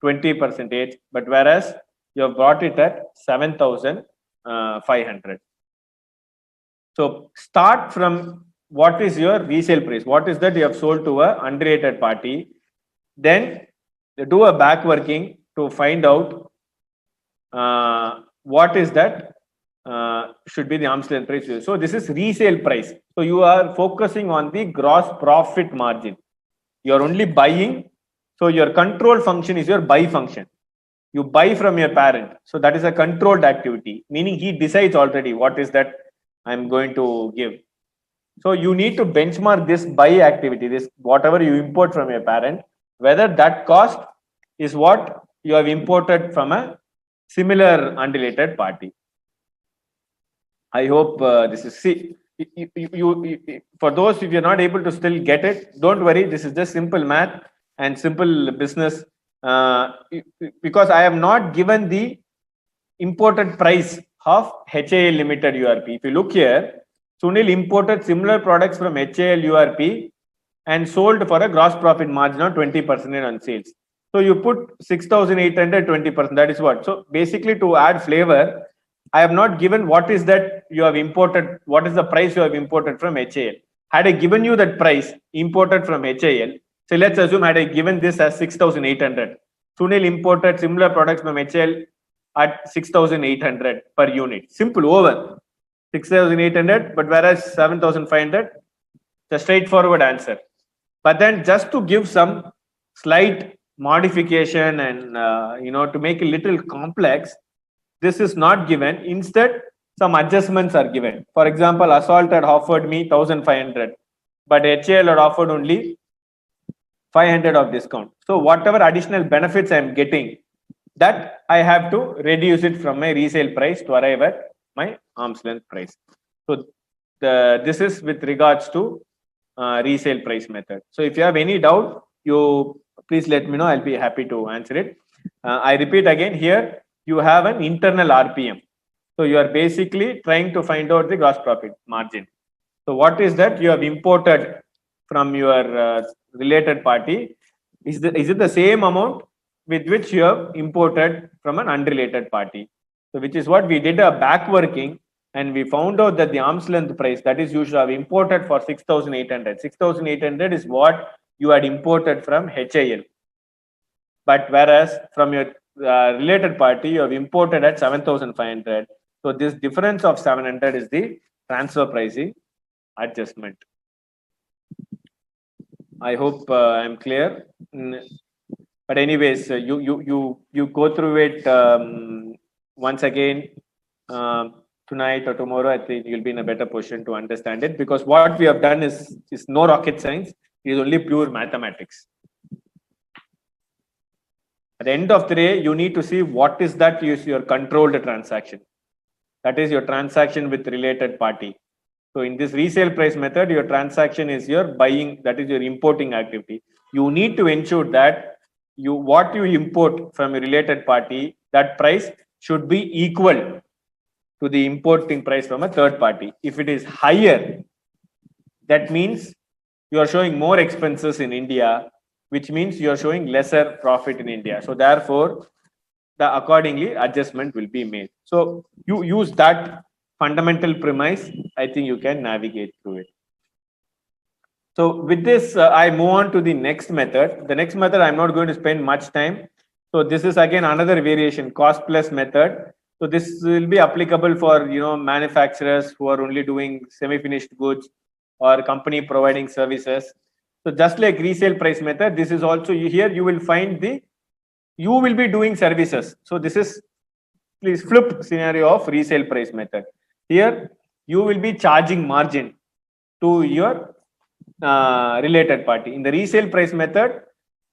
20%, but whereas you have brought it at 7,500. So start from what is your resale price, what is that you have sold to a unrelated party, then do a back working to find out what is that should be the arm's length price. So this is resale price. So you are focusing on the gross profit margin. You are only buying. So your control function is your buy function. You buy from your parent. So that is a controlled activity, meaning he decides already what is that I'm going to give. So you need to benchmark this buy activity, this whatever you import from your parent, whether that cost is what you have imported from a similar unrelated party. I hope this is, see, for those if you're not able to still get it, don't worry. This is just simple math and simple business, because I have not given the imported price of HAL Limited URP. If you look here, Sunil imported similar products from HAL URP and sold for a gross profit margin of 20% on sales. So you put 6,800, 20%. That is what. So basically, to add flavor, I have not given what is that you have imported, what is the price you have imported from HAL. Had I given you that price imported from HAL, so let's assume had I given this as 6,800. Sunil imported similar products from HAL at 6,800 per unit. Simple, over. 6,800, but whereas 7,500, the straightforward answer. But then just to give some slight modification and to make it a little complex, this is not given. Instead, some adjustments are given. For example, Assault had offered me 1,500, but HAL had offered only 500 of discount. So whatever additional benefits I am getting, that I have to reduce it from my resale price to arrive at my arm's length price. So this is with regards to resale price method. So if you have any doubt, you please let me know. I'll be happy to answer it. I repeat again, here you have an internal RPM. So you are basically trying to find out the gross profit margin. So what is that you have imported from your related party? Is it the same amount with which you have imported from an unrelated party? So which is what we did a back working, and we found out that the arm's length price, that is, you should have imported for 6,800. 6,800 is what you had imported from HAL. But whereas from your related party, you have imported at 7,500. So this difference of 700 is the transfer pricing adjustment. I hope I'm clear. But anyways, you go through it once again tonight or tomorrow. I think you'll be in a better position to understand it, because what we have done is no rocket science. It is only pure mathematics. At the end of the day, you need to see what is that is your controlled transaction. That is your transaction with related party. So in this resale price method, your transaction is your buying, that is your importing activity. You need to ensure that what you import from a related party, that price should be equal to the importing price from a third party. If it is higher, that means you are showing more expenses in India, which means you are showing lesser profit in India. So therefore, the accordingly adjustment will be made. So you use that fundamental premise. I think you can navigate through it. So with this, I move on to the next method. The next method, I'm not going to spend much time. So this is again another variation, cost plus method. So this will be applicable for manufacturers who are only doing semi-finished goods or company providing services. So just like resale price method, this is also here you will find you will be doing services. So this is please flip scenario of resale price method. Here you will be charging margin to your related party. In the resale price method,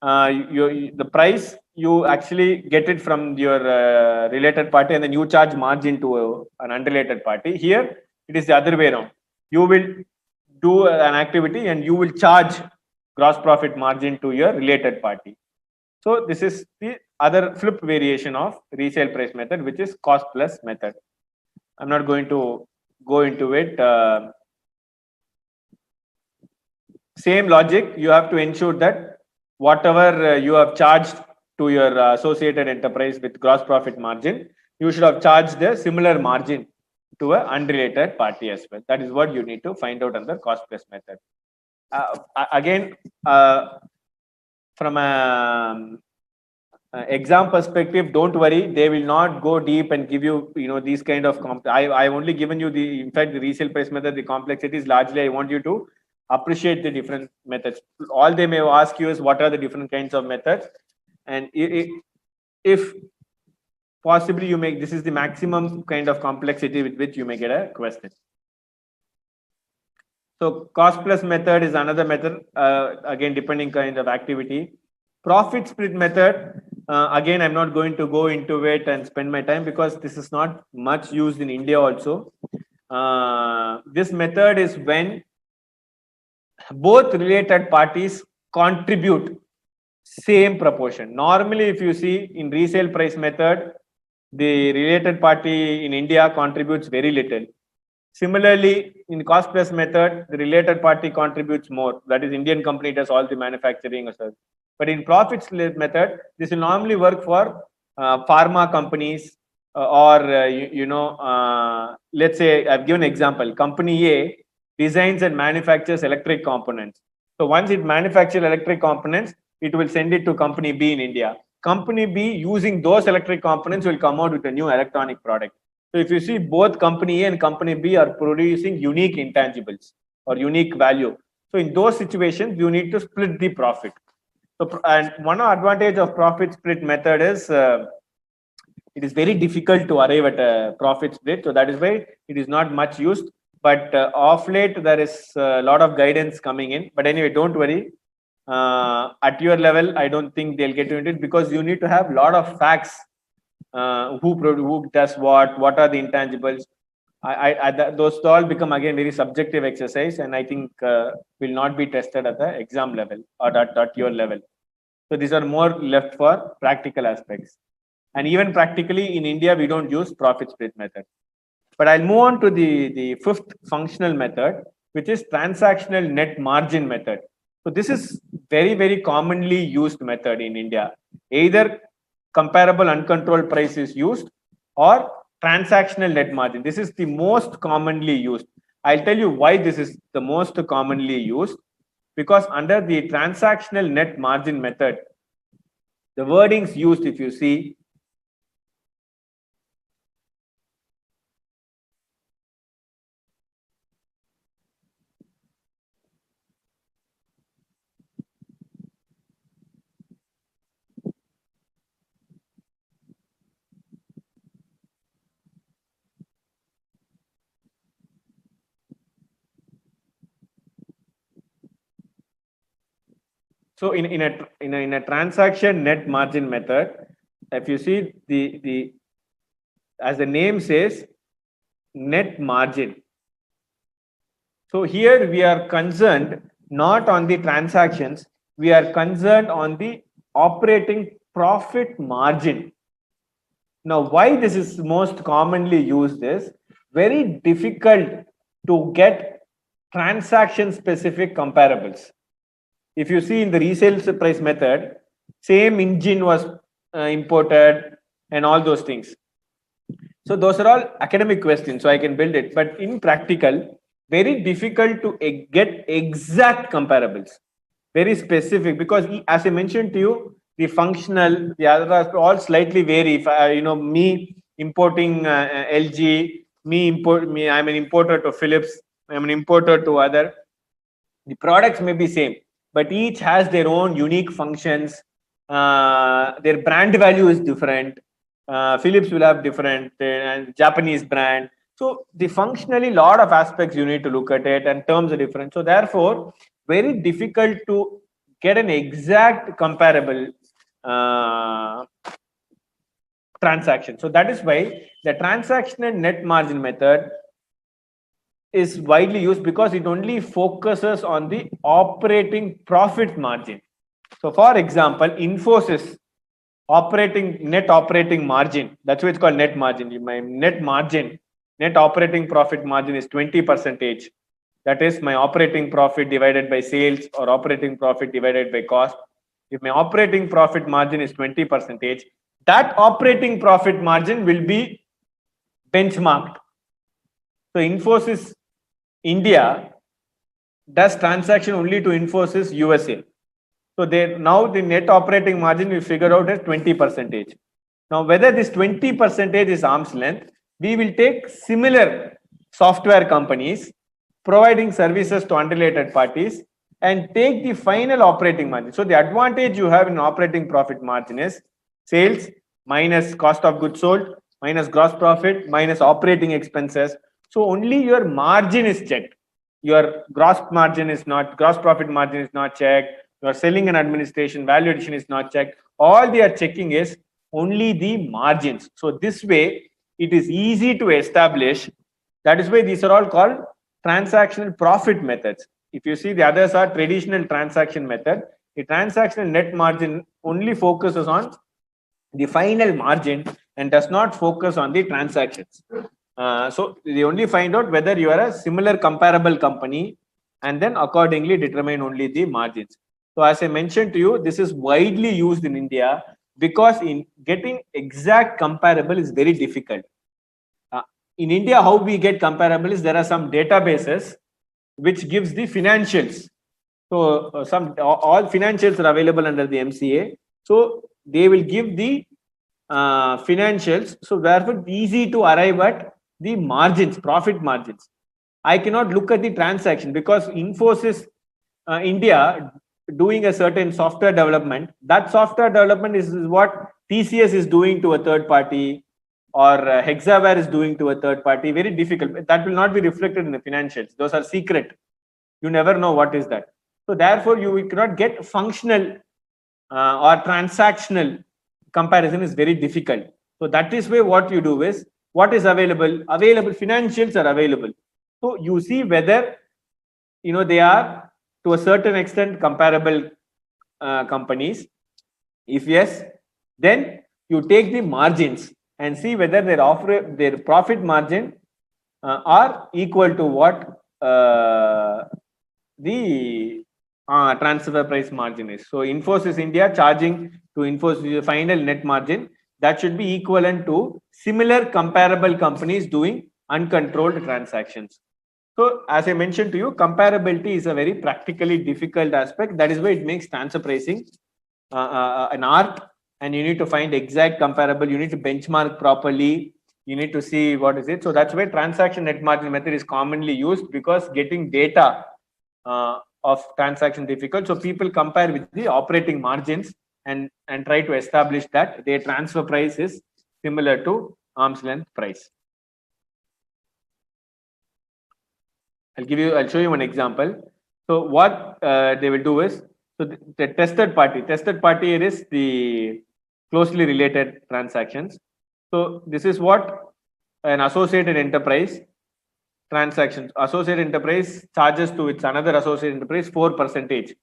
the price you actually get it from your related party, and then you charge margin to an unrelated party. Here it is the other way around. You will do an activity and you will charge gross profit margin to your related party. So this is the other flip variation of resale price method, which is cost plus method. I'm not going to go into it. Same logic, you have to ensure that whatever you have charged to your associated enterprise with gross profit margin, you should have charged the similar margin to an unrelated party as well. That is what you need to find out under cost plus method. Again, from a exam perspective, don't worry, they will not go deep and give you these kind of I've only given you in fact the resale price method, the complexity is largely I want you to appreciate the different methods. All they may ask you is what are the different kinds of methods, and if possibly you make this is the maximum kind of complexity with which you may get a question. So cost plus method is another method, again depending kind of activity. Profit split method, again I'm not going to go into it and spend my time because this is not much used in India also. This method is when both related parties contribute same proportion. Normally, if you see in resale price method, the related party in India contributes very little. Similarly, in cost plus method, the related party contributes more. That is, Indian company does all the manufacturing or so. But in profit split method, this will normally work for pharma companies or let's say I've given an example. Company A designs and manufactures electric components. So once it manufactures electric components, it will send it to company B in India. Company B using those electric components will come out with a new electronic product. So if you see both company A and company B are producing unique intangibles or unique value. So in those situations, you need to split the profit. So, and one advantage of profit split method is it is very difficult to arrive at a profit split. So that is why it is not much used. But off late, there is a lot of guidance coming in. But anyway, don't worry. At your level, I don't think they'll get into it because you need to have a lot of facts. Who does what are the intangibles? Those all become again very subjective exercise, and I think will not be tested at the exam level or at your level. So these are more left for practical aspects. And even practically in India, we don't use profit split method. But I'll move on to the fifth functional method, which is transactional net margin method. So this is very, very commonly used method in India. Either comparable uncontrolled price is used or transactional net margin. This is the most commonly used. I'll tell you why this is the most commonly used. Because under the transactional net margin method, the wordings used, if you see, so in a transaction net margin method, if you see the as the name says, net margin. So here we are concerned not on the transactions, we are concerned on the operating profit margin. Now, why this is most commonly used is very difficult to get transaction specific comparables. If you see in the resale price method, same engine was imported and all those things. So those are all academic questions, so I can build it. But in practical, very difficult to get exact comparables, very specific, because as I mentioned to you, the functional, the others all slightly vary. If me importing LG, I'm an importer to Philips, I'm an importer to other. The products may be same, but each has their own unique functions. Their brand value is different. Philips will have different and Japanese brand. So the functionally lot of aspects you need to look at it, and terms are different. So therefore, very difficult to get an exact comparable transaction. So that is why the transactional net margin method is widely used, because it only focuses on the operating profit margin. So for example, Infosys net operating margin, that's why it's called net margin. My net margin, net operating profit margin is 20%. That is my operating profit divided by sales, or operating profit divided by cost. If my operating profit margin is 20%, that operating profit margin will be benchmarked. So Infosys India does transaction only to Infosys USA. So now the net operating margin we figure out as 20%. Now whether this 20% is arm's length, we will take similar software companies providing services to unrelated parties and take the final operating margin. So the advantage you have in operating profit margin is sales minus cost of goods sold minus gross profit minus operating expenses. So only your margin is checked. Your gross profit margin is not checked. Your selling and administration value addition is not checked. All they are checking is only the margins. So this way, it is easy to establish. That is why these are all called transactional profit methods. If you see, the others are traditional transaction method. The transactional net margin only focuses on the final margin and does not focus on the transactions. So they only find out whether you are a similar comparable company, and then accordingly determine only the margins. So as I mentioned to you, this is widely used in India because in getting exact comparable is very difficult. In India, how we get comparable is there are some databases which gives the financials. So all financials are available under the MCA. So they will give the financials. So therefore, it's easy to arrive at the margins, profit margins. I cannot look at the transaction because Infosys India doing a certain software development. That software development is what TCS is doing to a third party, or Hexaware is doing to a third party. Very difficult. That will not be reflected in the financials. Those are secret. You never know what is that. So therefore, you cannot get functional or transactional comparison is very difficult. So that is why what you do is, what is available financials are available. So you see whether they are to a certain extent comparable companies. If yes, then you take the margins and see whether their profit margin are equal to what the transfer price margin is. So Infosys India charging to Infosys final net margin, that should be equivalent to similar comparable companies doing uncontrolled transactions. So as I mentioned to you, comparability is a very practically difficult aspect. That is why it makes transfer pricing an art, and you need to find exact comparable. You need to benchmark properly. You need to see what is it. So that's why transaction net margin method is commonly used, because getting data of transaction difficult. So people compare with the operating margins and try to establish that their transfer price is similar to arm's length price. I'll show you one example. So what they will do is, so the tested party here is the closely related transactions. So this is what an associated enterprise transactions. Associated enterprise charges to its another associated enterprise 4%.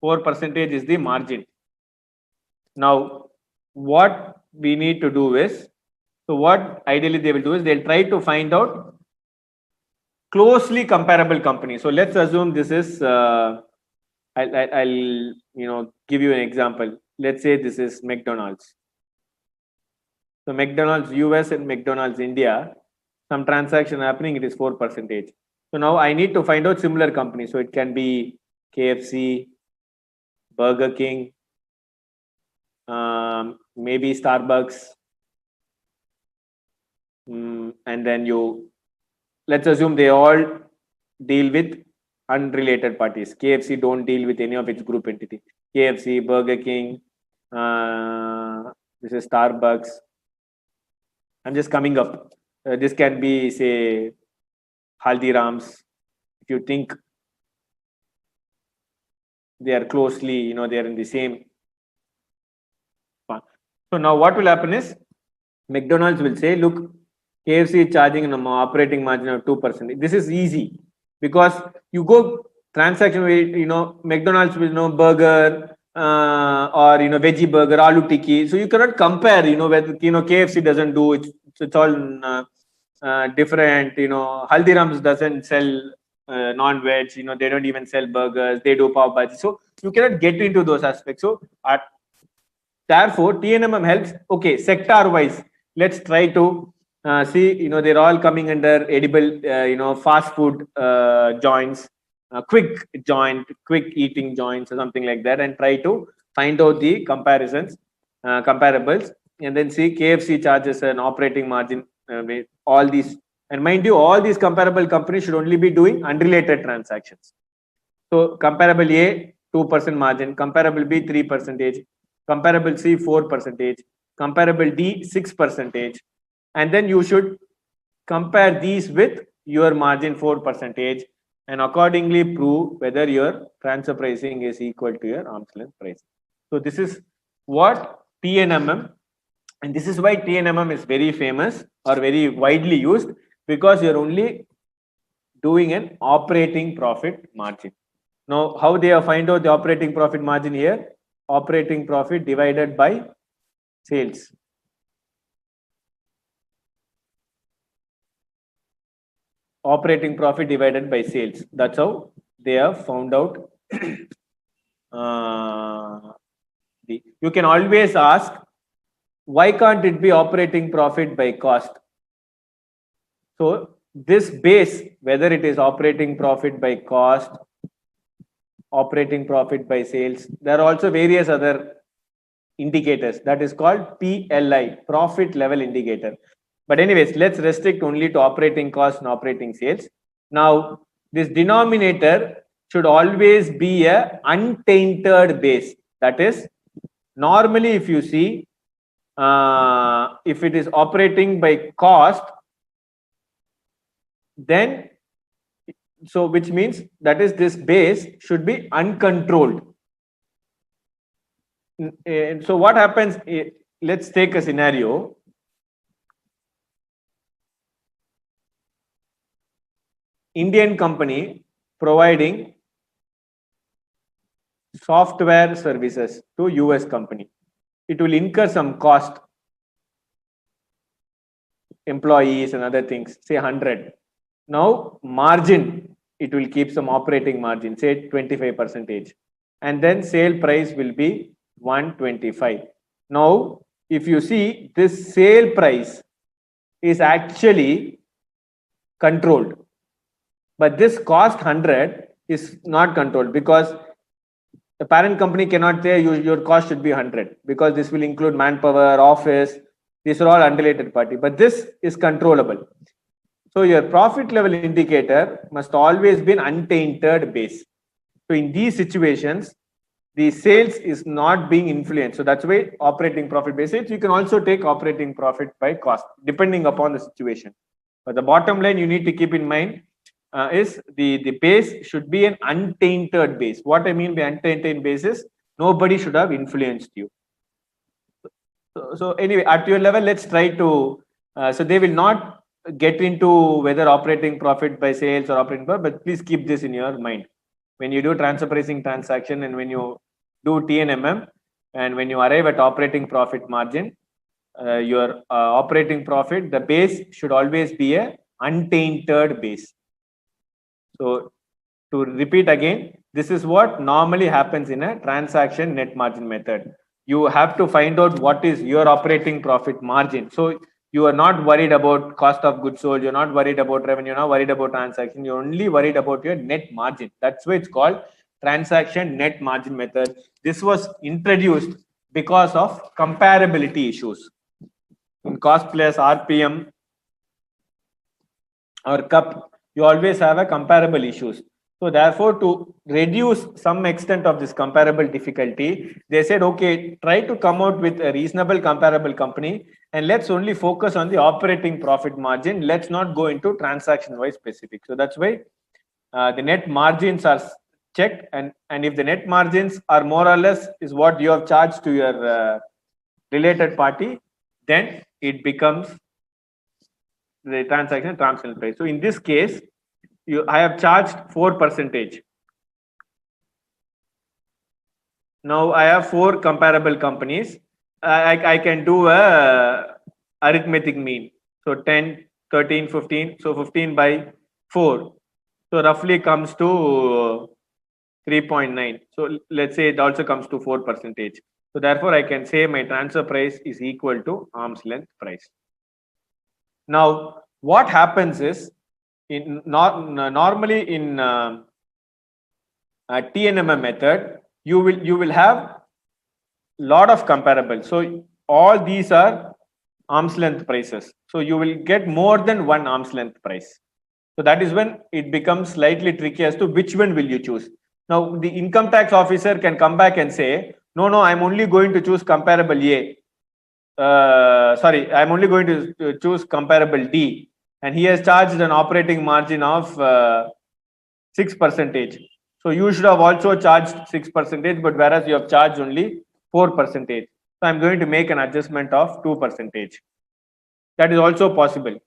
4% is the margin. Now, what we need to do is, so what ideally they will do is they'll try to find out closely comparable companies. So let's assume this is, I'll give you an example. Let's say this is McDonald's. So McDonald's US and McDonald's India, some transaction happening, it is 4%. So now I need to find out similar companies. So it can be KFC, Burger King, maybe Starbucks, and then let's assume they all deal with unrelated parties. KFC don't deal with any of its group entity. KFC, Burger King, this is Starbucks. I'm just coming up. This can be, say, Haldiram's. If you think they are closely, they are in the same. So now what will happen is McDonald's will say, look, KFC is charging an operating margin of 2%. This is easy because you go transaction where, McDonald's will know burger or, veggie burger, aloo tikki. So you cannot compare, whether, KFC doesn't do it. It's all different, Haldiram's doesn't sell non-veg, they don't even sell burgers, they do pav bhaji. So you cannot get into those aspects. So therefore, TNMM helps, okay, sector-wise, let's try to see, they're all coming under edible, fast food joints, quick eating joints or something like that, and try to find out the comparisons, comparables, and then see KFC charges an operating margin with all these. And mind you, all these comparable companies should only be doing unrelated transactions. So comparable A, 2% margin, comparable B, 3%, comparable C, 4%, comparable D, 6%. And then you should compare these with your margin 4% and accordingly prove whether your transfer pricing is equal to your arm's length pricing. So this is what TNMM, and this is why TNMM is very famous or very widely used, because you're only doing an operating profit margin. Now, how they have find out the operating profit margin here? Operating profit divided by sales. Operating profit divided by sales. That's how they have found out. You can always ask, why can't it be operating profit by cost? So this base, whether it is operating profit by cost, operating profit by sales, there are also various other indicators that is called PLI, profit level indicator. But anyways, let's restrict only to operating cost and operating sales. Now, this denominator should always be a untainted base. That is, normally if you see, if it is operating by cost, then, so which means that is this base should be uncontrolled. And so what happens, let's take a scenario. Indian company providing software services to US company. It will incur some cost, employees and other things, say 100. Now margin, it will keep some operating margin, say 25%. And then sale price will be 125. Now, if you see, this sale price is actually controlled. But this cost 100 is not controlled, because the parent company cannot say your cost should be 100, because this will include manpower, office, these are all unrelated party, but this is controllable. So your profit level indicator must always be an untainted base. So in these situations, the sales is not being influenced. So that's why operating profit basis. You can also take operating profit by cost, depending upon the situation. But the bottom line you need to keep in mind is the base should be an untainted base. What I mean by untainted base is nobody should have influenced you. So anyway, at your level, let's try to, so they will not get into whether operating profit by sales or operating profit, but please keep this in your mind. When you do transfer pricing transaction and when you do TNMM and when you arrive at operating profit margin, your operating profit, the base should always be a untainted base. So to repeat again, this is what normally happens in a transaction net margin method. You have to find out what is your operating profit margin. So you are not worried about cost of goods sold, you're not worried about revenue, you're not worried about transaction, you're only worried about your net margin. That's why it's called transaction net margin method. This was introduced because of comparability issues. In cost plus RPM or cup, you always have a comparable issues. So therefore, to reduce some extent of this comparable difficulty, they said, okay, try to come out with a reasonable comparable company and let's only focus on the operating profit margin. Let's not go into transaction wise specific. So that's why the net margins are checked, and if the net margins are more or less is what you have charged to your related party, then it becomes the transaction transactional price. So in this case, I have charged 4%. Now I have 4 comparable companies. I can do a arithmetic mean. So 10, 13, 15. So 15 by 4. So roughly comes to 3.9. So let's say it also comes to 4%. So therefore, I can say my transfer price is equal to arm's length price. Now, what happens is, normally in TNMM method, you will have lot of comparables. So all these are arm's length prices. So you will get more than one arm's length price. So that is when it becomes slightly tricky as to which one will you choose. Now the income tax officer can come back and say, no, I'm only going to choose comparable A. I'm only going to choose comparable D. And he has charged an operating margin of 6%. So you should have also charged 6%, but whereas you have charged only 4%. So I'm going to make an adjustment of 2%. That is also possible.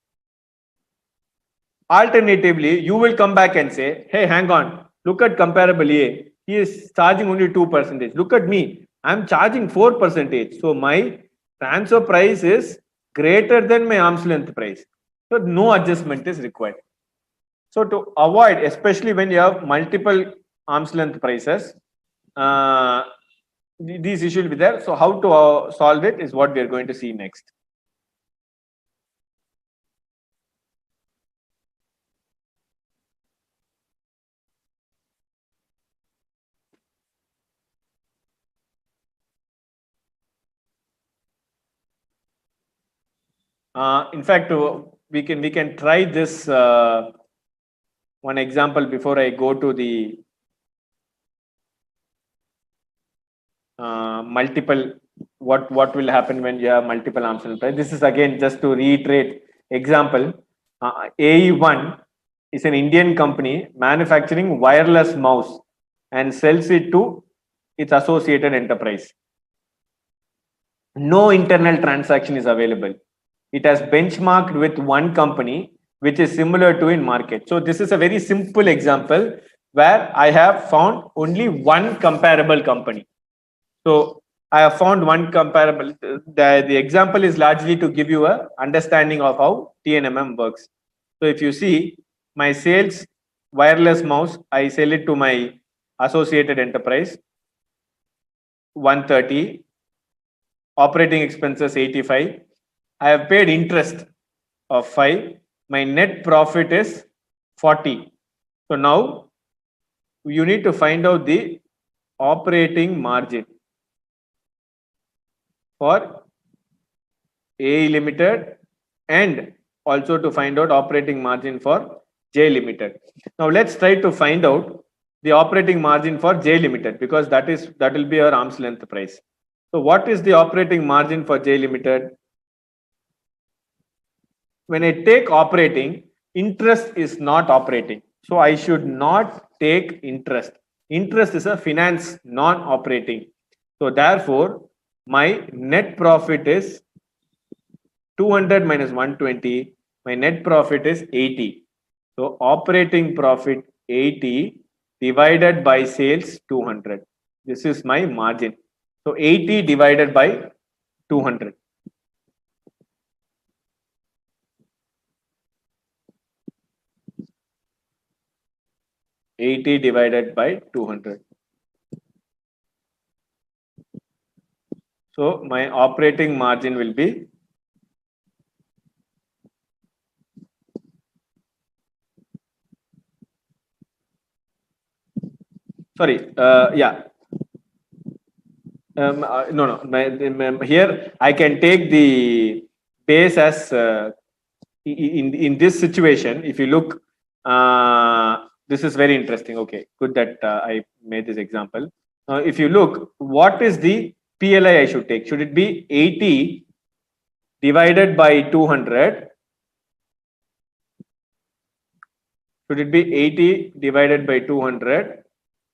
Alternatively, you will come back and say, hey, hang on, look at comparable A. He is charging only 2%. Look at me, I'm charging 4%. So my transfer price is greater than my arm's length price. So no adjustment is required. So to avoid, especially when you have multiple arm's length prices, these issues will be there. So how to solve it is what we are going to see next. In fact, we can try this one example before I go to the multiple. What will happen when you have multiple arm's length price? This is again just to reiterate example. AE1 is an Indian company manufacturing wireless mouse and sells it to its associated enterprise. No internal transaction is available. It has benchmarked with one company which is similar to in market. So this is a very simple example where I have found only one comparable company. So I have found one comparable. The example is largely to give you a understanding of how TNMM works. So if you see my sales wireless mouse, I sell it to my associated enterprise, 130, operating expenses 85. I have paid interest of 5. My net profit is 40. So now you need to find out the operating margin for A Limited and also to find out operating margin for J Limited. Now let's try to find out the operating margin for J Limited, because that will be our arm's length price. So what is the operating margin for J Limited? When I take operating, interest is not operating. So I should not take interest. Interest is a finance, non-operating. So therefore, my net profit is 200 minus 120. My net profit is 80. So operating profit 80 divided by sales 200. This is my margin. So 80 divided by 200. 80 divided by 200. So my operating margin will be sorry, yeah. No. Here I can take the base as in this situation. If you look, this is very interesting. Okay, good that I made this example. If you look, what is the PLI I should take? Should it be 80 divided by 200? Should it be 80 divided by 200,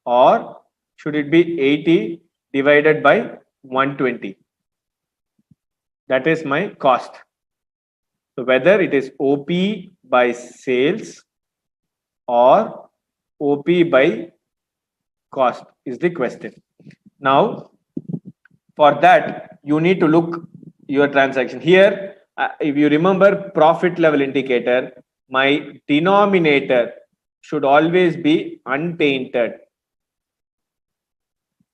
or should it be 80 divided by 120? That is my cost. So whether it is OP by sales or OP by cost is the question. Now, for that, you need to look your transaction. Here, if you remember profit level indicator, my denominator should always be untainted.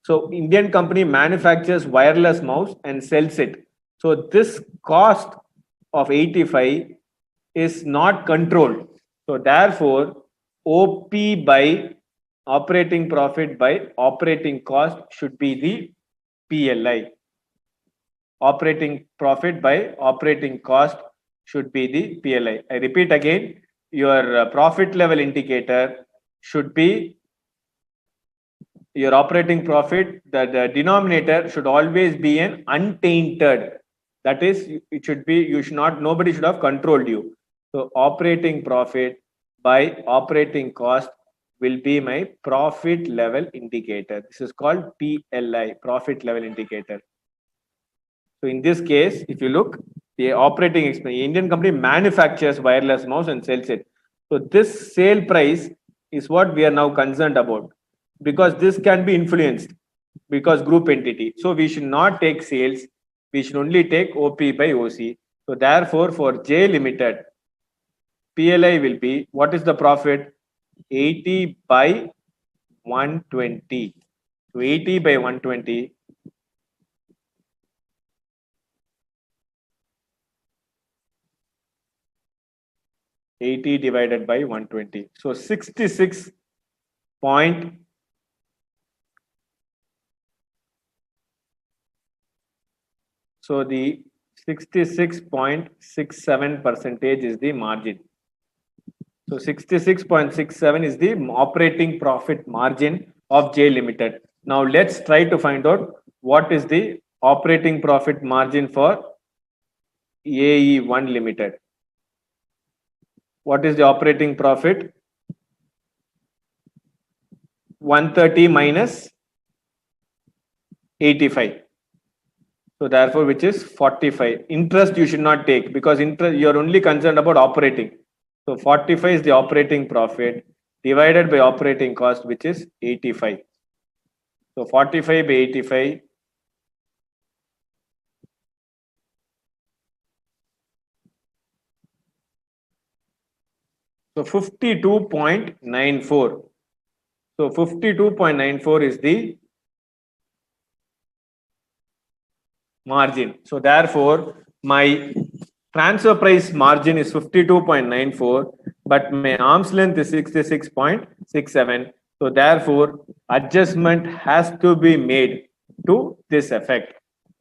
So Indian company manufactures wireless mouse and sells it. So this cost of 85 is not controlled. So therefore, OP by operating profit by operating cost should be the PLI. Operating profit by operating cost should be the PLI. I repeat again, your profit level indicator should be your operating profit. The denominator should always be an untainted. That is, it should be, you should not, nobody should have controlled you. So operating profit by operating cost will be my profit level indicator. This is called PLI, profit level indicator. So in this case, if you look, the operating expense, Indian company manufactures wireless mouse and sells it. So this sale price is what we are now concerned about, because this can be influenced because group entity. So we should not take sales. We should only take OP by OC. So therefore, for J Limited, PLI will be, what is the profit? 80 by 120. So 80 by 120. $80 divided by 120. So 66 point. So the 66.67% is the margin. So 66.67 is the operating profit margin of J Limited. Now let's try to find out what is the operating profit margin for AE1 Limited. What is the operating profit? 130 minus 85. So therefore, which is 45. Interest you should not take, because interest you are only concerned about operating. So 45 is the operating profit divided by operating cost, which is 85. So 45 by 85. So 52.94. So 52.94 is the margin. So therefore, my transfer price margin is 52.94, but my arm's length is 66.67. So therefore, adjustment has to be made to this effect.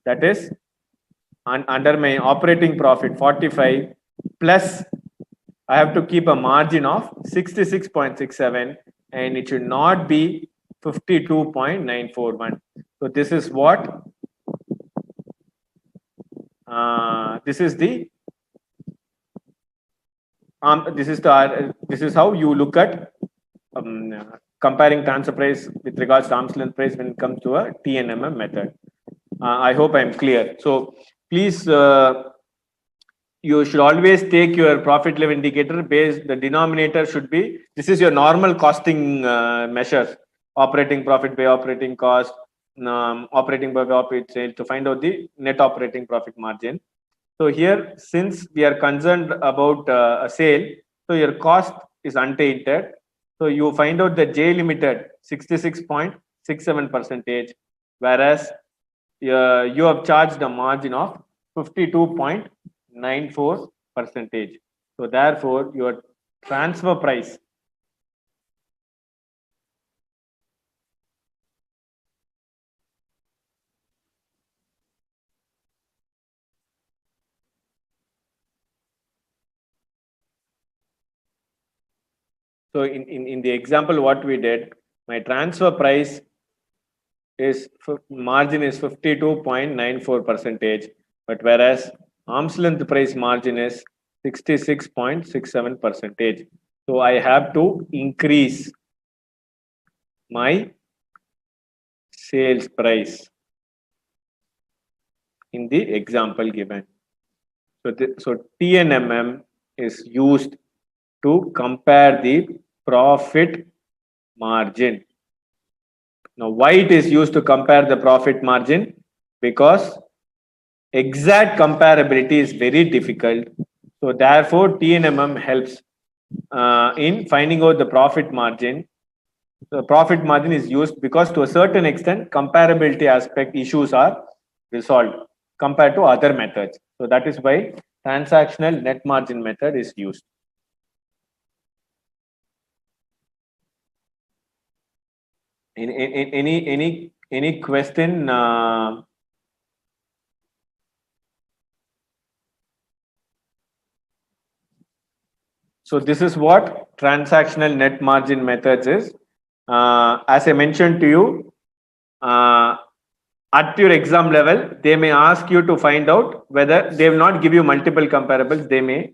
That is, under my operating profit 45 plus, I have to keep a margin of 66.67, and it should not be 52.941. So this is what this is the this is how you look at comparing transfer price with regards to arm's length price when it comes to a TNMM method. I hope I'm clear. So please, you should always take your profit level indicator based, the denominator should be, this is your normal costing measures, operating profit by operating cost, operating by operating sale, to find out the net operating profit margin. So here, since we are concerned about a sale, so your cost is untainted. So you find out the J limited 66.67%, whereas you have charged a margin of 52.94%. So therefore, your transfer price so in the example what we did, my transfer price is margin is 52.94%, but whereas arm's length price margin is 66.67%. So I have to increase my sales price in the example given. So TNMM is used to compare the profit margin. Now, why it is used to compare the profit margin? Because exact comparability is very difficult. So therefore, TNMM helps in finding out the profit margin. The profit margin is used because to a certain extent, comparability aspect issues are resolved compared to other methods. So that is why transactional net margin method is used. Any question? So this is what transactional net margin methods is. As I mentioned to you, at your exam level, they may ask you to find out whether they will not give you multiple comparables. They may,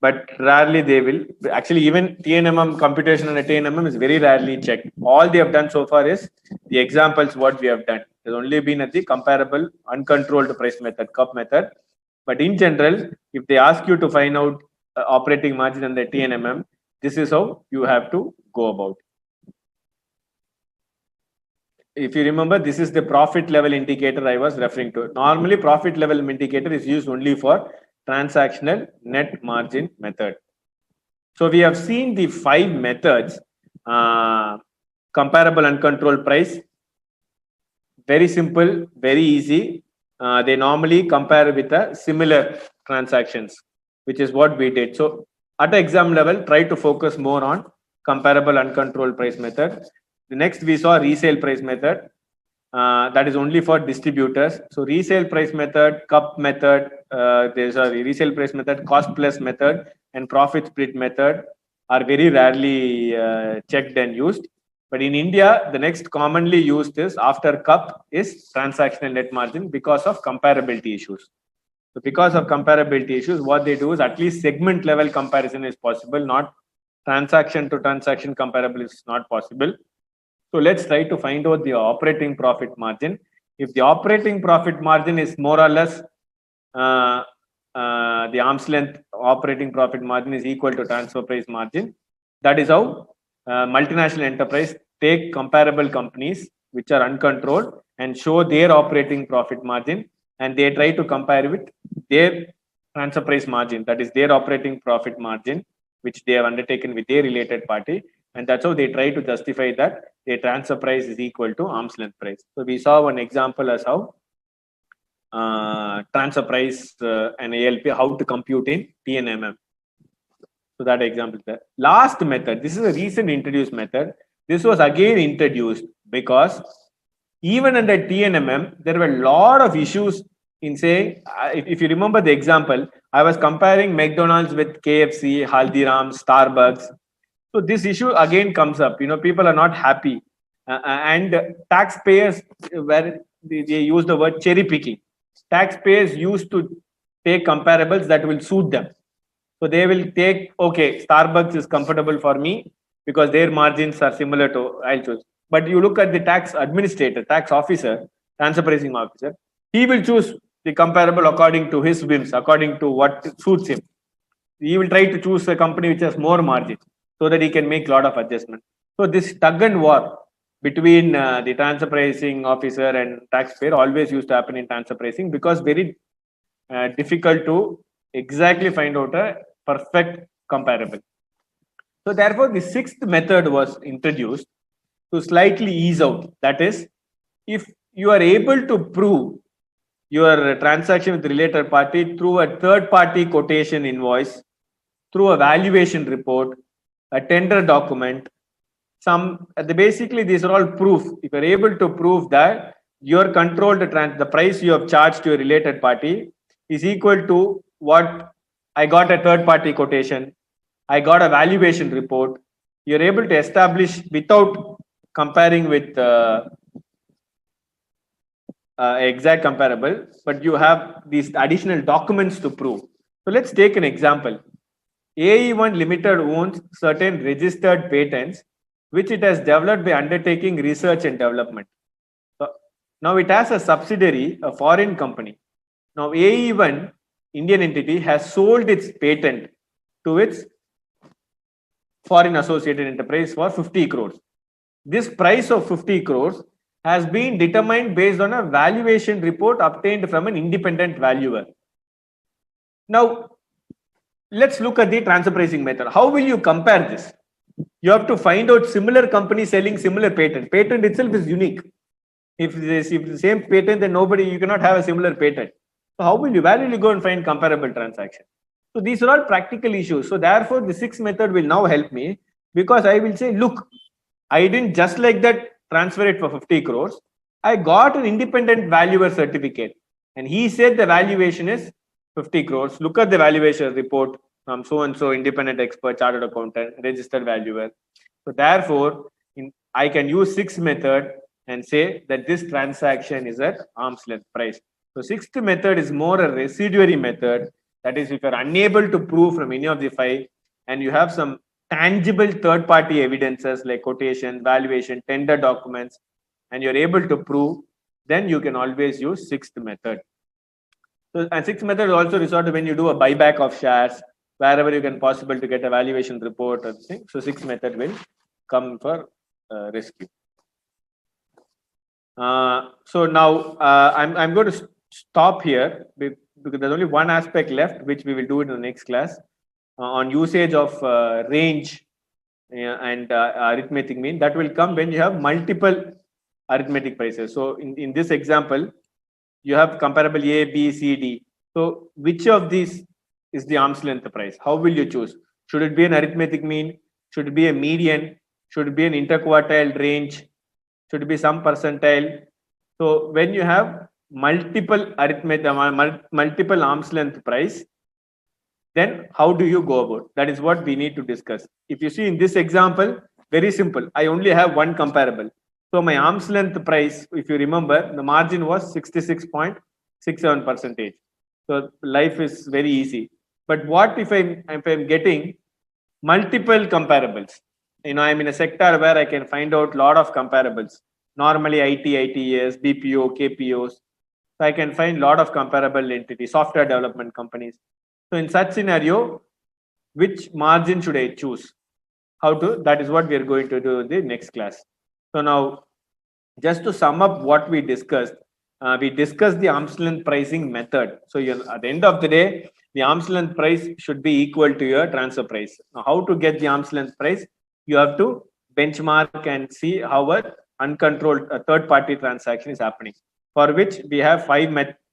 but rarely they will. Actually, even TNMM computation and TNMM is very rarely checked. All they have done so far is the examples what we have done. There's only been at the comparable uncontrolled price method, CUP method. But in general, if they ask you to find out operating margin and the TNMM, this is how you have to go about. If you remember, this is the profit level indicator I was referring to. Normally, profit level indicator is used only for transactional net margin method. So we have seen the 5 methods. Comparable uncontrolled price, very simple, very easy. They normally compare with a similar transactions, which is what we did. So at the exam level, try to focus more on comparable uncontrolled price method. The next we saw resale price method. That is only for distributors. So resale price method, CUP method, there's a resale price method, cost plus method, and profit split method are very rarely checked and used. But in India, the next commonly used is after CUP is transactional net margin because of comparability issues. So because of comparability issues, what they do is at least segment level comparison is possible, not transaction to transaction comparable is not possible. So let's try to find out the operating profit margin. If the operating profit margin is more or less the arm's length operating profit margin is equal to transfer price margin, that is how multinational enterprise take comparable companies which are uncontrolled and show their operating profit margin, and they try to compare with their transfer price margin, that is their operating profit margin, which they have undertaken with their related party. And that's how they try to justify that their transfer price is equal to arm's length price. So we saw one example as how transfer price and ALP, how to compute in TNMM. So that example there. Last method, this is a recent introduced method. This was again introduced because even under TNMM, there were a lot of issues in saying, if you remember the example, I was comparing McDonald's with KFC, Haldiram, Starbucks. So this issue again comes up. People are not happy, and taxpayers, where they use the word cherry picking. Taxpayers used to take comparables that will suit them. So they will take, okay, Starbucks is comfortable for me because their margins are similar to, I'll choose. But you look at the tax administrator, tax officer, transfer pricing officer, he will choose the comparable according to his whims, according to what suits him. He will try to choose a company which has more margin so that he can make a lot of adjustments. So this tug and war between the transfer pricing officer and taxpayer always used to happen in transfer pricing, because very difficult to exactly find out a perfect comparable. So therefore, the sixth method was introduced to slightly ease out. That is, if you are able to prove your transaction with related party through a third party quotation invoice, through a valuation report, a tender document, basically these are all proof. If you're able to prove that your controlled the price you have charged to a related party is equal to what I got a third party quotation, I got a valuation report, you're able to establish without comparing with exact comparable, but you have these additional documents to prove. So let's take an example. AE1 Limited owns certain registered patents which it has developed by undertaking research and development. So now it has a subsidiary, a foreign company. Now AE1, Indian entity, has sold its patent to its foreign associated enterprise for 50 crores. This price of 50 crores has been determined based on a valuation report obtained from an independent valuer. Now, let's look at the transfer pricing method. How will you compare this? You have to find out similar companies selling similar patent. Patent itself is unique. If the same patent, then you cannot have a similar patent. So where will you go and find comparable transaction? So these are all practical issues. So therefore, the sixth method will now help me, because I will say, look, I didn't just like that transfer it for 50 crores. I got an independent valuer certificate and he said the valuation is 50 crores. Look at the valuation report from so and so independent expert, chartered accountant, registered valuer. So therefore, I can use sixth method and say that this transaction is at arm's length price. So sixth method is more a residuary method. That is, if you're unable to prove from any of the five and you have some tangible third party evidences like quotation, valuation, tender documents, and you're able to prove, then you can always use sixth method. So, and sixth method is also resort to when you do a buyback of shares, wherever you can possible to get a valuation report or thing. So sixth method will come for rescue. So now I'm going to stop here because there's only one aspect left, which we will do in the next class on usage of range and arithmetic mean. That will come when you have multiple arithmetic prices. So in this example, you have comparable A, B, C, D. So which of these is the arm's length price? How will you choose? Should it be an arithmetic mean? Should it be a median? Should it be an interquartile range? Should it be some percentile? So when you have multiple multiple arm's length price, then how do you go about? That is what we need to discuss. If you see in this example, very simple. I only have one comparable. So my arm's length price, if you remember, the margin was 66.67%. So life is very easy. But what if I'm getting multiple comparables? I'm in a sector where I can find out a lot of comparables. Normally IT, ITAS, BPO, KPOs. So I can find a lot of comparable entities, software development companies. So in such scenario, which margin should I choose? That is what we are going to do in the next class. So now, just to sum up what we discussed the arm's length pricing method. So at the end of the day, the arm's length price should be equal to your transfer price. Now, how to get the arm's length price? You have to benchmark and see how a uncontrolled third party transaction is happening, for which we have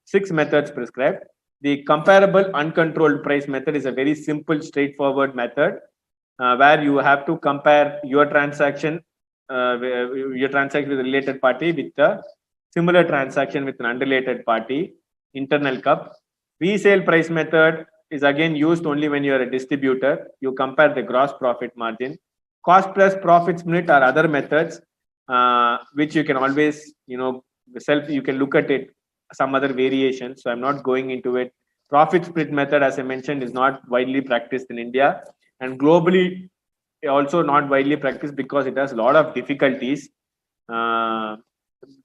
6 methods prescribed. The comparable uncontrolled price method is a very simple, straightforward method where you have to compare your transaction with a related party with a similar transaction with an unrelated party, internal cup. Resale price method is again used only when you are a distributor. You compare the gross profit margin. Cost plus profit split are other methods which you can always, you can look at it, some other variations. So I'm not going into it. Profit split method, as I mentioned, is not widely practiced in India, and globally also not widely practiced because it has a lot of difficulties to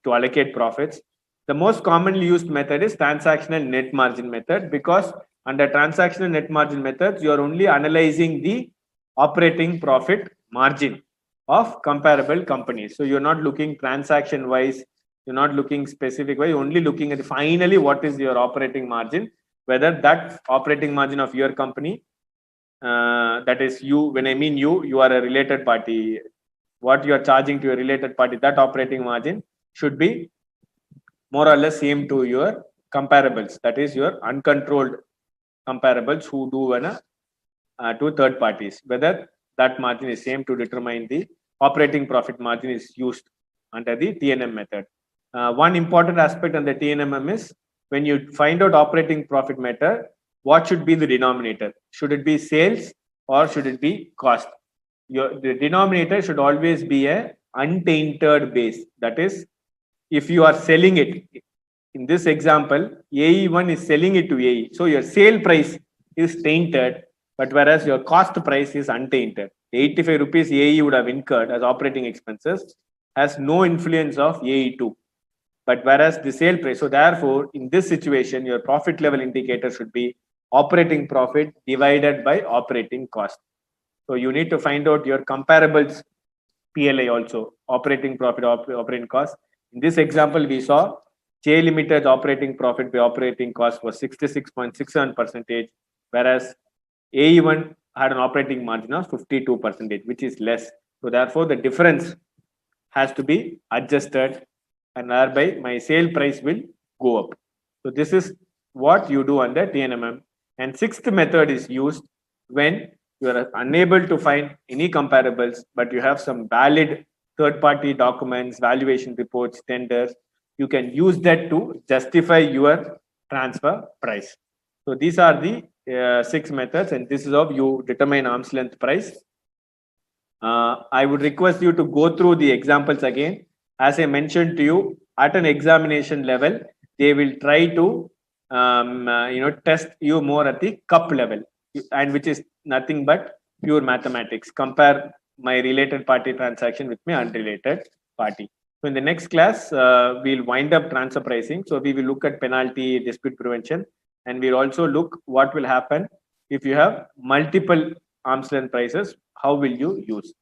allocate profits. The most commonly used method is transactional net margin method, because under transactional net margin methods, you are only analyzing the operating profit margin of comparable companies. So you're not looking transaction wise, you're not looking specific wise, you're only looking at finally what is your operating margin, whether that operating margin of your company, that is you, when I mean you are a related party, what you are charging to a related party, that operating margin should be more or less same to your comparables, that is your uncontrolled comparables who do to third parties, whether that margin is same to determine the operating profit margin is used under the TNM method. One important aspect on the TNMM is, when you find out operating profit method, what should be the denominator? Should it be sales or should it be cost? The denominator should always be a untainted base. That is, if you are selling it, in this example, AE1 is selling it to AE. So your sale price is tainted, but whereas your cost price is untainted. The 85 rupees AE would have incurred as operating expenses has no influence of AE2. But whereas the sale price, so therefore, in this situation, your profit level indicator should be operating profit divided by operating cost. So you need to find out your comparables PLI also, operating profit, operating cost. In this example, we saw J Limited's operating profit by operating cost was 66.67%, whereas AE1 had an operating margin of 52%, which is less. So therefore, the difference has to be adjusted, and thereby my sale price will go up. So this is what you do under TNMM. And sixth method is used when you are unable to find any comparables, but you have some valid third-party documents, valuation reports, tenders. You can use that to justify your transfer price. So these are the 6 methods, and this is how you determine arm's length price. I would request you to go through the examples again. As I mentioned to you, at an examination level, they will try to test you more at the cup level, and which is nothing but pure mathematics. Compare my related party transaction with my unrelated party. So in the next class, we'll wind up transfer pricing. So we will look at penalty, dispute prevention, and we'll also look what will happen if you have multiple arm's length prices. How will you use?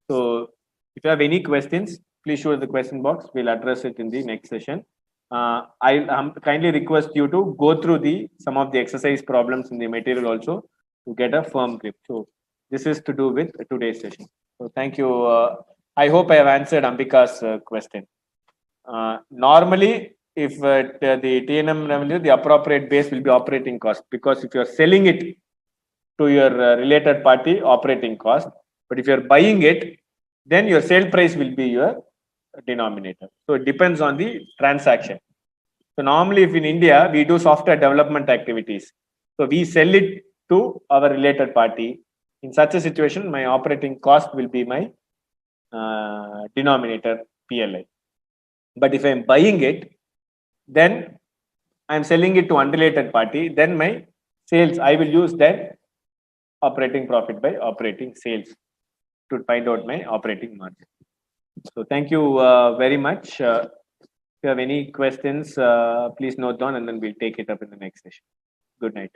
So if you have any questions, please show the question box. We'll address it in the next session. I kindly request you to go through some of the exercise problems in the material also to get a firm grip. So this is to do with today's session. So thank you. I hope I have answered Ambika's question. Normally, if the TNM revenue, the appropriate base will be operating cost, because if you are selling it to your related party, operating cost, but if you are buying it, then your sale price will be your denominator. So it depends on the transaction. So normally, if in India we do software development activities, so we sell it to our related party. In such a situation, my operating cost will be my denominator PLI. But if I'm buying it, then I'm selling it to unrelated party. Then my sales, I will use that operating profit by operating sales to find out my operating margin. So thank you very much. If you have any questions, please note down, and then we'll take it up in the next session. Good night.